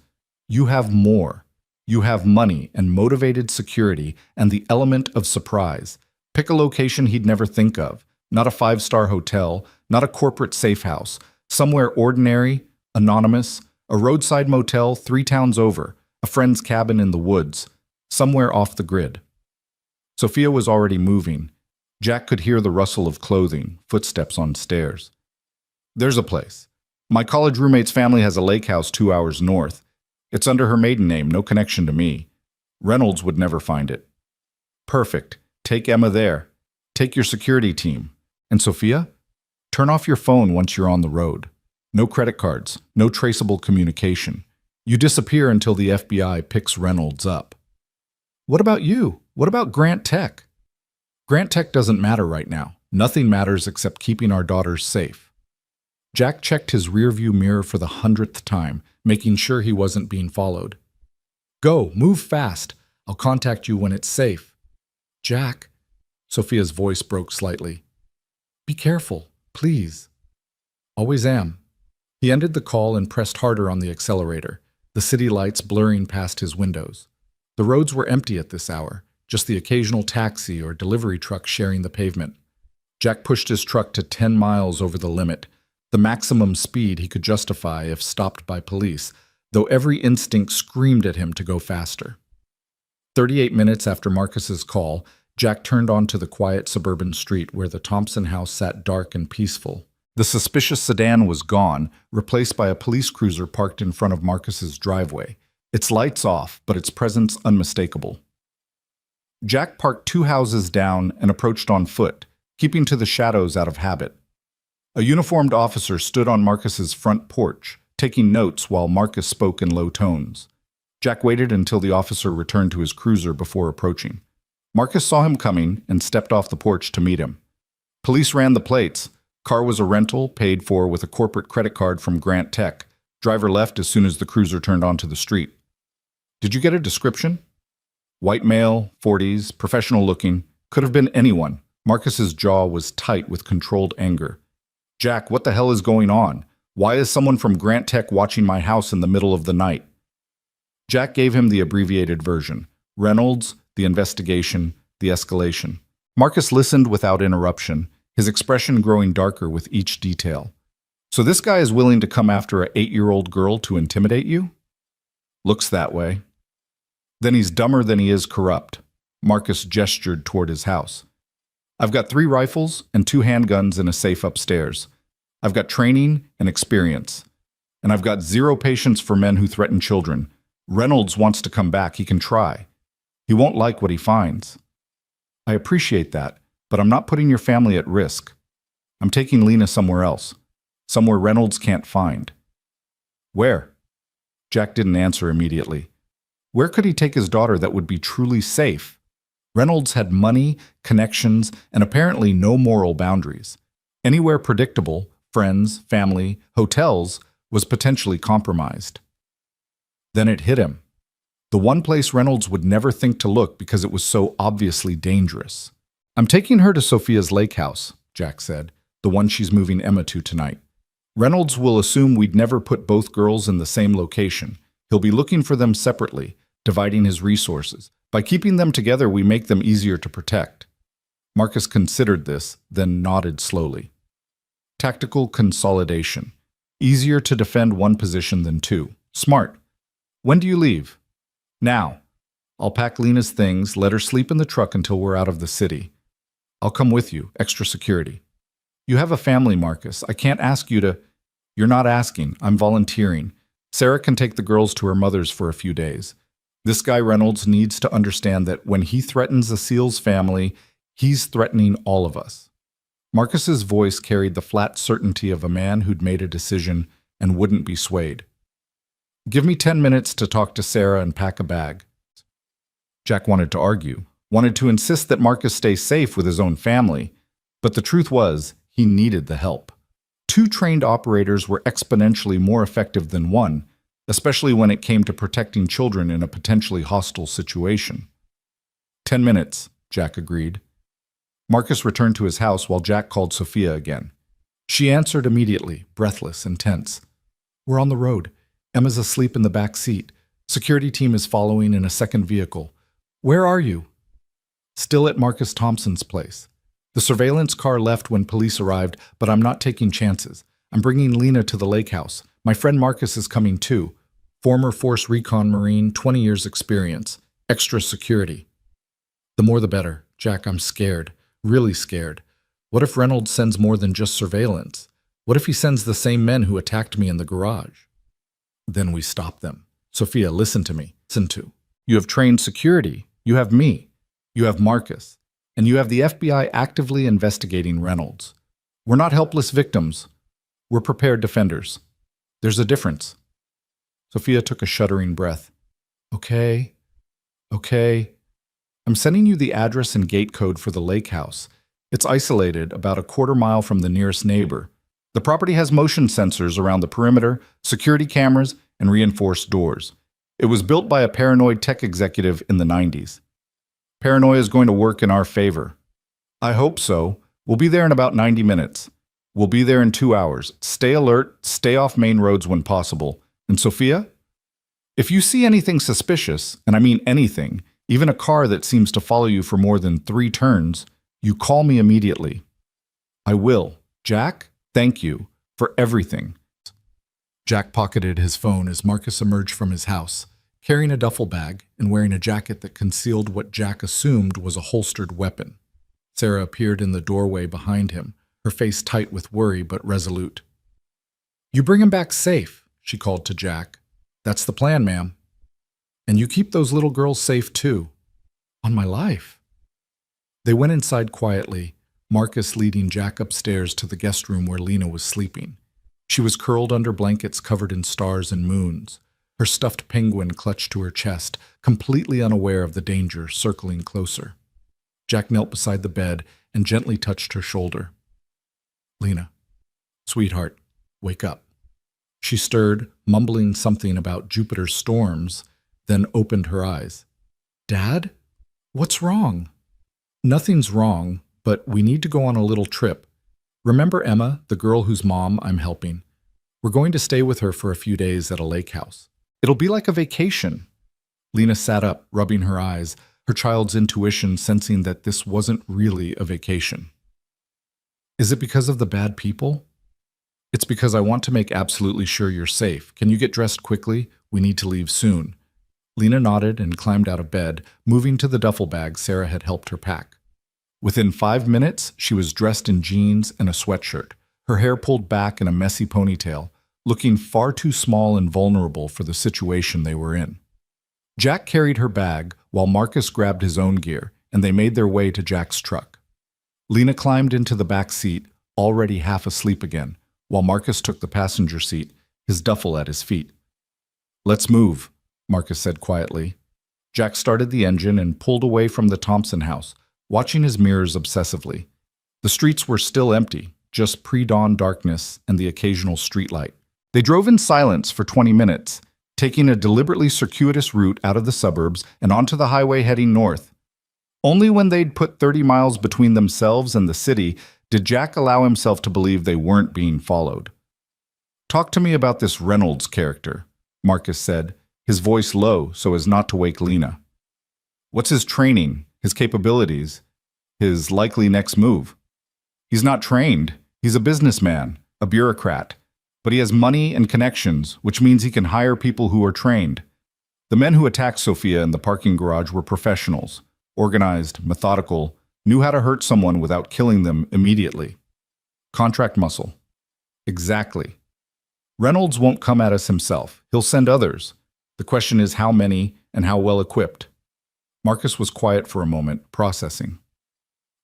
You have more. You have money and motivated security and the element of surprise. Pick a location he'd never think of. Not a 5-star hotel, not a corporate safe house. Somewhere ordinary, anonymous, a roadside motel 3 towns over, a friend's cabin in the woods, somewhere off the grid. Sophia was already moving. Jack could hear the rustle of clothing, footsteps on stairs. There's a place. My college roommate's family has a lake house 2 hours north. It's under her maiden name, no connection to me. Reynolds would never find it. Perfect. Take Emma there. Take your security team. And Sophia? Turn off your phone once you're on the road. No credit cards, no traceable communication. You disappear until the FBI picks Reynolds up. What about you? What about Grant Tech? Grant Tech doesn't matter right now. Nothing matters except keeping our daughters safe. Jack checked his rearview mirror for the 100th time, making sure he wasn't being followed. Go, move fast. I'll contact you when it's safe. Jack, Sophia's voice broke slightly. Be careful, please. Always am. He ended the call and pressed harder on the accelerator, the city lights blurring past his windows. The roads were empty at this hour, just the occasional taxi or delivery truck sharing the pavement. Jack pushed his truck to 10 miles over the limit, the maximum speed he could justify if stopped by police, though every instinct screamed at him to go faster. 38 minutes after Marcus's call, Jack turned onto the quiet suburban street where the Thompson house sat dark and peaceful. The suspicious sedan was gone, replaced by a police cruiser parked in front of Marcus's driveway, its lights off, but its presence unmistakable. Jack parked 2 houses down and approached on foot, keeping to the shadows out of habit. A uniformed officer stood on Marcus's front porch, taking notes while Marcus spoke in low tones. Jack waited until the officer returned to his cruiser before approaching. Marcus saw him coming and stepped off the porch to meet him. Police ran the plates. Car was a rental, paid for with a corporate credit card from Grant Tech. Driver left as soon as the cruiser turned onto the street. Did you get a description? White male, 40s, professional looking. Could have been anyone. Marcus's jaw was tight with controlled anger. Jack, what the hell is going on? Why is someone from Grant Tech watching my house in the middle of the night? Jack gave him the abbreviated version. Reynolds, the investigation, the escalation. Marcus listened without interruption, his expression growing darker with each detail. So this guy is willing to come after an 8-year-old girl to intimidate you? Looks that way. Then he's dumber than he is corrupt. Marcus gestured toward his house. I've got 3 rifles and 2 handguns in a safe upstairs. I've got training and experience. And I've got 0 patience for men who threaten children. Reynolds wants to come back. He can try. He won't like what he finds. I appreciate that, but I'm not putting your family at risk. I'm taking Lena somewhere else. Somewhere Reynolds can't find. Where? Jack didn't answer immediately. Where could he take his daughter that would be truly safe? Reynolds had money, connections, and apparently no moral boundaries. Anywhere predictable, friends, family, hotels, was potentially compromised. Then it hit him. The one place Reynolds would never think to look because it was so obviously dangerous. I'm taking her to Sophia's lake house, Jack said, the one she's moving Emma to tonight. Reynolds will assume we'd never put both girls in the same location. He'll be looking for them separately, dividing his resources. By keeping them together, we make them easier to protect. Marcus considered this, then nodded slowly. Tactical consolidation. Easier to defend one position than two. Smart. When do you leave? Now. I'll pack Lena's things, let her sleep in the truck until we're out of the city. I'll come with you, extra security. You have a family, Marcus. I can't ask you to... You're not asking. I'm volunteering. Sarah can take the girls to her mother's for a few days. This guy Reynolds needs to understand that when he threatens the SEAL's family, he's threatening all of us. Marcus's voice carried the flat certainty of a man who'd made a decision and wouldn't be swayed. Give me 10 minutes to talk to Sarah and pack a bag. Jack wanted to argue, wanted to insist that Marcus stay safe with his own family, but the truth was, he needed the help. 2 trained operators were exponentially more effective than 1, especially when it came to protecting children in a potentially hostile situation. 10 minutes, Jack agreed. Marcus returned to his house while Jack called Sophia again. She answered immediately, breathless and tense. We're on the road. Emma's asleep in the back seat. Security team is following in a second vehicle. Where are you? Still at Marcus Thompson's place. The surveillance car left when police arrived, but I'm not taking chances. I'm bringing Lena to the lake house. My friend Marcus is coming too. Former Force Recon Marine, 20 years experience. Extra security. The more the better. Jack, I'm scared. Really scared. What if Reynolds sends more than just surveillance? What if he sends the same men who attacked me in the garage? Then we stop them. Sophia, listen to me. Listen to. You have trained security. You have me. You have Marcus. And you have the FBI actively investigating Reynolds. We're not helpless victims. We're prepared defenders. There's a difference. Sophia took a shuddering breath. Okay. I'm sending you the address and gate code for the lake house. It's isolated, about a quarter mile from the nearest neighbor. The property has motion sensors around the perimeter, security cameras, and reinforced doors. It was built by a paranoid tech executive in the 90s. Paranoia is going to work in our favor. I hope so. We'll be there in about 90 minutes. We'll be there in 2 hours. Stay alert, stay off main roads when possible. And Sophia? If you see anything suspicious, and I mean anything, even a car that seems to follow you for more than 3 turns, you call me immediately. I will. Jack, thank you for everything. Jack pocketed his phone as Marcus emerged from his house, carrying a duffel bag and wearing a jacket that concealed what Jack assumed was a holstered weapon. Sarah appeared in the doorway behind him, her face tight with worry but resolute. You bring him back safe, she called to Jack. That's the plan, ma'am. And you keep those little girls safe too. On my life. They went inside quietly, Marcus leading Jack upstairs to the guest room where Lena was sleeping. She was curled under blankets covered in stars and moons, her stuffed penguin clutched to her chest, completely unaware of the danger circling closer. Jack knelt beside the bed and gently touched her shoulder. Lena, sweetheart, wake up. She stirred, mumbling something about Jupiter's storms, then opened her eyes. Dad? What's wrong? Nothing's wrong, but we need to go on a little trip. Remember Emma, the girl whose mom I'm helping? We're going to stay with her for a few days at a lake house. It'll be like a vacation. Lena sat up, rubbing her eyes, her child's intuition sensing that this wasn't really a vacation. Is it because of the bad people? It's because I want to make absolutely sure you're safe. Can you get dressed quickly? We need to leave soon. Lena nodded and climbed out of bed, moving to the duffel bag Sarah had helped her pack. Within 5 minutes, she was dressed in jeans and a sweatshirt, her hair pulled back in a messy ponytail, looking far too small and vulnerable for the situation they were in. Jack carried her bag while Marcus grabbed his own gear, and they made their way to Jack's truck. Lena climbed into the back seat, already half asleep again, while Marcus took the passenger seat, his duffel at his feet. Let's move, Marcus said quietly. Jack started the engine and pulled away from the Thompson house, watching his mirrors obsessively. The streets were still empty, just pre-dawn darkness and the occasional streetlight. They drove in silence for 20 minutes, taking a deliberately circuitous route out of the suburbs and onto the highway heading north. Only when they'd put 30 miles between themselves and the city did Jack allow himself to believe they weren't being followed. Talk to me about this Reynolds character, Marcus said, his voice low so as not to wake Lena. What's his training, his capabilities, his likely next move? He's not trained. He's a businessman, a bureaucrat. But he has money and connections, which means he can hire people who are trained. The men who attacked Sophia in the parking garage were professionals, organized, methodical, knew how to hurt someone without killing them immediately. Contract muscle. Exactly. Reynolds won't come at us himself. He'll send others. The question is how many and how well equipped. Marcus was quiet for a moment, processing.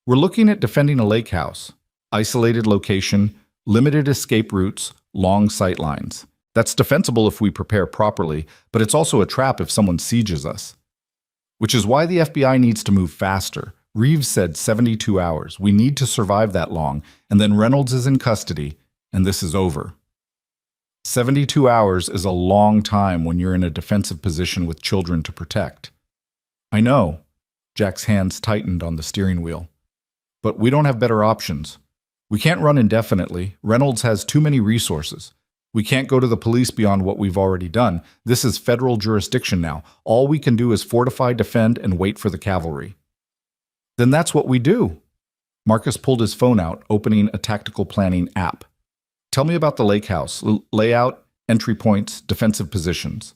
We're looking at defending a lake house. Isolated location, limited escape routes, long sight lines. That's defensible if we prepare properly, but it's also a trap if someone sieges us. Which is why the FBI needs to move faster. Reeves said 72 hours. We need to survive that long, and then Reynolds is in custody, and this is over. 72 hours is a long time when you're in a defensive position with children to protect. I know. Jack's hands tightened on the steering wheel. But we don't have better options. We can't run indefinitely. Reynolds has too many resources. We can't go to the police beyond what we've already done. This is federal jurisdiction now. All we can do is fortify, defend, and wait for the cavalry. Then that's what we do. Marcus pulled his phone out, opening a tactical planning app. Tell me about the lake house, layout, entry points, defensive positions.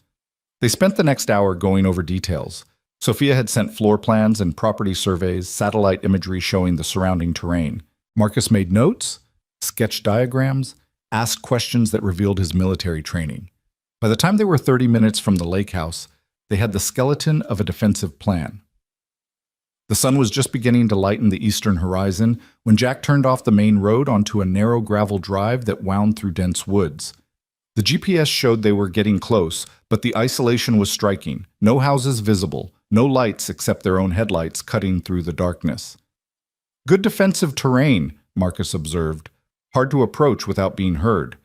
They spent the next hour going over details. Sophia had sent floor plans and property surveys, satellite imagery showing the surrounding terrain. Marcus made notes, sketched diagrams, asked questions that revealed his military training. By the time they were 30 minutes from the lake house, they had the skeleton of a defensive plan. The sun was just beginning to lighten the eastern horizon when Jack turned off the main road onto a narrow gravel drive that wound through dense woods. The GPS showed they were getting close, but the isolation was striking. No houses visible, no lights except their own headlights cutting through the darkness. Good defensive terrain, Marcus observed. Hard to approach without being heard.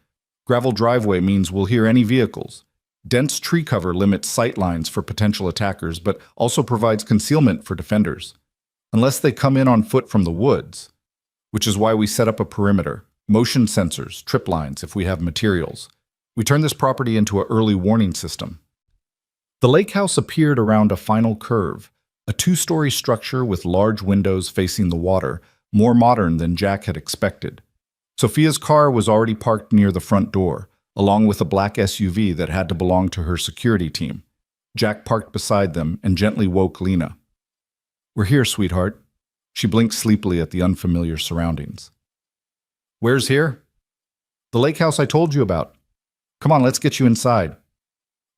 Gravel driveway means we'll hear any vehicles. Dense tree cover limits sight lines for potential attackers, but also provides concealment for defenders. Unless they come in on foot from the woods. Which is why we set up a perimeter. Motion sensors, trip lines if we have materials. We turn this property into an early warning system. The lake house appeared around a final curve, a two-story structure with large windows facing the water, more modern than Jack had expected. Sophia's car was already parked near the front door, along with a black SUV that had to belong to her security team. Jack parked beside them and gently woke Lena. We're here, sweetheart. She blinked sleepily at the unfamiliar surroundings. Where's here? The lake house I told you about. Come on, let's get you inside.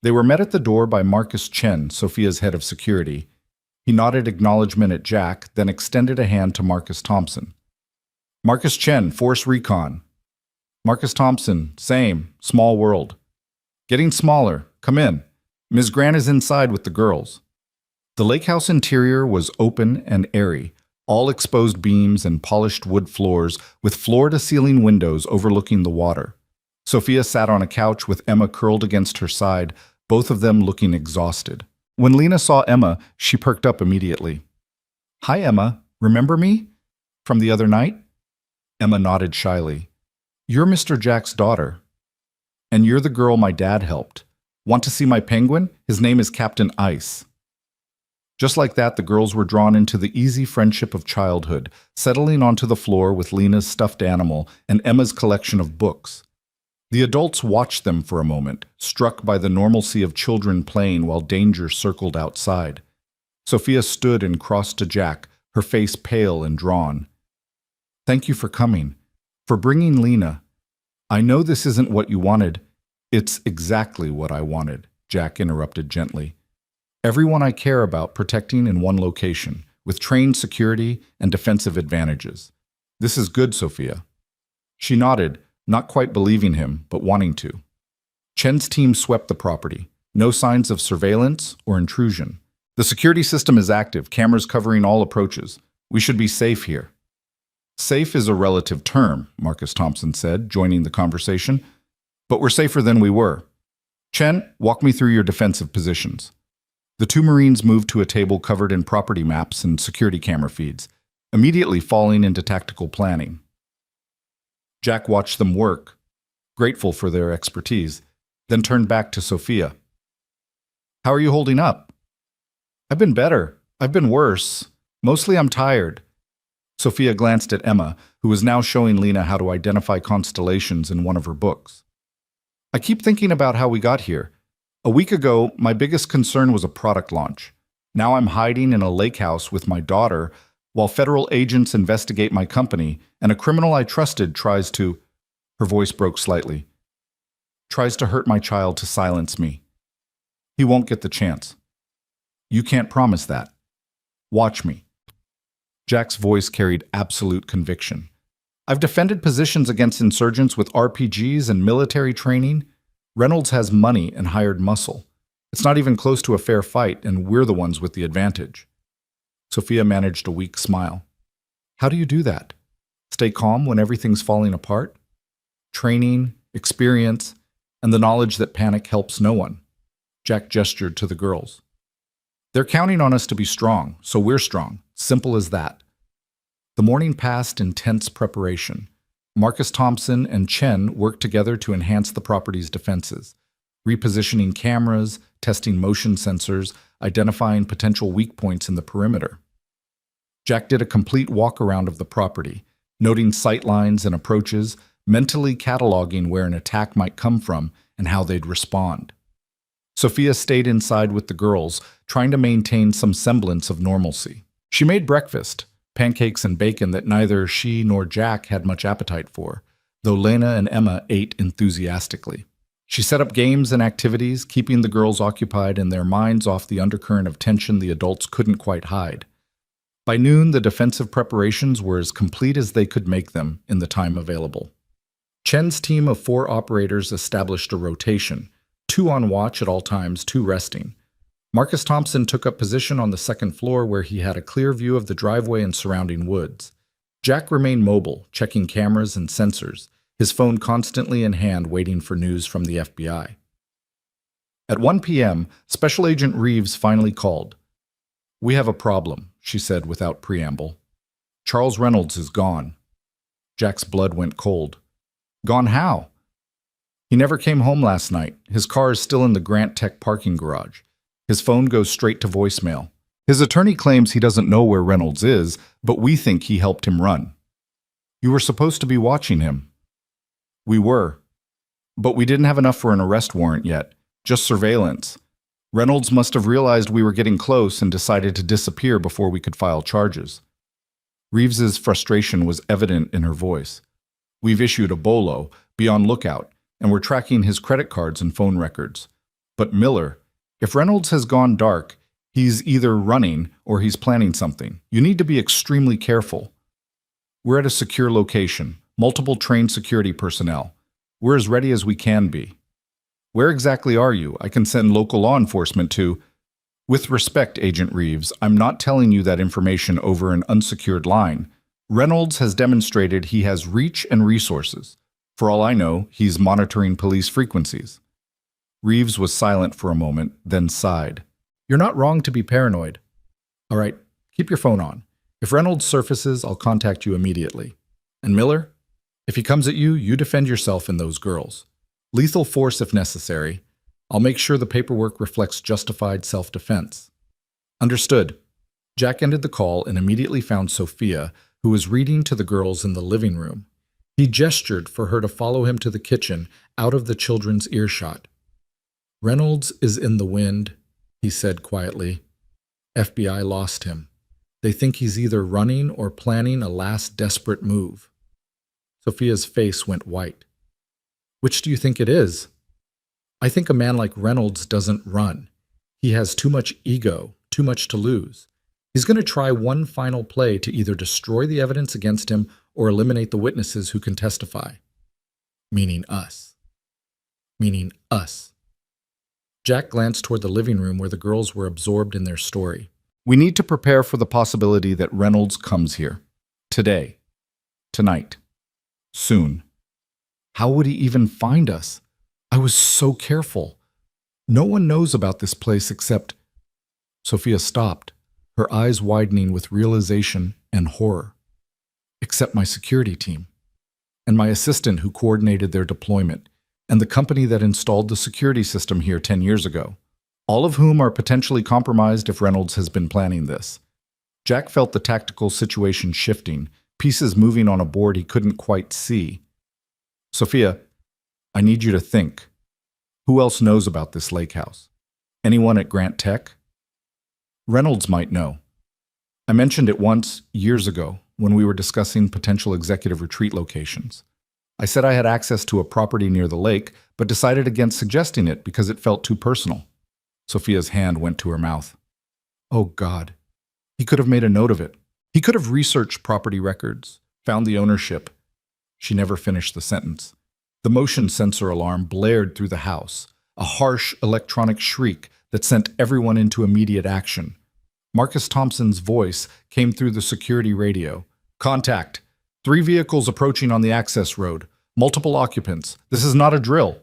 They were met at the door by Marcus Chen, Sophia's head of security. He nodded acknowledgement at Jack, then extended a hand to Marcus Thompson. Marcus Chen, Force Recon. Marcus Thompson, same, small world. Getting smaller, come in. Ms. Grant is inside with the girls. The lake house interior was open and airy, all exposed beams and polished wood floors with floor-to-ceiling windows overlooking the water. Sophia sat on a couch with Emma curled against her side, both of them looking exhausted. When Lena saw Emma, she perked up immediately. Hi, Emma. Remember me? From the other night? Emma nodded shyly. You're Mr. Jack's daughter. And you're the girl my dad helped. Want to see my penguin? His name is Captain Ice. Just like that, the girls were drawn into the easy friendship of childhood, settling onto the floor with Lena's stuffed animal and Emma's collection of books. The adults watched them for a moment, struck by the normalcy of children playing while danger circled outside. Sophia stood and crossed to Jack, her face pale and drawn. Thank you for coming, for bringing Lena. I know this isn't what you wanted. It's exactly what I wanted, Jack interrupted gently. Everyone I care about protecting in one location, with trained security and defensive advantages. This is good, Sophia. She nodded, not quite believing him, but wanting to. Chen's team swept the property. No signs of surveillance or intrusion. The security system is active, cameras covering all approaches. We should be safe here. Safe is a relative term, Marcus Thompson said, joining the conversation. But we're safer than we were. Chen, walk me through your defensive positions. The two Marines moved to a table covered in property maps and security camera feeds, immediately falling into tactical planning. Jack watched them work. grateful for their expertise, then turned back to Sophia. How are you holding up? I've been better. I've been worse. Mostly I'm tired. Sophia glanced at Emma, who was now showing Lena how to identify constellations in one of her books. I keep thinking about how we got here. A week ago, my biggest concern was a product launch. Now I'm hiding in a lake house with my daughter while federal agents investigate my company and a criminal I trusted tries to— Her voice broke slightly. Tries to hurt my child to silence me. He won't get the chance. You can't promise that. Watch me. Jack's voice carried absolute conviction. I've defended positions against insurgents with RPGs and military training. Reynolds has money and hired muscle. It's not even close to a fair fight, and we're the ones with the advantage. Sophia managed a weak smile. How do you do that? Stay calm when everything's falling apart? Training, experience, and the knowledge that panic helps no one. Jack gestured to the girls. They're counting on us to be strong, so we're strong. Simple as that. The morning passed in tense preparation. Marcus Thompson and Chen worked together to enhance the property's defenses, repositioning cameras, testing motion sensors, identifying potential weak points in the perimeter. Jack did a complete walk-around of the property, noting sight lines and approaches, mentally cataloging where an attack might come from and how they'd respond. Sophia stayed inside with the girls, trying to maintain some semblance of normalcy. She made breakfast, pancakes and bacon that neither she nor Jack had much appetite for, though Lena and Emma ate enthusiastically. She set up games and activities, keeping the girls occupied and their minds off the undercurrent of tension the adults couldn't quite hide. By noon, the defensive preparations were as complete as they could make them in the time available. Chen's team of 4 operators established a rotation, 2 on watch at all times, 2 resting. Marcus Thompson took up position on the second floor where he had a clear view of the driveway and surrounding woods. Jack remained mobile, checking cameras and sensors, his phone constantly in hand waiting for news from the FBI. At 1 p.m., Special Agent Reeves finally called. "We have a problem," she said without preamble. "Charles Reynolds is gone." Jack's blood went cold. "Gone how?" "He never came home last night. His car is still in the Grant Tech parking garage. His phone goes straight to voicemail. His attorney claims he doesn't know where Reynolds is, but we think he helped him run." "You were supposed to be watching him." "We were. But we didn't have enough for an arrest warrant yet, just surveillance. Reynolds must have realized we were getting close and decided to disappear before we could file charges." Reeves's frustration was evident in her voice. "We've issued a bolo, be on lookout, and we're tracking his credit cards and phone records. But Miller, if Reynolds has gone dark, he's either running or he's planning something. You need to be extremely careful. We're at a secure location, multiple trained security personnel. We're as ready as we can be." "Where exactly are you? I can send local law enforcement to—" "With respect, Agent Reeves, I'm not telling you that information over an unsecured line. Reynolds has demonstrated he has reach and resources. For all I know, he's monitoring police frequencies." Reeves was silent for a moment, then sighed. "You're not wrong to be paranoid. All right, keep your phone on. If Reynolds surfaces, I'll contact you immediately. And Miller, if he comes at you, you defend yourself and those girls. Lethal force if necessary. I'll make sure the paperwork reflects justified self-defense." "Understood." Jack ended the call and immediately found Sophia, who was reading to the girls in the living room. He gestured for her to follow him to the kitchen, out of the children's earshot. "Reynolds is in the wind," he said quietly. "FBI lost him. They think he's either running or planning a last desperate move." Sophia's face went white. "Which do you think it is?" "I think a man like Reynolds doesn't run. He has too much ego, too much to lose. He's going to try one final play to either destroy the evidence against him or eliminate the witnesses who can testify. Meaning us. Meaning us." Jack glanced toward the living room where the girls were absorbed in their story. "We need to prepare for the possibility that Reynolds comes here. Today. Tonight. Soon. How would he even find us? I was so careful. No one knows about this place except—" Sophia stopped, her eyes widening with realization and horror. "Except my security team. And my assistant who coordinated their deployment. and the company that installed the security system here 10 years ago, all of whom are potentially compromised if Reynolds has been planning this. Jack felt the tactical situation shifting, pieces moving on a board he couldn't quite see. Sophia, I need you to think. Who else knows about this lake house? Anyone at Grant Tech? Reynolds might know. I mentioned it once, years ago, when we were discussing potential executive retreat locations. I said I had access to a property near the lake, but decided against suggesting it because it felt too personal. Sophia's hand went to her mouth. Oh, God. He could have made a note of it. He could have researched property records, found the ownership. She never finished the sentence. The motion sensor alarm blared through the house, a harsh electronic shriek that sent everyone into immediate action. Marcus Thompson's voice came through the security radio. Contact. 3 vehicles approaching on the access road. Multiple occupants. This is not a drill.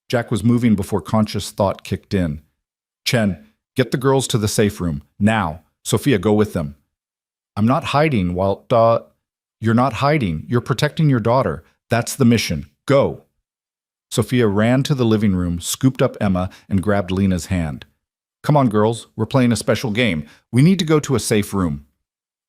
Jack was moving before conscious thought kicked in. Chen, get the girls to the safe room. Now. Sophia, go with them. I'm not hiding while... You're not hiding. You're protecting your daughter. That's the mission. Go. Sophia ran to the living room, scooped up Emma, and grabbed Lena's hand. Come on, girls. We're playing a special game. We need to go to a safe room.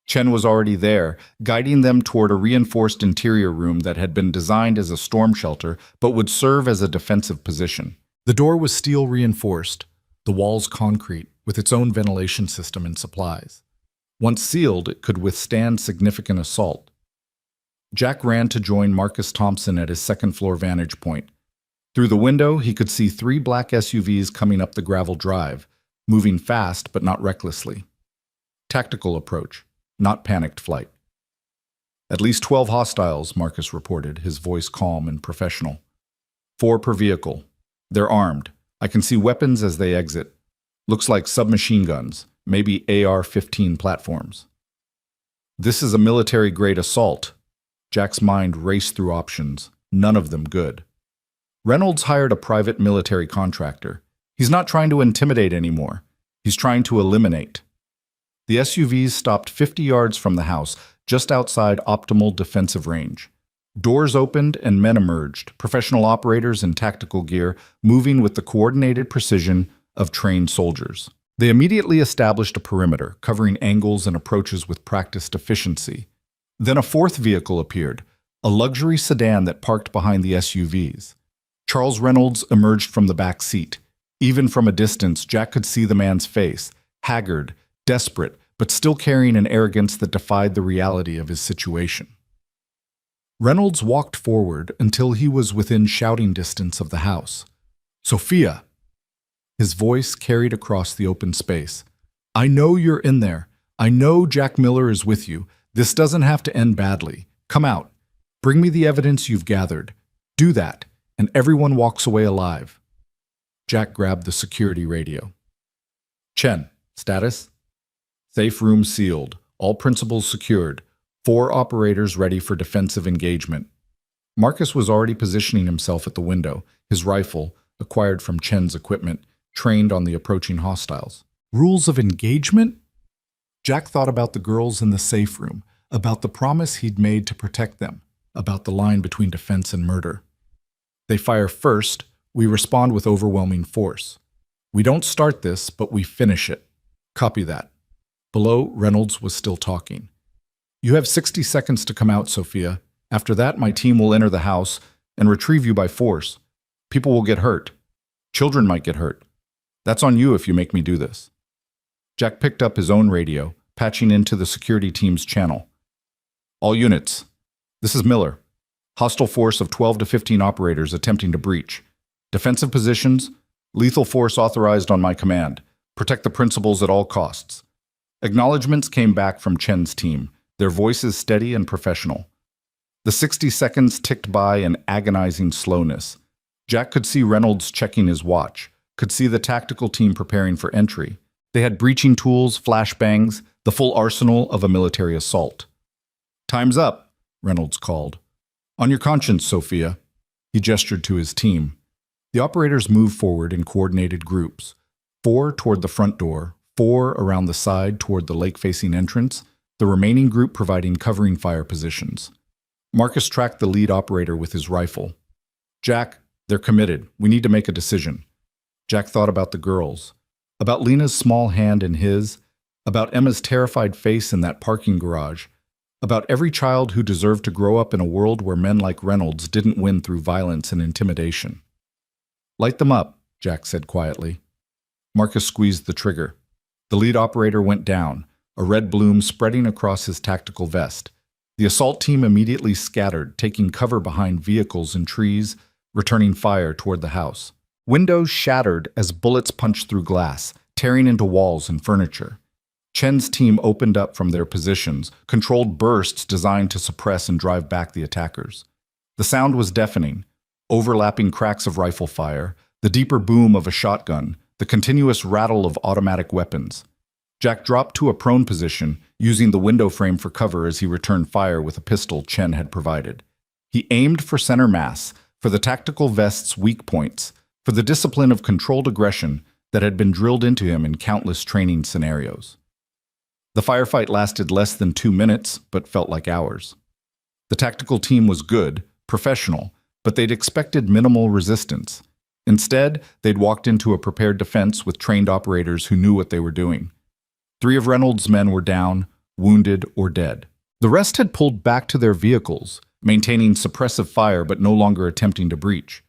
Chen was already there, guiding them toward a reinforced interior room that had been designed as a storm shelter but would serve as a defensive position. The door was steel reinforced, the walls concrete, with its own ventilation system and supplies. Once sealed, it could withstand significant assault. Jack ran to join Marcus Thompson at his second-floor vantage point. Through the window, he could see 3 black SUVs coming up the gravel drive, moving fast but not recklessly. Tactical approach, not panicked flight. At least 12 hostiles, Marcus reported, his voice calm and professional. 4 per vehicle. They're armed. I can see weapons as they exit. Looks like submachine guns, maybe AR-15 platforms. This is a military-grade assault. Jack's mind raced through options, none of them good. Reynolds hired a private military contractor. He's not trying to intimidate anymore. He's trying to eliminate. The SUVs stopped 50 yards from the house, just outside optimal defensive range. Doors opened and men emerged, professional operators in tactical gear, moving with the coordinated precision of trained soldiers. They immediately established a perimeter, covering angles and approaches with practiced efficiency. Then a 4th vehicle appeared, a luxury sedan that parked behind the SUVs. Charles Reynolds emerged from the back seat. Even from a distance, Jack could see the man's face, haggard, desperate, but still carrying an arrogance that defied the reality of his situation. Reynolds walked forward until he was within shouting distance of the house. Sophia! His voice carried across the open space. I know you're in there. I know Jack Miller is with you. This doesn't have to end badly. Come out. Bring me the evidence you've gathered. Do that, and everyone walks away alive. Jack grabbed the security radio. Chen, status? Safe room sealed. All principals secured. 4 operators ready for defensive engagement. Marcus was already positioning himself at the window, his rifle, acquired from Chen's equipment, trained on the approaching hostiles. Rules of engagement? Jack thought about the girls in the safe room, about the promise he'd made to protect them, about the line between defense and murder. They fire first, we respond with overwhelming force. We don't start this, but we finish it. Copy that. Below, Reynolds was still talking. You have 60 seconds to come out, Sophia. After that, my team will enter the house and retrieve you by force. People will get hurt. Children might get hurt. That's on you if you make me do this. Jack picked up his own radio, patching into the security team's channel. All units. This is Miller. Hostile force of 12 to 15 operators attempting to breach. Defensive positions. Lethal force authorized on my command. Protect the principals at all costs. Acknowledgements came back from Chen's team, their voices steady and professional. The 60 seconds ticked by in agonizing slowness. Jack could see Reynolds checking his watch, could see the tactical team preparing for entry. They had breaching tools, flashbangs, the full arsenal of a military assault. Time's up, Reynolds called. On your conscience, Sophia. He gestured to his team. The operators moved forward in coordinated groups, 4 toward the front door, 4 around the side toward the lake-facing entrance, the remaining group providing covering fire positions. Marcus tracked the lead operator with his rifle. Jack, They're committed. We need to make a decision. Jack thought about the girls, about Lena's small hand in his, about Emma's terrified face in that parking garage, about every child who deserved to grow up in a world where men like Reynolds didn't win through violence and intimidation. Light them up, Jack said quietly. Marcus squeezed the trigger. The lead operator went down, a red bloom spreading across his tactical vest. The assault team immediately scattered, taking cover behind vehicles and trees, returning fire toward the house. Windows shattered as bullets punched through glass, tearing into walls and furniture. Chen's team opened up from their positions, controlled bursts designed to suppress and drive back the attackers. The sound was deafening, overlapping cracks of rifle fire, the deeper boom of a shotgun, the continuous rattle of automatic weapons. Jack dropped to a prone position, using the window frame for cover as he returned fire with a pistol Chen had provided. He aimed for center mass, for the tactical vest's weak points, for the discipline of controlled aggression that had been drilled into him in countless training scenarios. The firefight lasted less than 2 minutes, but felt like hours. The tactical team was good, professional, but they'd expected minimal resistance. Instead, they'd walked into a prepared defense with trained operators who knew what they were doing. 3 of Reynolds' men were down, wounded, or dead. The rest had pulled back to their vehicles, maintaining suppressive fire but no longer attempting to breach.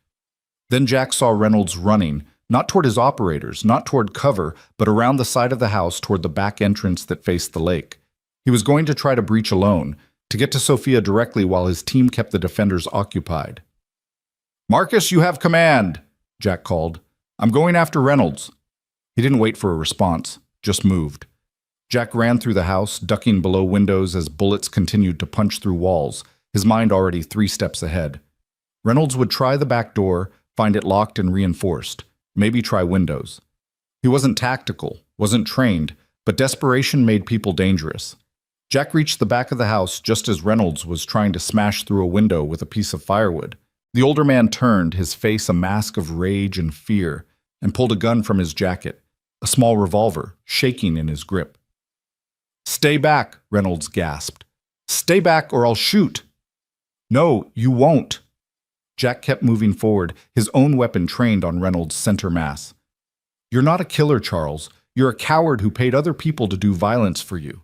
Then Jack saw Reynolds running, not toward his operators, not toward cover, but around the side of the house toward the back entrance that faced the lake. He was going to try to breach alone, to get to Sophia directly while his team kept the defenders occupied. "Marcus, you have command," Jack called. "I'm going after Reynolds." He didn't wait for a response, just moved. Jack ran through the house, ducking below windows as bullets continued to punch through walls, his mind already 3 steps ahead. Reynolds would try the back door, find it locked and reinforced, maybe try windows. He wasn't tactical, wasn't trained, but desperation made people dangerous. Jack reached the back of the house just as Reynolds was trying to smash through a window with a piece of firewood. The older man turned, his face a mask of rage and fear, and pulled a gun from his jacket, a small revolver, shaking in his grip. "Stay back," Reynolds gasped. "Stay back or I'll shoot." "No, you won't." Jack kept moving forward, his own weapon trained on Reynolds' center mass. "You're not a killer, Charles. You're a coward who paid other people to do violence for you.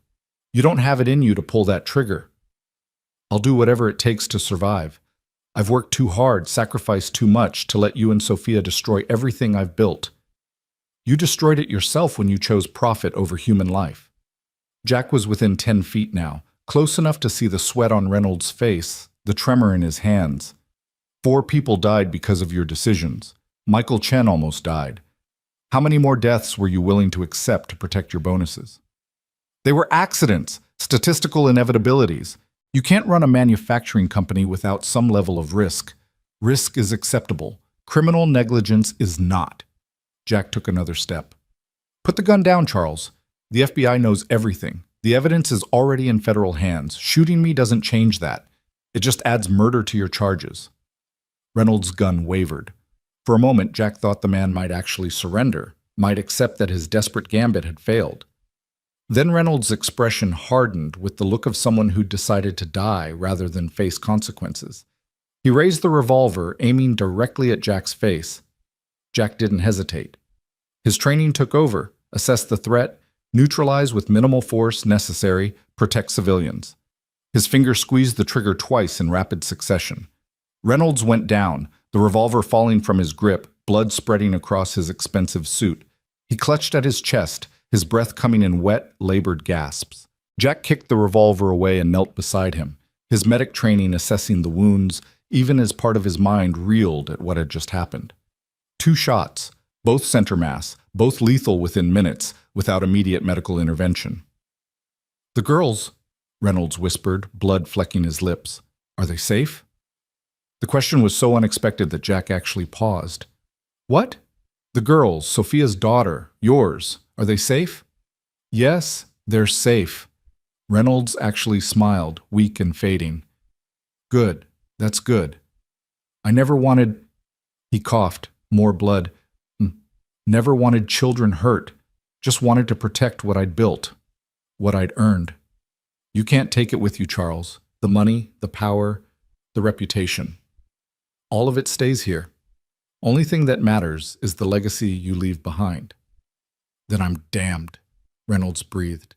You don't have it in you to pull that trigger." "I'll do whatever it takes to survive. I've worked too hard, sacrificed too much to let you and Sophia destroy everything I've built. You destroyed it yourself when you chose profit over human life." Jack was within 10 feet now, close enough to see the sweat on Reynolds' face, the tremor in his hands. 4 people died because of your decisions. Michael Chen almost died. How many more deaths were you willing to accept to protect your bonuses? They were accidents, statistical inevitabilities. You can't run a manufacturing company without some level of risk. Risk is acceptable. Criminal negligence is not. Jack took another step. "Put the gun down, Charles. The FBI knows everything. The evidence is already in federal hands. Shooting me doesn't change that. It just adds murder to your charges." Reynolds' gun wavered. For a moment, Jack thought the man might actually surrender, might accept that his desperate gambit had failed. Then Reynolds' expression hardened with the look of someone who'd decided to die rather than face consequences. He raised the revolver, aiming directly at Jack's face. Jack didn't hesitate. His training took over, assessed the threat, neutralize with minimal force necessary, protect civilians. His finger squeezed the trigger twice in rapid succession. Reynolds went down, the revolver falling from his grip, blood spreading across his expensive suit. He clutched at his chest, his breath coming in wet, labored gasps. Jack kicked the revolver away and knelt beside him, his medic training assessing the wounds, even as part of his mind reeled at what had just happened. 2 shots, both center mass, both lethal within minutes, without immediate medical intervention. "The girls," Reynolds whispered, blood flecking his lips. "Are they safe?" The question was so unexpected that Jack actually paused. "What?" "The girls, Sophia's daughter, yours, are they safe?" "Yes, they're safe." Reynolds actually smiled, weak and fading. "Good, that's good. I never wanted—" He coughed, more blood. "Never wanted children hurt, just wanted to protect what I'd built, what I'd earned. You can't take it with you, Charles. The money, the power, the reputation. All of it stays here." Only thing that matters is the legacy you leave behind. Then I'm damned, Reynolds breathed.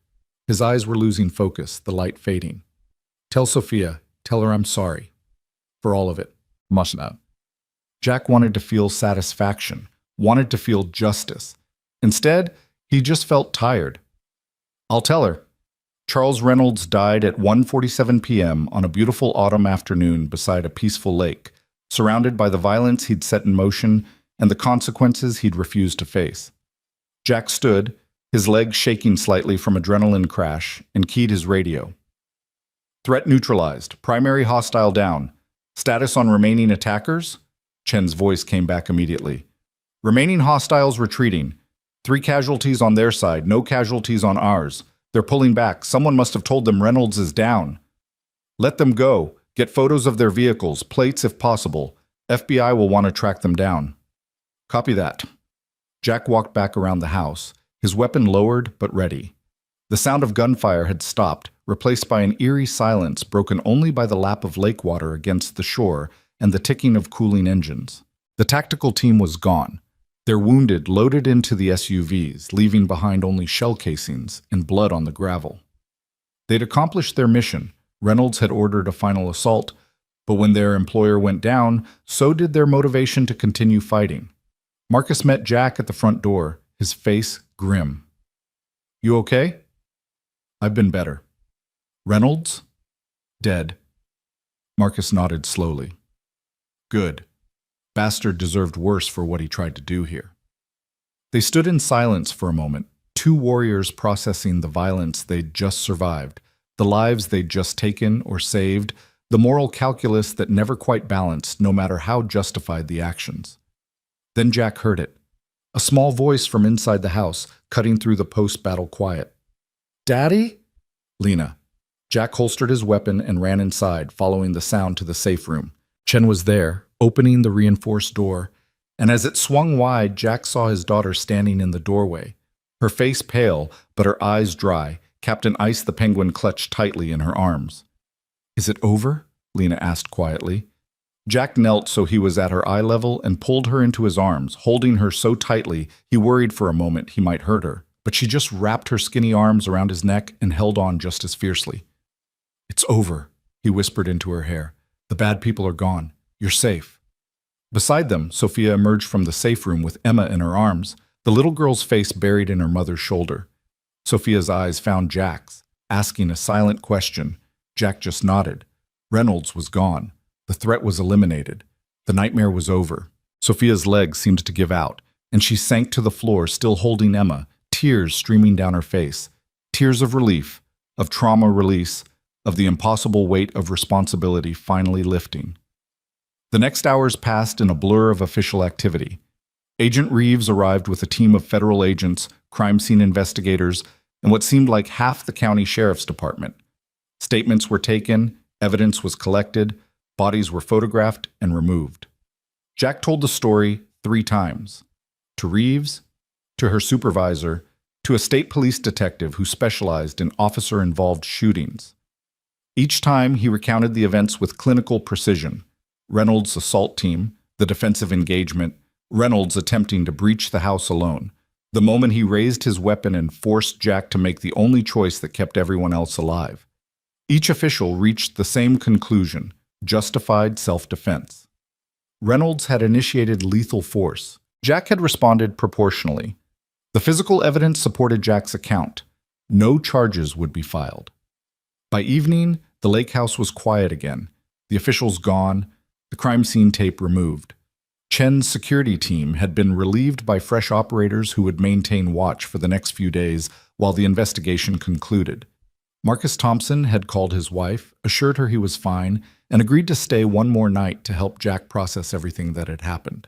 His eyes were losing focus, the light fading. Tell Sophia, tell her I'm sorry. For all of it. Must not. Jack wanted to feel satisfaction, wanted to feel justice. Instead, he just felt tired. I'll tell her. Charles Reynolds died at 1:47 p.m. on a beautiful autumn afternoon beside a peaceful lake, surrounded by the violence he'd set in motion and the consequences he'd refused to face. Jack stood, his legs shaking slightly from adrenaline crash, and keyed his radio. Threat neutralized. Primary hostile down. Status on remaining attackers? Chen's voice came back immediately. Remaining hostiles retreating. 3 casualties on their side, no casualties on ours. They're pulling back. Someone must have told them Reynolds is down. Let them go. Get photos of their vehicles, plates if possible. FBI will want to track them down. Copy that. Jack walked back around the house, his weapon lowered but ready. The sound of gunfire had stopped, replaced by an eerie silence broken only by the lap of lake water against the shore and the ticking of cooling engines. The tactical team was gone. Their wounded loaded into the SUVs, leaving behind only shell casings and blood on the gravel. They'd accomplished their mission. Reynolds had ordered a final assault, but when their employer went down, so did their motivation to continue fighting. Marcus met Jack at the front door, his face grim. You okay? I've been better. Reynolds? Dead. Marcus nodded slowly. Good. Bastard deserved worse for what he tried to do here. They stood in silence for a moment, 2 warriors processing the violence they'd just survived, the lives they'd just taken or saved, the moral calculus that never quite balanced no matter how justified the actions. Then Jack heard it. A small voice from inside the house, cutting through the post-battle quiet. Daddy? Lena. Jack holstered his weapon and ran inside, following the sound to the safe room. Chen was there, opening the reinforced door, and as it swung wide, Jack saw his daughter standing in the doorway. Her face pale, but her eyes dry. Captain Ice the Penguin clutched tightly in her arms. Is it over? Lena asked quietly. Jack knelt so he was at her eye level and pulled her into his arms, holding her so tightly he worried for a moment he might hurt her. But she just wrapped her skinny arms around his neck and held on just as fiercely. It's over, he whispered into her hair. The bad people are gone. You're safe. Beside them, Sophia emerged from the safe room with Emma in her arms, the little girl's face buried in her mother's shoulder. Sophia's eyes found Jack's, asking a silent question. Jack just nodded. Reynolds was gone. The threat was eliminated. The nightmare was over. Sophia's legs seemed to give out, and she sank to the floor, still holding Emma, tears streaming down her face. Tears of relief, of trauma release, of the impossible weight of responsibility finally lifting. The next hours passed in a blur of official activity. Agent Reeves arrived with a team of federal agents, crime scene investigators, and what seemed like half the county sheriff's department. Statements were taken, evidence was collected, bodies were photographed and removed. Jack told the story 3 times. To Reeves, to her supervisor, to a state police detective who specialized in officer-involved shootings. Each time he recounted the events with clinical precision. Reynolds' assault team, the defensive engagement, Reynolds attempting to breach the house alone, the moment he raised his weapon and forced Jack to make the only choice that kept everyone else alive. Each official reached the same conclusion, justified self-defense. Reynolds had initiated lethal force. Jack had responded proportionally. The physical evidence supported Jack's account. No charges would be filed. By evening, the lake house was quiet again, the officials gone, the crime scene tape removed. Chen's security team had been relieved by fresh operators who would maintain watch for the next few days while the investigation concluded. Marcus Thompson had called his wife, assured her he was fine, and agreed to stay one more night to help Jack process everything that had happened.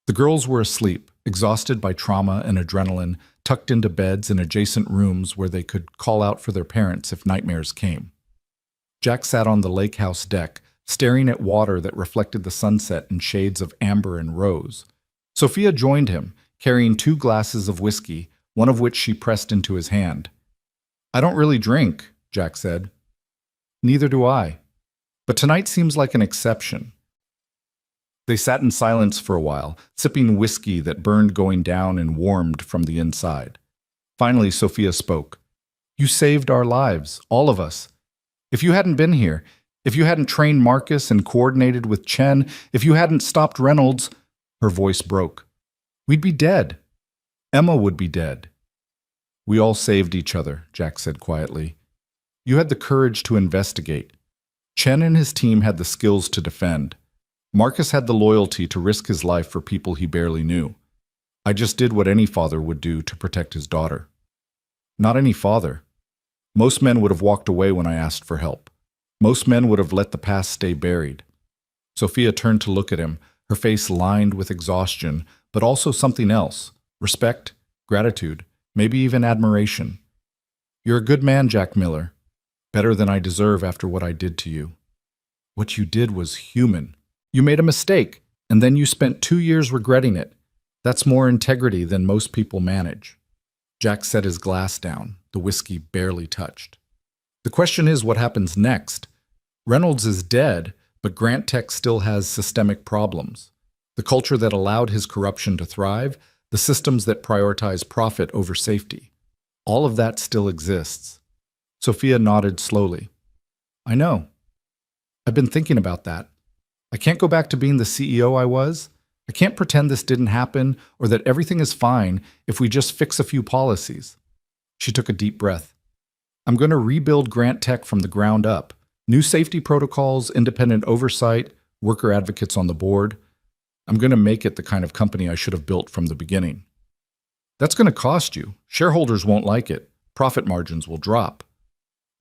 The girls were asleep, exhausted by trauma and adrenaline, tucked into beds in adjacent rooms where they could call out for their parents if nightmares came. Jack sat on the lake house deck, staring at water that reflected the sunset in shades of amber and rose. Sophia joined him, carrying 2 glasses of whiskey, one of which she pressed into his hand. I don't really drink, Jack said. Neither do I. But tonight seems like an exception. They sat in silence for a while, sipping whiskey that burned going down and warmed from the inside. Finally, Sophia spoke. You saved our lives, all of us. If you hadn't been here, if you hadn't trained Marcus and coordinated with Chen, if you hadn't stopped Reynolds, her voice broke. We'd be dead. Emma would be dead. We all saved each other, Jack said quietly. You had the courage to investigate. Chen and his team had the skills to defend. Marcus had the loyalty to risk his life for people he barely knew. I just did what any father would do to protect his daughter. Not any father. Most men would have walked away when I asked for help. Most men would have let the past stay buried. Sophia turned to look at him, her face lined with exhaustion, but also something else. Respect, gratitude, maybe even admiration. You're a good man, Jack Miller. Better than I deserve after what I did to you. What you did was human. You made a mistake, and then you spent 2 years regretting it. That's more integrity than most people manage. Jack set his glass down, the whiskey barely touched. The question is what happens next. Reynolds is dead, but Grant Tech still has systemic problems. The culture that allowed his corruption to thrive, the systems that prioritize profit over safety. All of that still exists. Sophia nodded slowly. I know. I've been thinking about that. I can't go back to being the CEO I was. I can't pretend this didn't happen or that everything is fine if we just fix a few policies. She took a deep breath. I'm going to rebuild Grant Tech from the ground up. New safety protocols, independent oversight, worker advocates on the board. I'm going to make it the kind of company I should have built from the beginning. That's going to cost you. Shareholders won't like it. Profit margins will drop.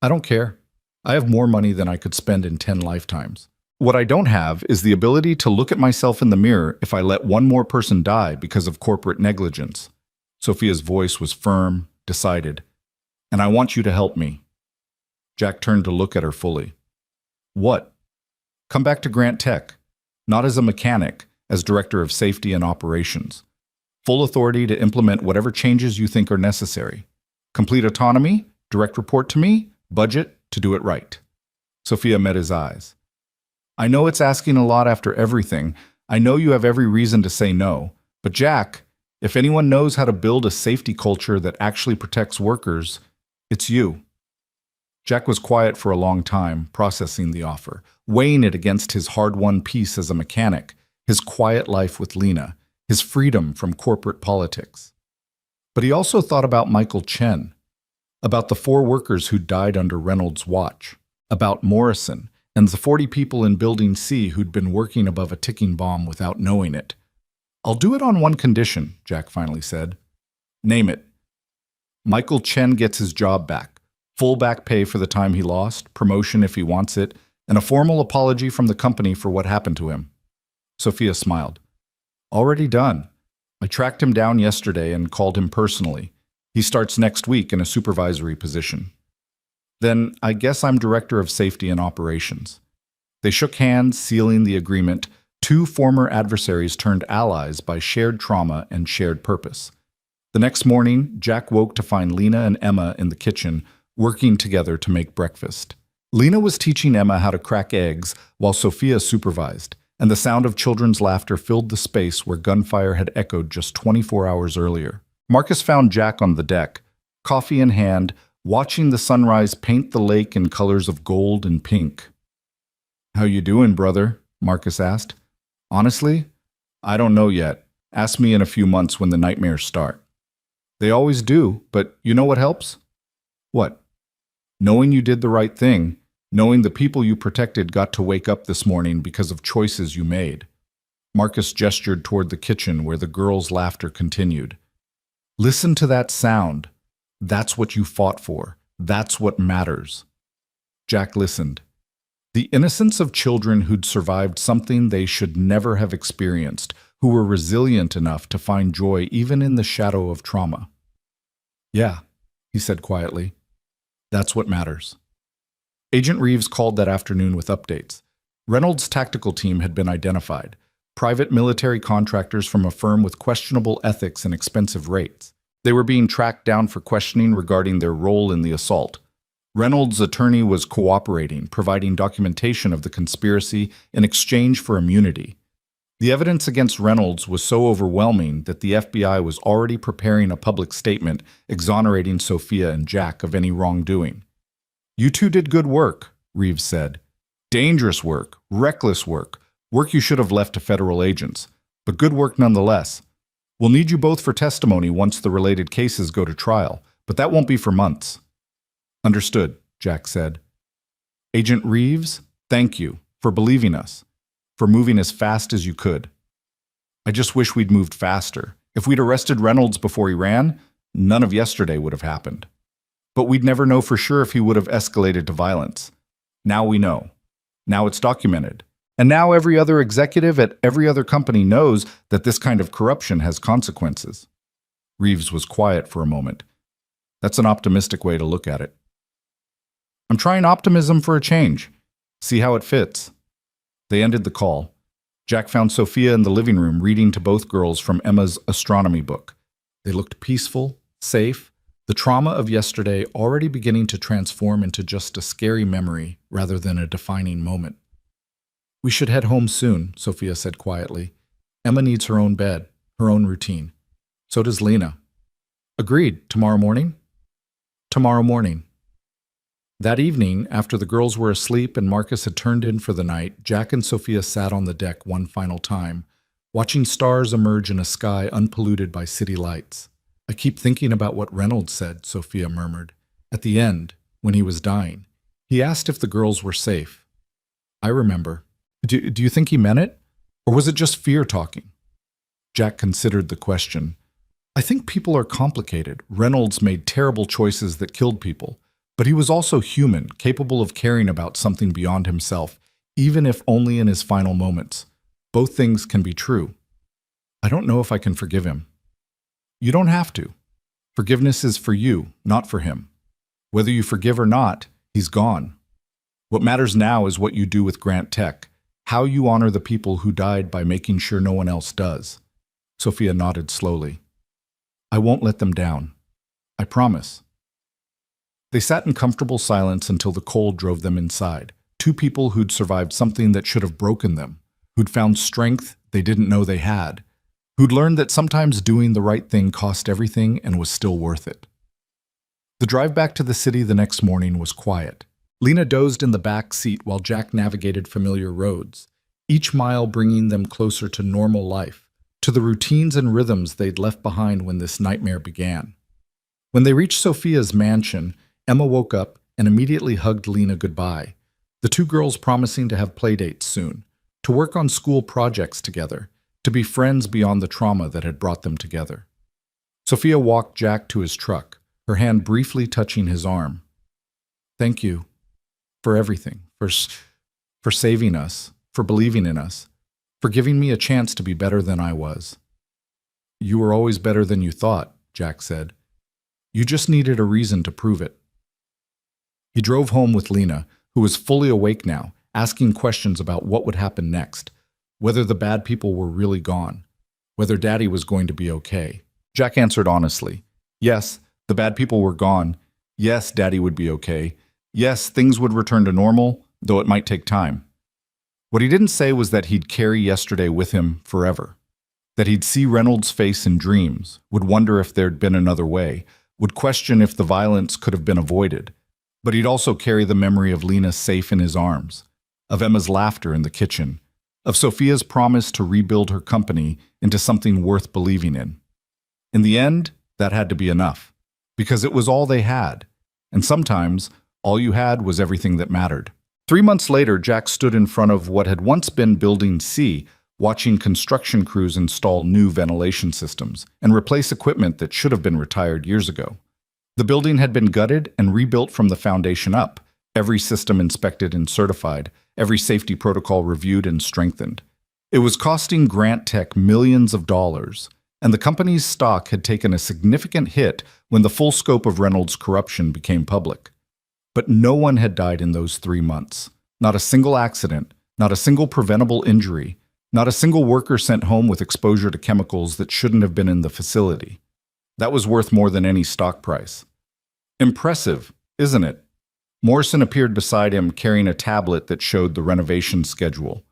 I don't care. I have more money than I could spend in 10 lifetimes. What I don't have is the ability to look at myself in the mirror if I let one more person die because of corporate negligence. Sophia's voice was firm, decided. And I want you to help me. Jack turned to look at her fully. What? Come back to Grant Tech. Not as a mechanic, as Director of Safety and Operations. Full authority to implement whatever changes you think are necessary. Complete autonomy, direct report to me, budget to do it right. Sophia met his eyes. I know it's asking a lot after everything. I know you have every reason to say no. But Jack, if anyone knows how to build a safety culture that actually protects workers, it's you. Jack was quiet for a long time, processing the offer, weighing it against his hard-won peace as a mechanic, his quiet life with Lena, his freedom from corporate politics. But he also thought about Michael Chen, about the 4 workers who died under Reynolds' watch, about Morrison, and the 40 people in Building C who'd been working above a ticking bomb without knowing it. I'll do it on one condition, Jack finally said. Name it. Michael Chen gets his job back, full back pay for the time he lost, promotion if he wants it, and a formal apology from the company for what happened to him. Sophia smiled. Already done. I tracked him down yesterday and called him personally. He starts next week in a supervisory position. Then I guess I'm Director of Safety and Operations. They shook hands, sealing the agreement. 2 former adversaries turned allies by shared trauma and shared purpose. The next morning, Jack woke to find Lena and Emma in the kitchen, working together to make breakfast. Lena was teaching Emma how to crack eggs while Sophia supervised, and the sound of children's laughter filled the space where gunfire had echoed just 24 hours earlier. Marcus found Jack on the deck, coffee in hand, watching the sunrise paint the lake in colors of gold and pink. How you doing, brother? Marcus asked. Honestly, I don't know yet. Ask me in a few months when the nightmares start. They always do, but you know what helps? What? Knowing you did the right thing, knowing the people you protected got to wake up this morning because of choices you made. Marcus gestured toward the kitchen where the girls' laughter continued. Listen to that sound. That's what you fought for. That's what matters. Jack listened. The innocence of children who'd survived something they should never have experienced, who were resilient enough to find joy even in the shadow of trauma. Yeah, he said quietly. That's what matters. Agent Reeves called that afternoon with updates. Reynolds' tactical team had been identified. Private military contractors from a firm with questionable ethics and expensive rates. They were being tracked down for questioning regarding their role in the assault. Reynolds' attorney was cooperating, providing documentation of the conspiracy in exchange for immunity. The evidence against Reynolds was so overwhelming that the FBI was already preparing a public statement exonerating Sophia and Jack of any wrongdoing. "You two did good work," Reeves said. "Dangerous work, reckless work, work you should have left to federal agents, but good work nonetheless. We'll need you both for testimony once the related cases go to trial, but that won't be for months." "Understood," Jack said. "Agent Reeves, thank you for believing us, for moving as fast as you could. I just wish we'd moved faster. If we'd arrested Reynolds before he ran, none of yesterday would have happened. But we'd never know for sure if he would have escalated to violence. Now we know. Now it's documented. And now every other executive at every other company knows that this kind of corruption has consequences." Reeves was quiet for a moment. "That's an optimistic way to look at it." "I'm trying optimism for a change. See how it fits." They ended the call. Jack found Sophia in the living room reading to both girls from Emma's astronomy book. They looked peaceful, safe, the trauma of yesterday already beginning to transform into just a scary memory rather than a defining moment. "We should head home soon," Sophia said quietly. "Emma needs her own bed, her own routine. So does Lena." "Agreed. Tomorrow morning?" "Tomorrow morning." That evening, after the girls were asleep and Marcus had turned in for the night, Jack and Sophia sat on the deck one final time, watching stars emerge in a sky unpolluted by city lights. "I keep thinking about what Reynolds said," Sophia murmured. "At the end, when he was dying, he asked if the girls were safe. I remember. Do you think he meant it? Or was it just fear talking?" Jack considered the question. "I think people are complicated. Reynolds made terrible choices that killed people. But he was also human, capable of caring about something beyond himself, even if only in his final moments. Both things can be true. I don't know if I can forgive him." "You don't have to. Forgiveness is for you, not for him. Whether you forgive or not, he's gone. What matters now is what you do with Grant Tech, how you honor the people who died by making sure no one else does." Sophia nodded slowly. "I won't let them down. I promise." They sat in comfortable silence until the cold drove them inside. Two people who'd survived something that should have broken them, who'd found strength they didn't know they had, who'd learned that sometimes doing the right thing cost everything and was still worth it. The drive back to the city the next morning was quiet. Lena dozed in the back seat while Jack navigated familiar roads, each mile bringing them closer to normal life, to the routines and rhythms they'd left behind when this nightmare began. When they reached Sophia's mansion, Emma woke up and immediately hugged Lena goodbye, the two girls promising to have playdates soon, to work on school projects together, to be friends beyond the trauma that had brought them together. Sophia walked Jack to his truck, her hand briefly touching his arm. "Thank you for everything, for saving us, for believing in us, for giving me a chance to be better than I was." "You were always better than you thought," Jack said. "You just needed a reason to prove it." He drove home with Lena, who was fully awake now, asking questions about what would happen next, whether the bad people were really gone, whether Daddy was going to be okay. Jack answered honestly. Yes, the bad people were gone. Yes, Daddy would be okay. Yes, things would return to normal, though it might take time. What he didn't say was that he'd carry yesterday with him forever, that he'd see Reynolds' face in dreams, would wonder if there'd been another way, would question if the violence could have been avoided. But he'd also carry the memory of Lena safe in his arms, of Emma's laughter in the kitchen, of Sophia's promise to rebuild her company into something worth believing in. In the end, that had to be enough, because it was all they had, and sometimes all you had was everything that mattered. 3 months later, Jack stood in front of what had once been Building C, watching construction crews install new ventilation systems and replace equipment that should have been retired years ago. The building had been gutted and rebuilt from the foundation up, every system inspected and certified, every safety protocol reviewed and strengthened. It was costing Grant Tech millions of dollars, and the company's stock had taken a significant hit when the full scope of Reynolds' corruption became public. But no one had died in those 3 months. Not a single accident, not a single preventable injury, not a single worker sent home with exposure to chemicals that shouldn't have been in the facility. That was worth more than any stock price. Impressive, isn't it? Morrison appeared beside him carrying a tablet that showed the renovation schedule.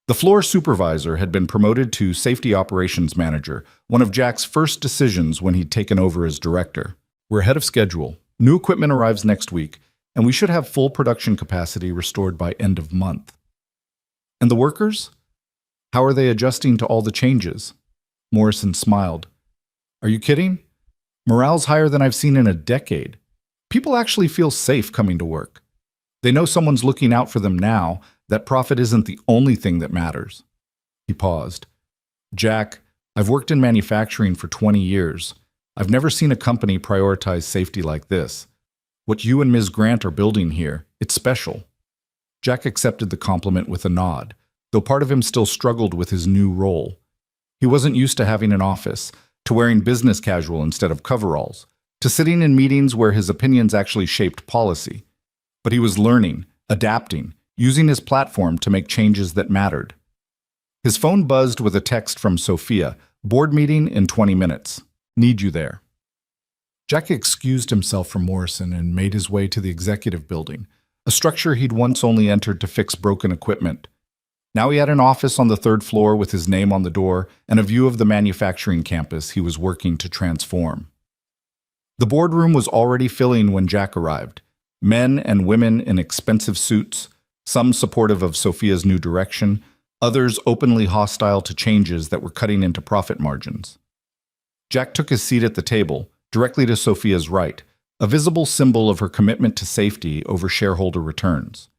The floor supervisor had been promoted to safety operations manager, one of Jack's first decisions when he'd taken over as director. We're ahead of schedule. New equipment arrives next week, and we should have full production capacity restored by end of month. And the workers? How are they adjusting to all the changes? Morrison smiled. Are you kidding? Morale's higher than I've seen in a decade. People actually feel safe coming to work. They know someone's looking out for them now, that profit isn't the only thing that matters. He paused. Jack, I've worked in manufacturing for 20 years. I've never seen a company prioritize safety like this. What you and Ms. Grant are building here, it's special. Jack accepted the compliment with a nod, though part of him still struggled with his new role. He wasn't used to having an office, to wearing business casual instead of coveralls, to sitting in meetings where his opinions actually shaped policy. But he was learning, adapting, using his platform to make changes that mattered. His phone buzzed with a text from Sophia, board meeting in 20 minutes. Need you there. Jack excused himself from Morrison and made his way to the executive building, a structure he'd once only entered to fix broken equipment. Now he had an office on the third floor with his name on the door and a view of the manufacturing campus he was working to transform. The boardroom was already filling when Jack arrived. Men and women in expensive suits, some supportive of Sophia's new direction, others openly hostile to changes that were cutting into profit margins. Jack took his seat at the table, directly to Sophia's right, a visible symbol of her commitment to safety over shareholder returns.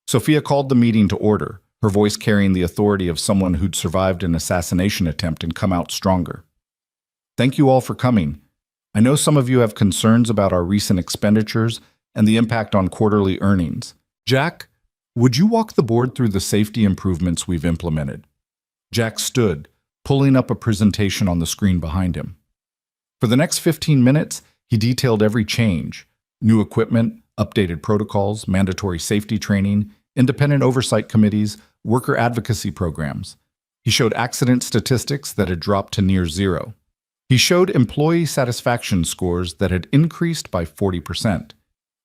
Sophia called the meeting to order, her voice carrying the authority of someone who'd survived an assassination attempt and come out stronger. Thank you all for coming. I know some of you have concerns about our recent expenditures and the impact on quarterly earnings. Jack, would you walk the board through the safety improvements we've implemented? Jack stood, pulling up a presentation on the screen behind him. For the next 15 minutes, he detailed every change: new equipment, updated protocols, mandatory safety training, independent oversight committees, worker advocacy programs. He showed accident statistics that had dropped to near zero. He showed employee satisfaction scores that had increased by 40%.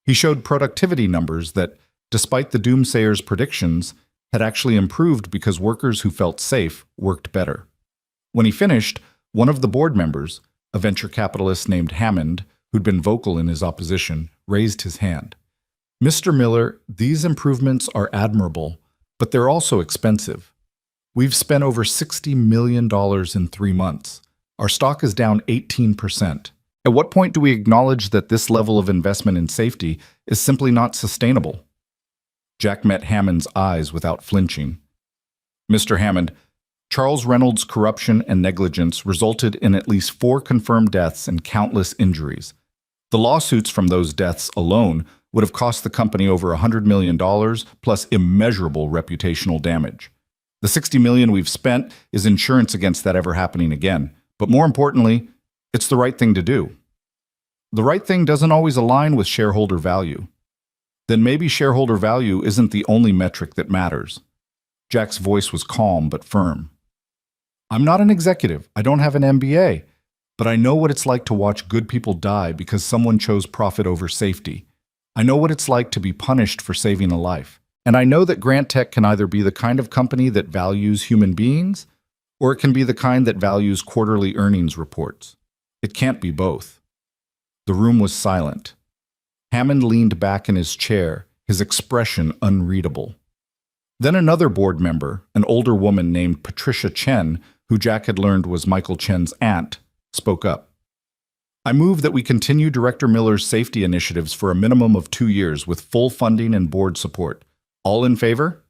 He showed productivity numbers that, despite the doomsayers' predictions, had actually improved because workers who felt safe worked better. When he finished, one of the board members, a venture capitalist named Hammond, who'd been vocal in his opposition, raised his hand. Mr. Miller, these improvements are admirable, but they're also expensive. We've spent over $60 million in 3 months. Our stock is down 18%. At what point do we acknowledge that this level of investment in safety is simply not sustainable? Jack met Hammond's eyes without flinching. Mr. Hammond, Charles Reynolds' corruption and negligence resulted in at least 4 confirmed deaths and countless injuries. The lawsuits from those deaths alone would have cost the company over $100 million plus immeasurable reputational damage. The $60 million we've spent is insurance against that ever happening again. But more importantly, it's the right thing to do. The right thing doesn't always align with shareholder value. Then maybe shareholder value isn't the only metric that matters. Jack's voice was calm but firm. I'm not an executive. I don't have an MBA. But I know what it's like to watch good people die because someone chose profit over safety. I know what it's like to be punished for saving a life. And I know that Grant Tech can either be the kind of company that values human beings, or it can be the kind that values quarterly earnings reports. It can't be both. The room was silent. Hammond leaned back in his chair, his expression unreadable. Then another board member, an older woman named Patricia Chen, who Jack had learned was Michael Chen's aunt, spoke up. I move that we continue Director Miller's safety initiatives for a minimum of 2 years with full funding and board support. All in favor?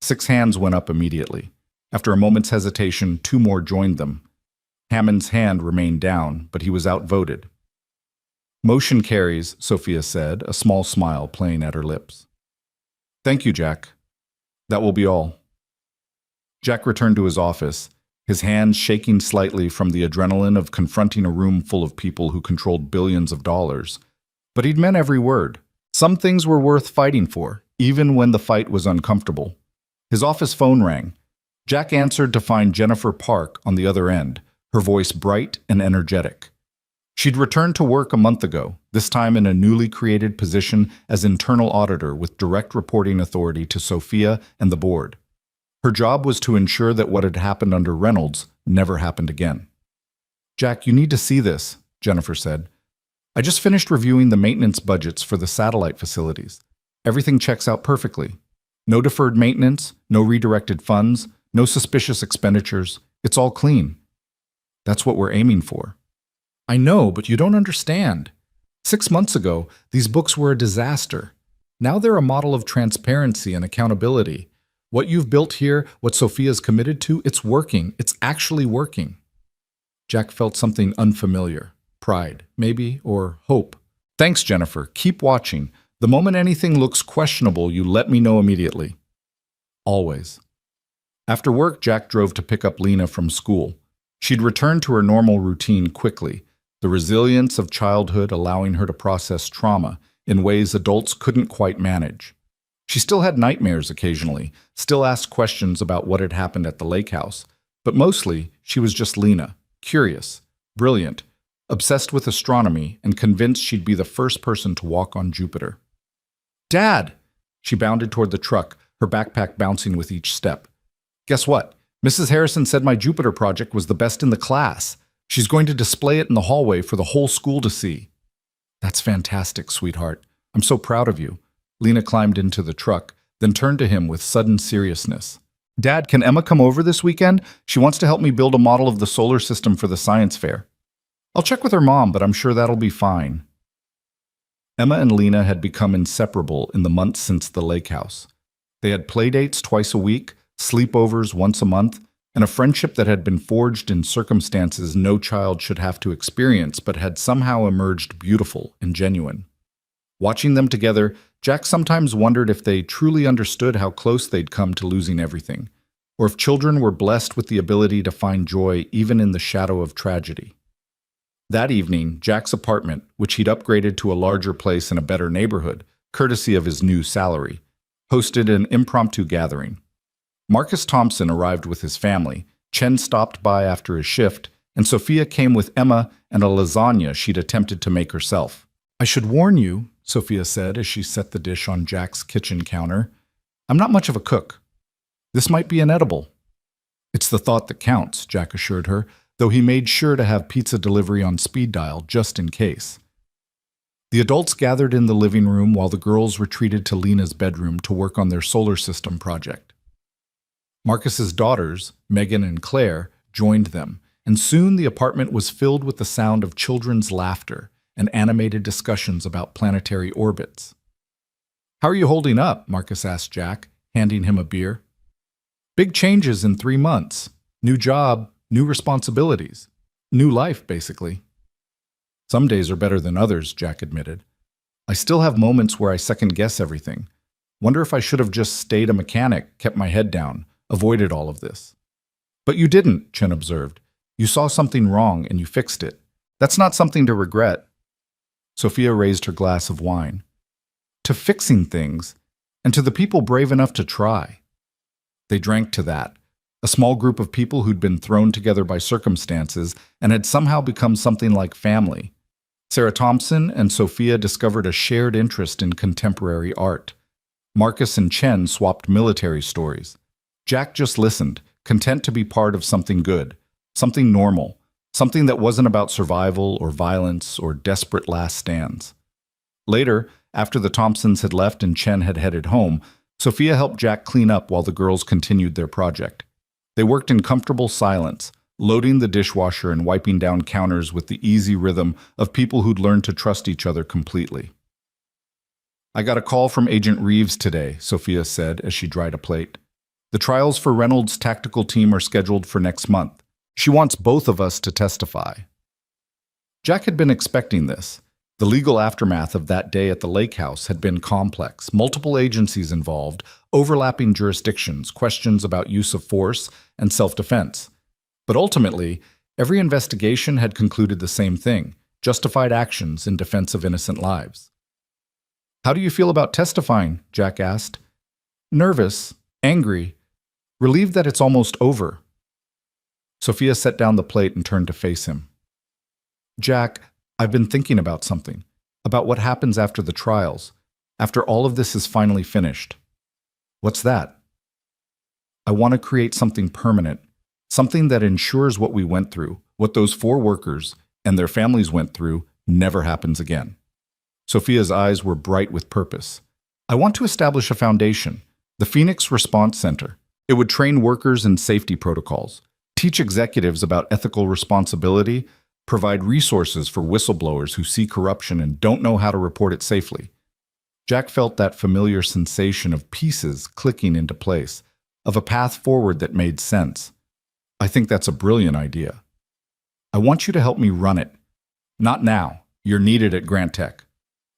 6 hands went up immediately. After a moment's hesitation, 2 more joined them. Hammond's hand remained down, but he was outvoted. Motion carries, Sophia said, a small smile playing at her lips. Thank you, Jack. That will be all. Jack returned to his office, his hands shaking slightly from the adrenaline of confronting a room full of people who controlled billions of dollars. But he'd meant every word. Some things were worth fighting for, even when the fight was uncomfortable. His office phone rang. Jack answered to find Jennifer Park on the other end, her voice bright and energetic. She'd returned to work a month ago, this time in a newly created position as internal auditor with direct reporting authority to Sophia and the board. Her job was to ensure that what had happened under Reynolds never happened again. "Jack, you need to see this," Jennifer said. "I just finished reviewing the maintenance budgets for the satellite facilities. Everything checks out perfectly. No deferred maintenance, no redirected funds, no suspicious expenditures. It's all clean. That's what we're aiming for." "I know, but you don't understand. 6 months ago, these books were a disaster. Now they're a model of transparency and accountability. What you've built here, what Sophia's committed to, it's working. It's actually working." Jack felt something unfamiliar. Pride, maybe, or hope. "Thanks, Jennifer. Keep watching. The moment anything looks questionable, you let me know immediately." Always. After work, Jack drove to pick up Lena from school. She'd returned to her normal routine quickly, the resilience of childhood allowing her to process trauma in ways adults couldn't quite manage. She still had nightmares occasionally, still asked questions about what had happened at the lake house, but mostly she was just Lena, curious, brilliant, obsessed with astronomy, and convinced she'd be the first person to walk on Jupiter. "Dad!" She bounded toward the truck, her backpack bouncing with each step. "Guess what? Mrs. Harrison said my Jupiter project was the best in the class. She's going to display it in the hallway for the whole school to see." "That's fantastic, sweetheart. I'm so proud of you." Lena climbed into the truck, then turned to him with sudden seriousness. "Dad, can Emma come over this weekend? She wants to help me build a model of the solar system for the science fair." "I'll check with her mom, but I'm sure that'll be fine." Emma and Lena had become inseparable in the months since the lake house. They had playdates twice a week, sleepovers once a month, and a friendship that had been forged in circumstances no child should have to experience but had somehow emerged beautiful and genuine. Watching them together, Jack sometimes wondered if they truly understood how close they'd come to losing everything, or if children were blessed with the ability to find joy even in the shadow of tragedy. That evening, Jack's apartment, which he'd upgraded to a larger place in a better neighborhood, courtesy of his new salary, hosted an impromptu gathering. Marcus Thompson arrived with his family, Chen stopped by after his shift, and Sophia came with Emma and a lasagna she'd attempted to make herself. "I should warn you," Sophia said as she set the dish on Jack's kitchen counter, "I'm not much of a cook. This might be inedible." "It's the thought that counts," Jack assured her, though he made sure to have pizza delivery on speed dial just in case. The adults gathered in the living room while the girls retreated to Lena's bedroom to work on their solar system project. Marcus's daughters, Megan and Claire, joined them, and soon the apartment was filled with the sound of children's laughter and animated discussions about planetary orbits. "How are you holding up?" Marcus asked Jack, handing him a beer. "Big changes in 3 months. New job, new responsibilities. New life, basically." "Some days are better than others," Jack admitted. "I still have moments where I second-guess everything. Wonder if I should have just stayed a mechanic, kept my head down, avoided all of this." "But you didn't," Chen observed. "You saw something wrong and you fixed it. That's not something to regret." Sophia raised her glass of wine. "To fixing things, and to the people brave enough to try." They drank to that, a small group of people who'd been thrown together by circumstances and had somehow become something like family. Sarah Thompson and Sophia discovered a shared interest in contemporary art. Marcus and Chen swapped military stories. Jack just listened, content to be part of something good, something normal, something that wasn't about survival or violence or desperate last stands. Later, after the Thompsons had left and Chen had headed home, Sophia helped Jack clean up while the girls continued their project. They worked in comfortable silence, loading the dishwasher and wiping down counters with the easy rhythm of people who'd learned to trust each other completely. "I got a call from Agent Reeves today," Sophia said as she dried a plate. "The trials for Reynolds' tactical team are scheduled for next month. She wants both of us to testify." Jack had been expecting this. The legal aftermath of that day at the lake house had been complex, multiple agencies involved, overlapping jurisdictions, questions about use of force and self-defense. But ultimately, every investigation had concluded the same thing: justified actions in defense of innocent lives. "How do you feel about testifying?" Jack asked. "Nervous, angry, relieved that it's almost over." Sophia set down the plate and turned to face him. "Jack, I've been thinking about something, about what happens after the trials, after all of this is finally finished." "What's that?" I want to create something permanent, something that ensures what we went through, what those 4 workers and their families went through, never happens again. Sophia's eyes were bright with purpose. I want to establish a foundation, the Phoenix Response Center. It would train workers in safety protocols, teach executives about ethical responsibility, provide resources for whistleblowers who see corruption and don't know how to report it safely. Jack felt that familiar sensation of pieces clicking into place, of a path forward that made sense. I think that's a brilliant idea. I want you to help me run it. Not now. You're needed at Grant Tech.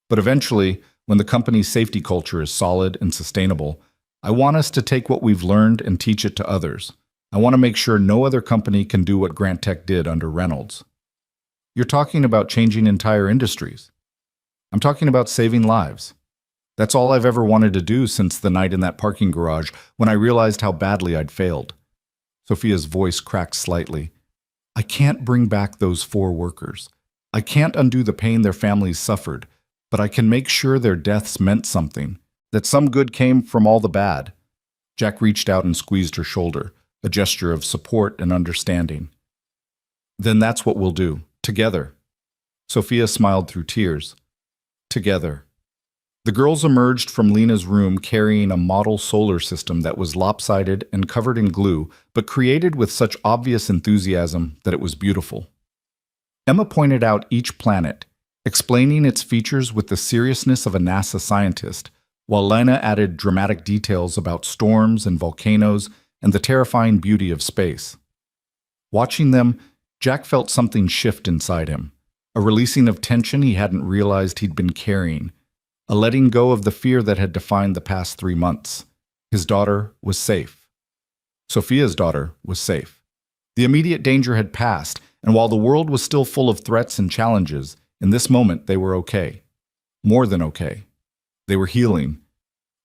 But eventually, when the company's safety culture is solid and sustainable, I want us to take what we've learned and teach it to others. I want to make sure no other company can do what Grant Tech did under Reynolds. You're talking about changing entire industries. I'm talking about saving lives. That's all I've ever wanted to do since the night in that parking garage when I realized how badly I'd failed. Sophia's voice cracked slightly. I can't bring back those 4 workers. I can't undo the pain their families suffered, but I can make sure their deaths meant something, that some good came from all the bad. Jack reached out and squeezed her shoulder, a gesture of support and understanding. Then that's what we'll do, together. Sophia smiled through tears. Together. The girls emerged from Lena's room carrying a model solar system that was lopsided and covered in glue, but created with such obvious enthusiasm that it was beautiful. Emma pointed out each planet, explaining its features with the seriousness of a NASA scientist, while Lena added dramatic details about storms and volcanoes and the terrifying beauty of space. Watching them, Jack felt something shift inside him, a releasing of tension he hadn't realized he'd been carrying, a letting go of the fear that had defined the past 3 months. His daughter was safe. Sophia's daughter was safe. The immediate danger had passed, and while the world was still full of threats and challenges, in this moment they were okay. More than okay. They were healing.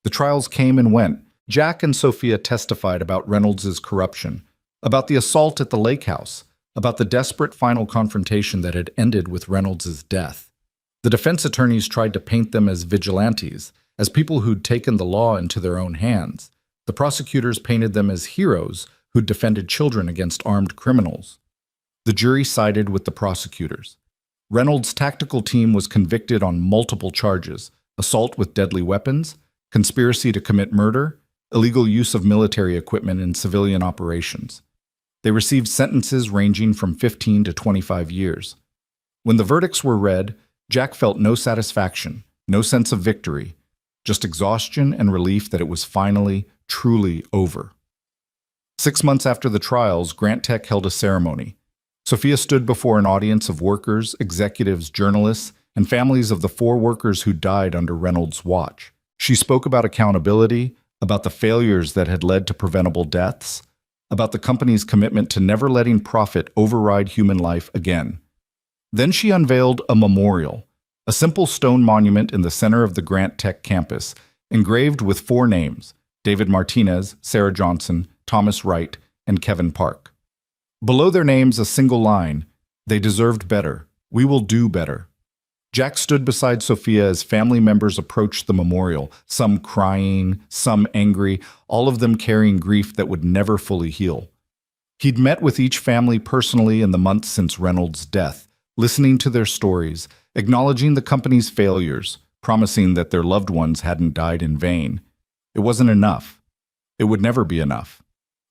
The trials came and went. Jack and Sophia testified about Reynolds' corruption, about the assault at the lake house, about the desperate final confrontation that had ended with Reynolds' death. The defense attorneys tried to paint them as vigilantes, as people who'd taken the law into their own hands. The prosecutors painted them as heroes who'd defended children against armed criminals. The jury sided with the prosecutors. Reynolds' tactical team was convicted on multiple charges: assault with deadly weapons, conspiracy to commit murder, illegal use of military equipment in civilian operations. They received sentences ranging from 15 to 25 years. When the verdicts were read, Jack felt no satisfaction, no sense of victory, just exhaustion and relief that it was finally, truly over. 6 months after the trials, Grant Tech held a ceremony. Sophia stood before an audience of workers, executives, journalists, and families of the 4 workers who died under Reynolds' watch. She spoke about accountability, about the failures that had led to preventable deaths, about the company's commitment to never letting profit override human life again. Then she unveiled a memorial, a simple stone monument in the center of the Grant Tech campus, engraved with 4 names: David Martinez, Sarah Johnson, Thomas Wright, and Kevin Park. Below their names, a single line: "They deserved better. We will do better." Jack stood beside Sophia as family members approached the memorial, some crying, some angry, all of them carrying grief that would never fully heal. He'd met with each family personally in the months since Reynolds' death, listening to their stories, acknowledging the company's failures, promising that their loved ones hadn't died in vain. It wasn't enough. It would never be enough.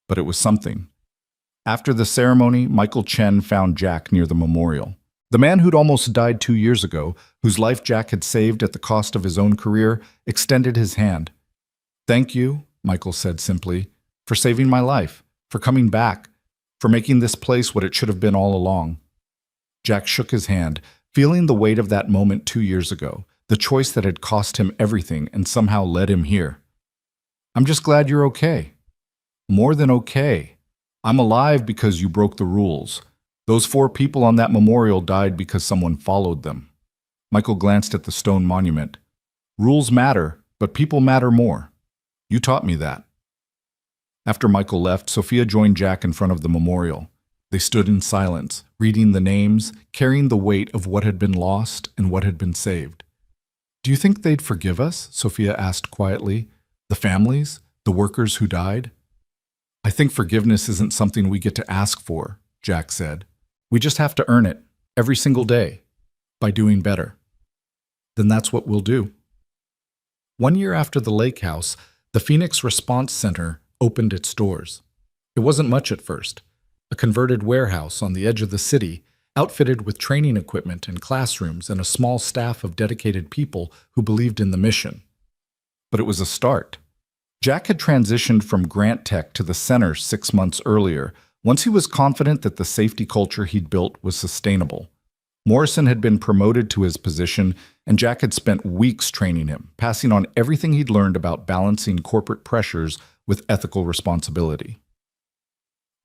But it was something. After the ceremony, Michael Chen found Jack near the memorial. The man who'd almost died 2 years ago, whose life Jack had saved at the cost of his own career, extended his hand. "Thank you," Michael said simply, "for saving my life, for coming back, for making this place what it should have been all along." Jack shook his hand, feeling the weight of that moment 2 years ago, the choice that had cost him everything and somehow led him here. "I'm just glad you're okay." "More than okay. I'm alive because you broke the rules. Those 4 people on that memorial died because someone followed them." Michael glanced at the stone monument. "Rules matter, but people matter more. You taught me that." After Michael left, Sophia joined Jack in front of the memorial. They stood in silence, reading the names, carrying the weight of what had been lost and what had been saved. "Do you think they'd forgive us?" Sophia asked quietly. "The families? The workers who died?" I think forgiveness isn't something we get to ask for, Jack said. We just have to earn it, every single day, by doing better. Then that's what we'll do. 1 year after the lake house, the Phoenix Response Center opened its doors. It wasn't much at first. A converted warehouse on the edge of the city, outfitted with training equipment and classrooms and a small staff of dedicated people who believed in the mission. But it was a start. Jack had transitioned from Grant Tech to the center 6 months earlier, once he was confident that the safety culture he'd built was sustainable. Morrison had been promoted to his position, and Jack had spent weeks training him, passing on everything he'd learned about balancing corporate pressures with ethical responsibility.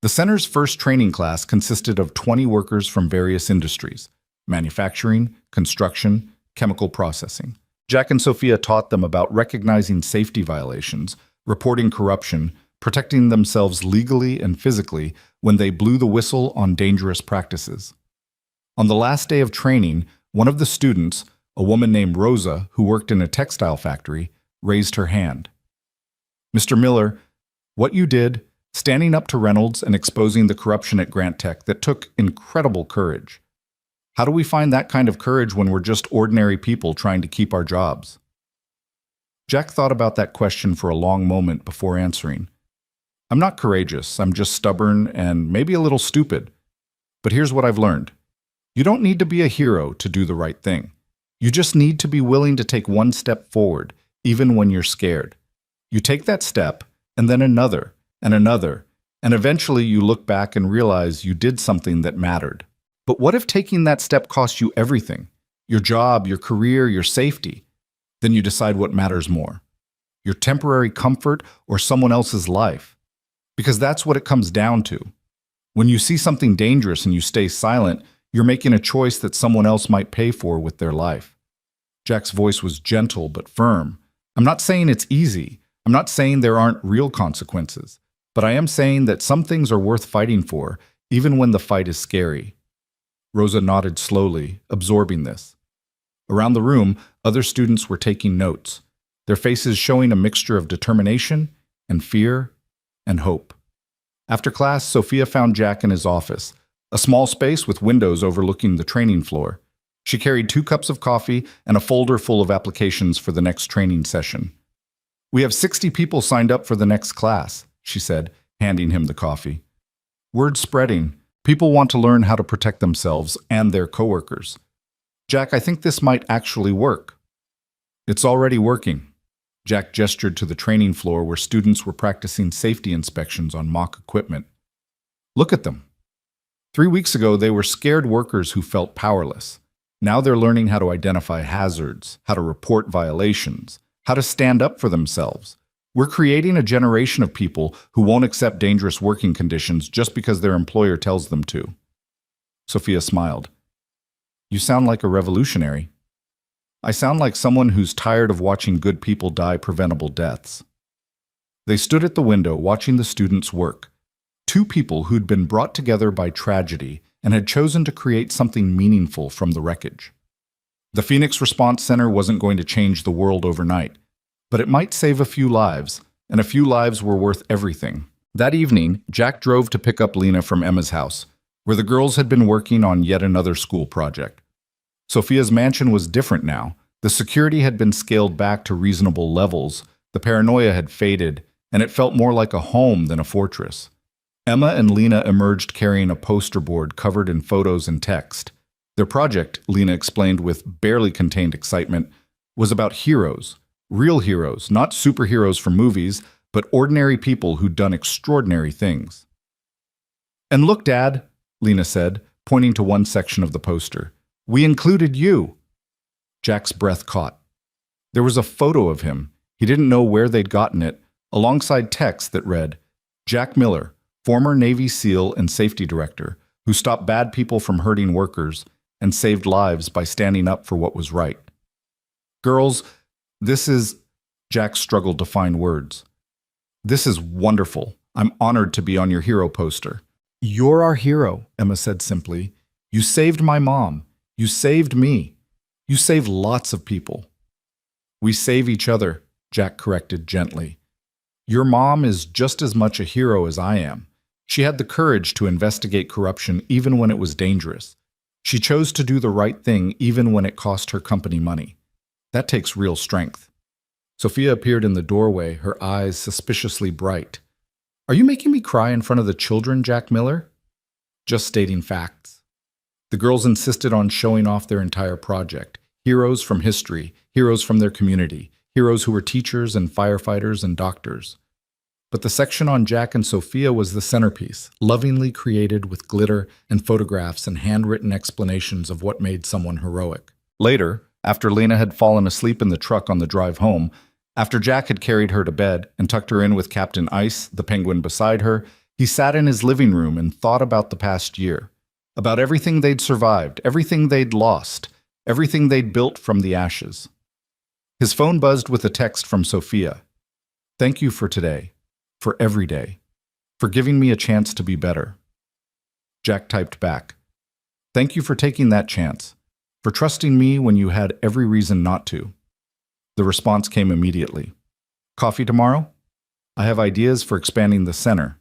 The center's first training class consisted of 20 workers from various industries: manufacturing, construction, chemical processing. Jack and Sophia taught them about recognizing safety violations, reporting corruption, protecting themselves legally and physically when they blew the whistle on dangerous practices. On the last day of training, one of the students, a woman named Rosa who worked in a textile factory, raised her hand. "Mr. Miller, what you did, standing up to Reynolds and exposing the corruption at Grant Tech, that took incredible courage. How do we find that kind of courage when we're just ordinary people trying to keep our jobs?" Jack thought about that question for a long moment before answering. "I'm not courageous, I'm just stubborn and maybe a little stupid. But here's what I've learned. You don't need to be a hero to do the right thing. You just need to be willing to take one step forward, even when you're scared. You take that step, and then another, and another, and eventually you look back and realize you did something that mattered. But what if taking that step cost you everything? Your job, your career, your safety? Then you decide what matters more. Your temporary comfort or someone else's life? Because that's what it comes down to. When you see something dangerous and you stay silent, you're making a choice that someone else might pay for with their life." Jack's voice was gentle but firm. "I'm not saying it's easy. I'm not saying there aren't real consequences. But I am saying that some things are worth fighting for, even when the fight is scary." Rosa nodded slowly, absorbing this. Around the room, other students were taking notes, their faces showing a mixture of determination and fear and hope. After class, Sophia found Jack in his office, a small space with windows overlooking the training floor. She carried 2 cups of coffee and a folder full of applications for the next training session. "We have 60 people signed up for the next class," she said, handing him the coffee. "Word's spreading. People want to learn how to protect themselves and their coworkers. Jack, I think this might actually work." "It's already working." Jack gestured to the training floor where students were practicing safety inspections on mock equipment. "Look at them. 3 weeks ago, they were scared workers who felt powerless. Now they're learning how to identify hazards, how to report violations, how to stand up for themselves. We're creating a generation of people who won't accept dangerous working conditions just because their employer tells them to." Sophia smiled. "You sound like a revolutionary." "I sound like someone who's tired of watching good people die preventable deaths." They stood at the window watching the students work. 2 people who'd been brought together by tragedy and had chosen to create something meaningful from the wreckage. The Phoenix Response Center wasn't going to change the world overnight, but it might save a few lives, and a few lives were worth everything. That evening, Jack drove to pick up Lena from Emma's house, where the girls had been working on yet another school project. Sophia's mansion was different now. The security had been scaled back to reasonable levels, the paranoia had faded, and it felt more like a home than a fortress. Emma and Lena emerged carrying a poster board covered in photos and text. Their project, Lena explained with barely contained excitement, was about heroes. Real heroes, not superheroes from movies, but ordinary people who'd done extraordinary things. "And look, Dad," Lena said, pointing to one section of the poster. "We included you." Jack's breath caught. There was a photo of him. He didn't know where they'd gotten it, alongside text that read, "Jack Miller, former Navy SEAL and safety director, who stopped bad people from hurting workers and saved lives by standing up for what was right." "Girls, this is..." Jack struggled to find words. "This is wonderful. I'm honored to be on your hero poster." "You're our hero," Emma said simply. "You saved my mom. You saved me. You saved lots of people." "We save each other," Jack corrected gently. Your mom is just as much a hero as I am. She had the courage to investigate corruption even when it was dangerous. She chose to do the right thing even when it cost her company money. That takes real strength. Sophia appeared in the doorway, her eyes suspiciously bright. Are you making me cry in front of the children, Jack Miller? Just stating facts. The girls insisted on showing off their entire project. Heroes from history, heroes from their community, heroes who were teachers and firefighters and doctors. But the section on Jack and Sophia was the centerpiece, lovingly created with glitter and photographs and handwritten explanations of what made someone heroic. Later, after Lena had fallen asleep in the truck on the drive home, after Jack had carried her to bed and tucked her in with Captain Ice, the penguin beside her, he sat in his living room and thought about the past year, about everything they'd survived, everything they'd lost, everything they'd built from the ashes. His phone buzzed with a text from Sophia. Thank you for today. For every day, for giving me a chance to be better. Jack typed back, thank you for taking that chance, for trusting me when you had every reason not to. The response came immediately. Coffee tomorrow? I have ideas for expanding the center.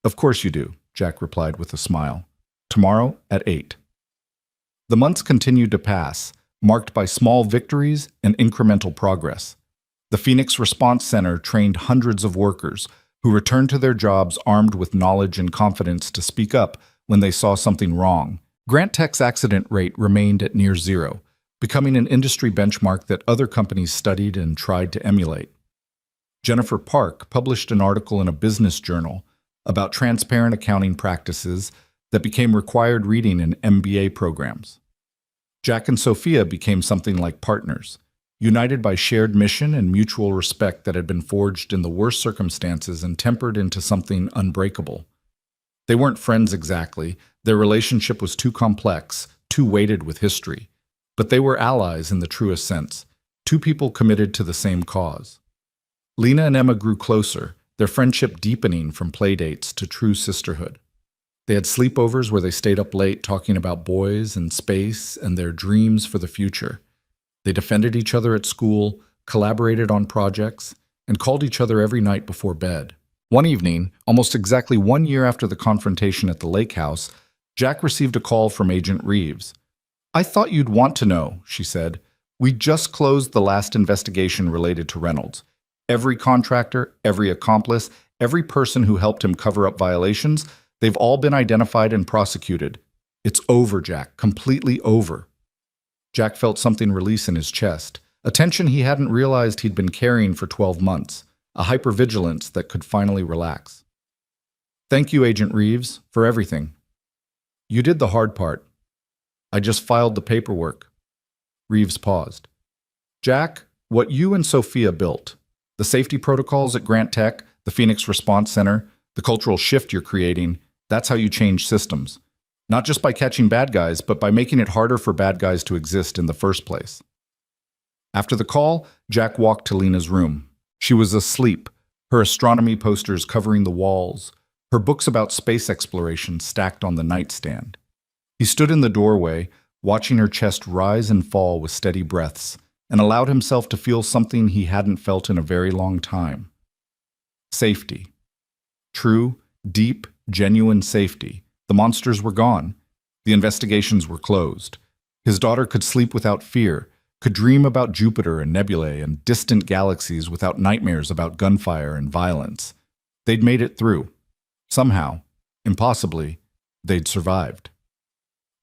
Of course you do, Jack replied with a smile. Tomorrow at 8. The months continued to pass, marked by small victories and incremental progress. The Phoenix Response Center trained hundreds of workers who returned to their jobs armed with knowledge and confidence to speak up when they saw something wrong. Grant Tech's accident rate remained at near zero, becoming an industry benchmark that other companies studied and tried to emulate. Jennifer Park published an article in a business journal about transparent accounting practices that became required reading in MBA programs. Jack and Sophia became something like partners, united by shared mission and mutual respect that had been forged in the worst circumstances and tempered into something unbreakable. They weren't friends exactly, their relationship was too complex, too weighted with history, but they were allies in the truest sense, two people committed to the same cause. Lena and Emma grew closer, their friendship deepening from playdates to true sisterhood. They had sleepovers where they stayed up late talking about boys and space and their dreams for the future. They defended each other at school, collaborated on projects, and called each other every night before bed. One evening, almost exactly 1 year after the confrontation at the lake house, Jack received a call from Agent Reeves. I thought you'd want to know, she said. We just closed the last investigation related to Reynolds. Every contractor, every accomplice, every person who helped him cover up violations, they've all been identified and prosecuted. It's over, Jack, completely over. Jack felt something release in his chest, a tension he hadn't realized he'd been carrying for 12 months, a hypervigilance that could finally relax. Thank you, Agent Reeves, for everything. You did the hard part. I just filed the paperwork. Reeves paused. Jack, what you and Sophia built, the safety protocols at Grant Tech, the Phoenix Response Center, the cultural shift you're creating, that's how you change systems. Not just by catching bad guys, but by making it harder for bad guys to exist in the first place. After the call, Jack walked to Lena's room. She was asleep, her astronomy posters covering the walls, her books about space exploration stacked on the nightstand. He stood in the doorway, watching her chest rise and fall with steady breaths, and allowed himself to feel something he hadn't felt in a very long time. Safety. True, deep, genuine safety. The monsters were gone. The investigations were closed. His daughter could sleep without fear, could dream about Jupiter and nebulae and distant galaxies without nightmares about gunfire and violence. They'd made it through. Somehow, impossibly, they'd survived.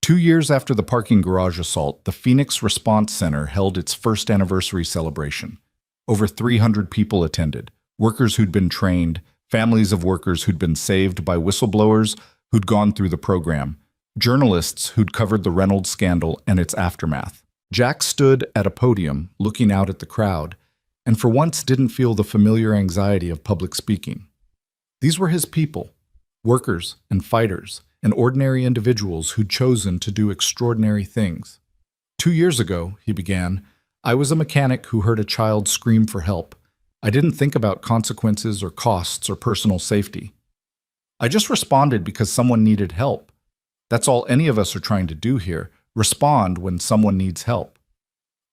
2 years after the parking garage assault, the Phoenix Response Center held its first anniversary celebration. Over 300 people attended, workers who'd been trained, families of workers who'd been saved by whistleblowers who'd gone through the program, journalists who'd covered the Reynolds scandal and its aftermath. Jack stood at a podium, looking out at the crowd, and for once didn't feel the familiar anxiety of public speaking. These were his people, workers and fighters, and ordinary individuals who'd chosen to do extraordinary things. 2 years ago, he began, I was a mechanic who heard a child scream for help. I didn't think about consequences or costs or personal safety. I just responded because someone needed help. That's all any of us are trying to do here, respond when someone needs help.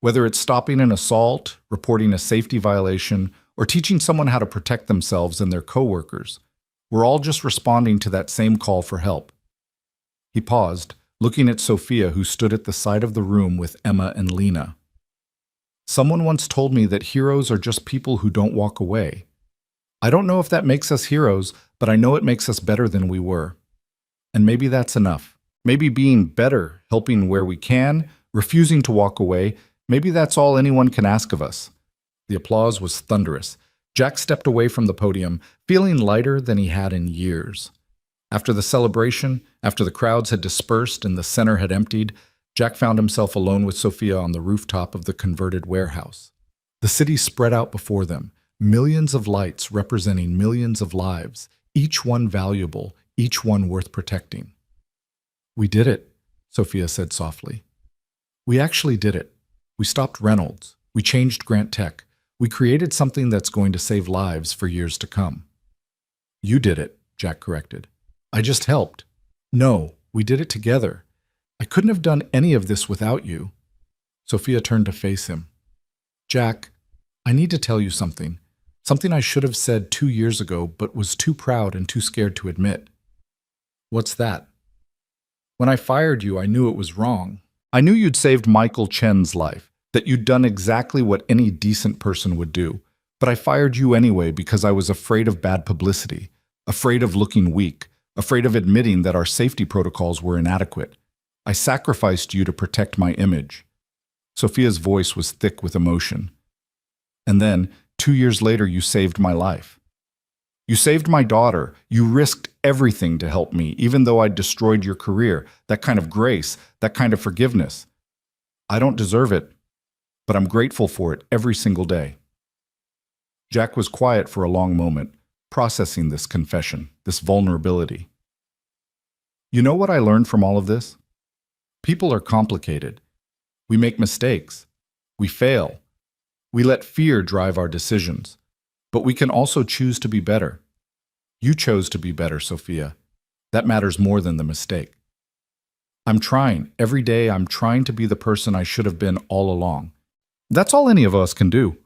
Whether it's stopping an assault, reporting a safety violation, or teaching someone how to protect themselves and their coworkers. We're all just responding to that same call for help. He paused, looking at Sophia, who stood at the side of the room with Emma and Lena. Someone once told me that heroes are just people who don't walk away. I don't know if that makes us heroes, but I know it makes us better than we were. And maybe that's enough. Maybe being better, helping where we can, refusing to walk away, maybe that's all anyone can ask of us. The applause was thunderous. Jack stepped away from the podium, feeling lighter than he had in years. After the celebration, after the crowds had dispersed and the center had emptied, Jack found himself alone with Sophia on the rooftop of the converted warehouse. The city spread out before them, millions of lights representing millions of lives, each one valuable, each one worth protecting. "We did it," Sophia said softly. "We actually did it. We stopped Reynolds. We changed Grant Tech. We created something that's going to save lives for years to come." "You did it," Jack corrected. "I just helped." "No, we did it together. I couldn't have done any of this without you." Sophia turned to face him. "Jack, I need to tell you something. Something I should have said 2 years ago, but was too proud and too scared to admit." "What's that?" "When I fired you, I knew it was wrong. I knew you'd saved Michael Chen's life, that you'd done exactly what any decent person would do. But I fired you anyway because I was afraid of bad publicity, afraid of looking weak, afraid of admitting that our safety protocols were inadequate. I sacrificed you to protect my image." Sophia's voice was thick with emotion. "And then, 2 years later, you saved my life. You saved my daughter. You risked everything to help me, even though I'd destroyed your career. That kind of grace, that kind of forgiveness. I don't deserve it, but I'm grateful for it every single day." Jack was quiet for a long moment, processing this confession, this vulnerability. "You know what I learned from all of this? People are complicated. We make mistakes. We fail. We let fear drive our decisions. But we can also choose to be better. You chose to be better, Sophia. That matters more than the mistake. I'm trying. Every day I'm trying to be the person I should have been all along. That's all any of us can do."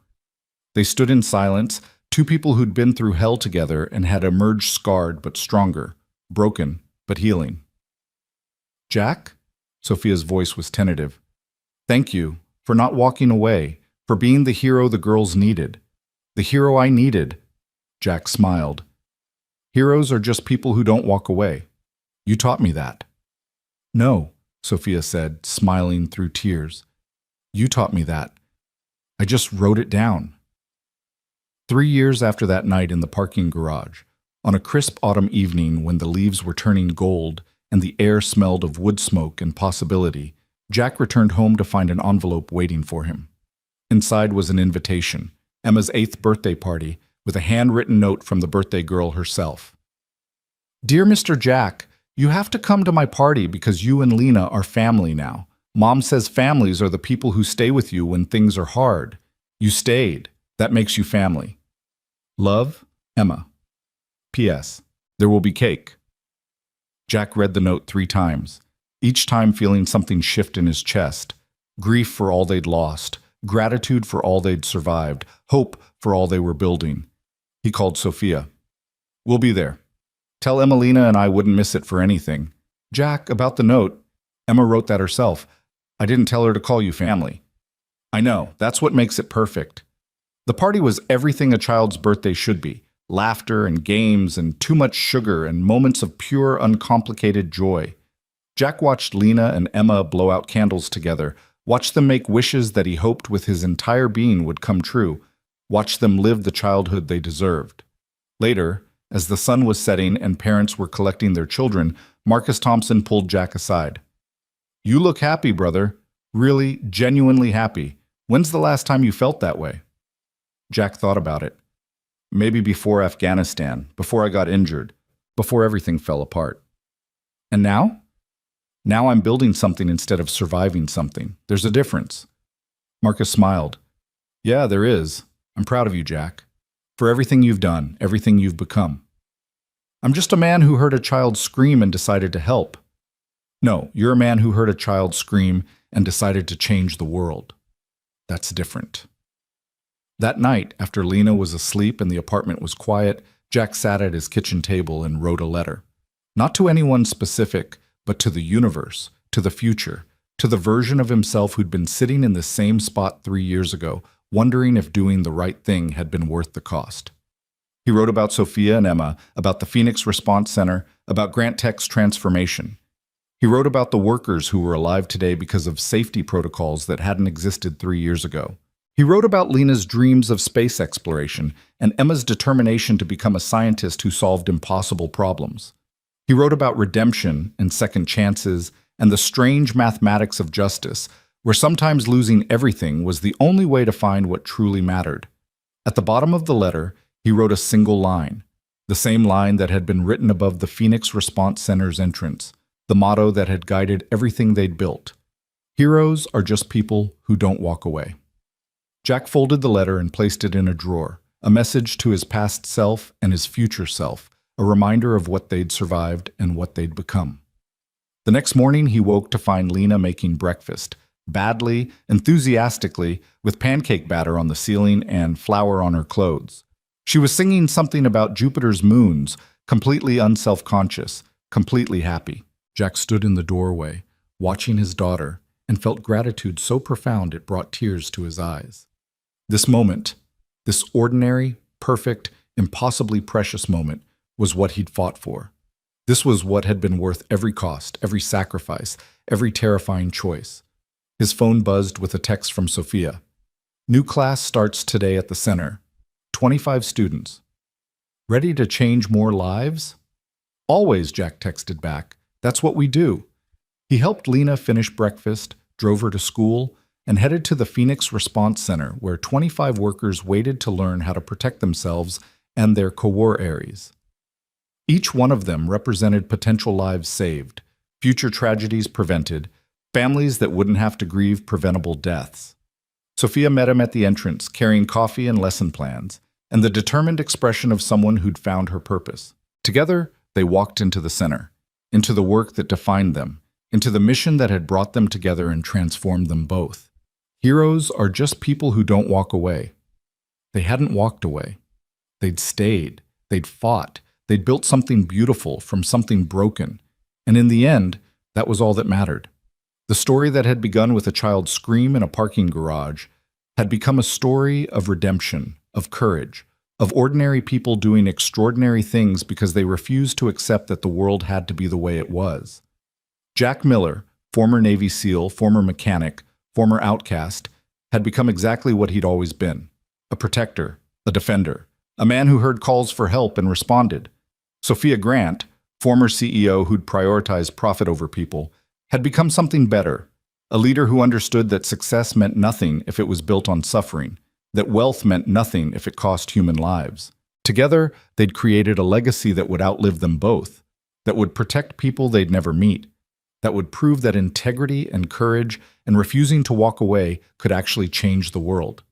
They stood in silence, two people who'd been through hell together and had emerged scarred but stronger, broken but healing. "Jack?" Sophia's voice was tentative. "Thank you for not walking away, for being the hero the girls needed. The hero I needed." Jack smiled. "Heroes are just people who don't walk away. You taught me that." "No," Sophia said, smiling through tears. "You taught me that. I just wrote it down." 3 years after that night in the parking garage, on a crisp autumn evening when the leaves were turning gold and the air smelled of wood smoke and possibility, Jack returned home to find an envelope waiting for him. Inside was an invitation, Emma's 8th birthday party, with a handwritten note from the birthday girl herself. "Dear Mr. Jack, you have to come to my party because you and Lena are family now. Mom says families are the people who stay with you when things are hard. You stayed. That makes you family. Love, Emma. P.S. There will be cake." Jack read the note 3 times, each time feeling something shift in his chest. Grief for all they'd lost, gratitude for all they'd survived, hope for all they were building. He called Sophia. "We'll be there. Tell Emmalina and I wouldn't miss it for anything." "Jack, about the note, Emma wrote that herself. I didn't tell her to call you family." "I know, that's what makes it perfect." The party was everything a child's birthday should be. Laughter and games and too much sugar and moments of pure, uncomplicated joy. Jack watched Lena and Emma blow out candles together, watched them make wishes that he hoped with his entire being would come true, watched them live the childhood they deserved. Later, as the sun was setting and parents were collecting their children, Marcus Thompson pulled Jack aside. "You look happy, brother. Really, genuinely happy. When's the last time you felt that way?" Jack thought about it. "Maybe before Afghanistan, before I got injured, before everything fell apart." "And now?" "Now I'm building something instead of surviving something. There's a difference." Marcus smiled. "Yeah, there is. I'm proud of you, Jack. For everything you've done, everything you've become." "I'm just a man who heard a child scream and decided to help." "No, you're a man who heard a child scream and decided to change the world. That's different." That night, after Lena was asleep and the apartment was quiet, Jack sat at his kitchen table and wrote a letter. Not to anyone specific, but to the universe, to the future, to the version of himself who'd been sitting in the same spot 3 years ago, wondering if doing the right thing had been worth the cost. He wrote about Sophia and Emma, about the Phoenix Response Center, about Grant Tech's transformation. He wrote about the workers who were alive today because of safety protocols that hadn't existed 3 years ago. He wrote about Lena's dreams of space exploration and Emma's determination to become a scientist who solved impossible problems. He wrote about redemption and second chances and the strange mathematics of justice, where sometimes losing everything was the only way to find what truly mattered. At the bottom of the letter, he wrote a single line, the same line that had been written above the Phoenix Response Center's entrance, the motto that had guided everything they'd built. Heroes are just people who don't walk away. Jack folded the letter and placed it in a drawer, a message to his past self and his future self, a reminder of what they'd survived and what they'd become. The next morning, he woke to find Lena making breakfast, badly, enthusiastically, with pancake batter on the ceiling and flour on her clothes. She was singing something about Jupiter's moons, completely unself-conscious, completely happy. Jack stood in the doorway, watching his daughter, and felt gratitude so profound it brought tears to his eyes. This moment, this ordinary, perfect, impossibly precious moment, was what he'd fought for. This was what had been worth every cost, every sacrifice, every terrifying choice. His phone buzzed with a text from Sophia. New class starts today at the center. 25 students. Ready to change more lives? Always, Jack texted back. That's what we do. He helped Lena finish breakfast, drove her to school, and headed to the Phoenix Response Center, where 25 workers waited to learn how to protect themselves and their co-workers. Each one of them represented potential lives saved, future tragedies prevented, families that wouldn't have to grieve preventable deaths. Sophia met him at the entrance, carrying coffee and lesson plans, and the determined expression of someone who'd found her purpose. Together, they walked into the center, into the work that defined them, into the mission that had brought them together and transformed them both. Heroes are just people who don't walk away. They hadn't walked away. They'd stayed. They'd fought. They'd built something beautiful from something broken. And in the end, that was all that mattered. The story that had begun with a child's scream in a parking garage had become a story of redemption, of courage, of ordinary people doing extraordinary things because they refused to accept that the world had to be the way it was. Jack Miller, former Navy SEAL, former mechanic, former outcast, had become exactly what he'd always been: a protector, a defender, a man who heard calls for help and responded. Sophia Grant, former CEO who'd prioritized profit over people, had become something better, a leader who understood that success meant nothing if it was built on suffering, that wealth meant nothing if it cost human lives. Together, they'd created a legacy that would outlive them both, that would protect people they'd never meet, that would prove that integrity and courage and refusing to walk away could actually change the world.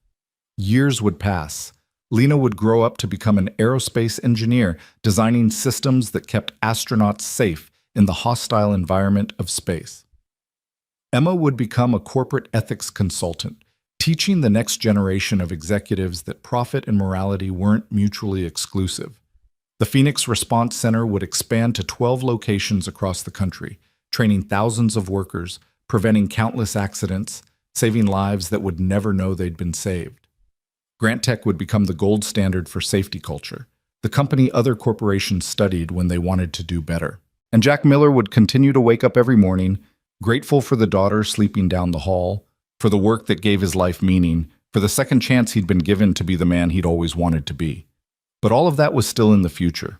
Years would pass. Lena would grow up to become an aerospace engineer, designing systems that kept astronauts safe in the hostile environment of space. Emma would become a corporate ethics consultant, teaching the next generation of executives that profit and morality weren't mutually exclusive. The Phoenix Response Center would expand to 12 locations across the country, training thousands of workers, preventing countless accidents, saving lives that would never know they'd been saved. Grant Tech would become the gold standard for safety culture, the company other corporations studied when they wanted to do better. And Jack Miller would continue to wake up every morning, grateful for the daughter sleeping down the hall, for the work that gave his life meaning, for the second chance he'd been given to be the man he'd always wanted to be. But all of that was still in the future.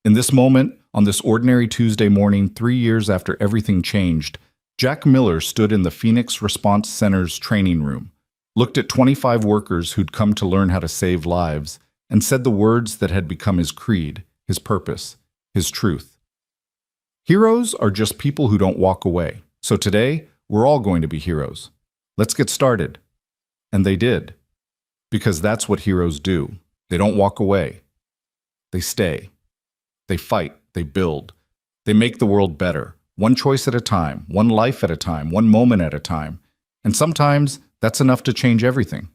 In this moment, on this ordinary Tuesday morning, 3 years after everything changed, Jack Miller stood in the Phoenix Response Center's training room, looked at 25 workers who'd come to learn how to save lives, and said the words that had become his creed, his purpose, his truth. Heroes are just people who don't walk away. So today, we're all going to be heroes. Let's get started. And they did. Because that's what heroes do. They don't walk away. They stay. They fight. They build. They make the world better, one choice at a time, one life at a time, one moment at a time. And sometimes that's enough to change everything.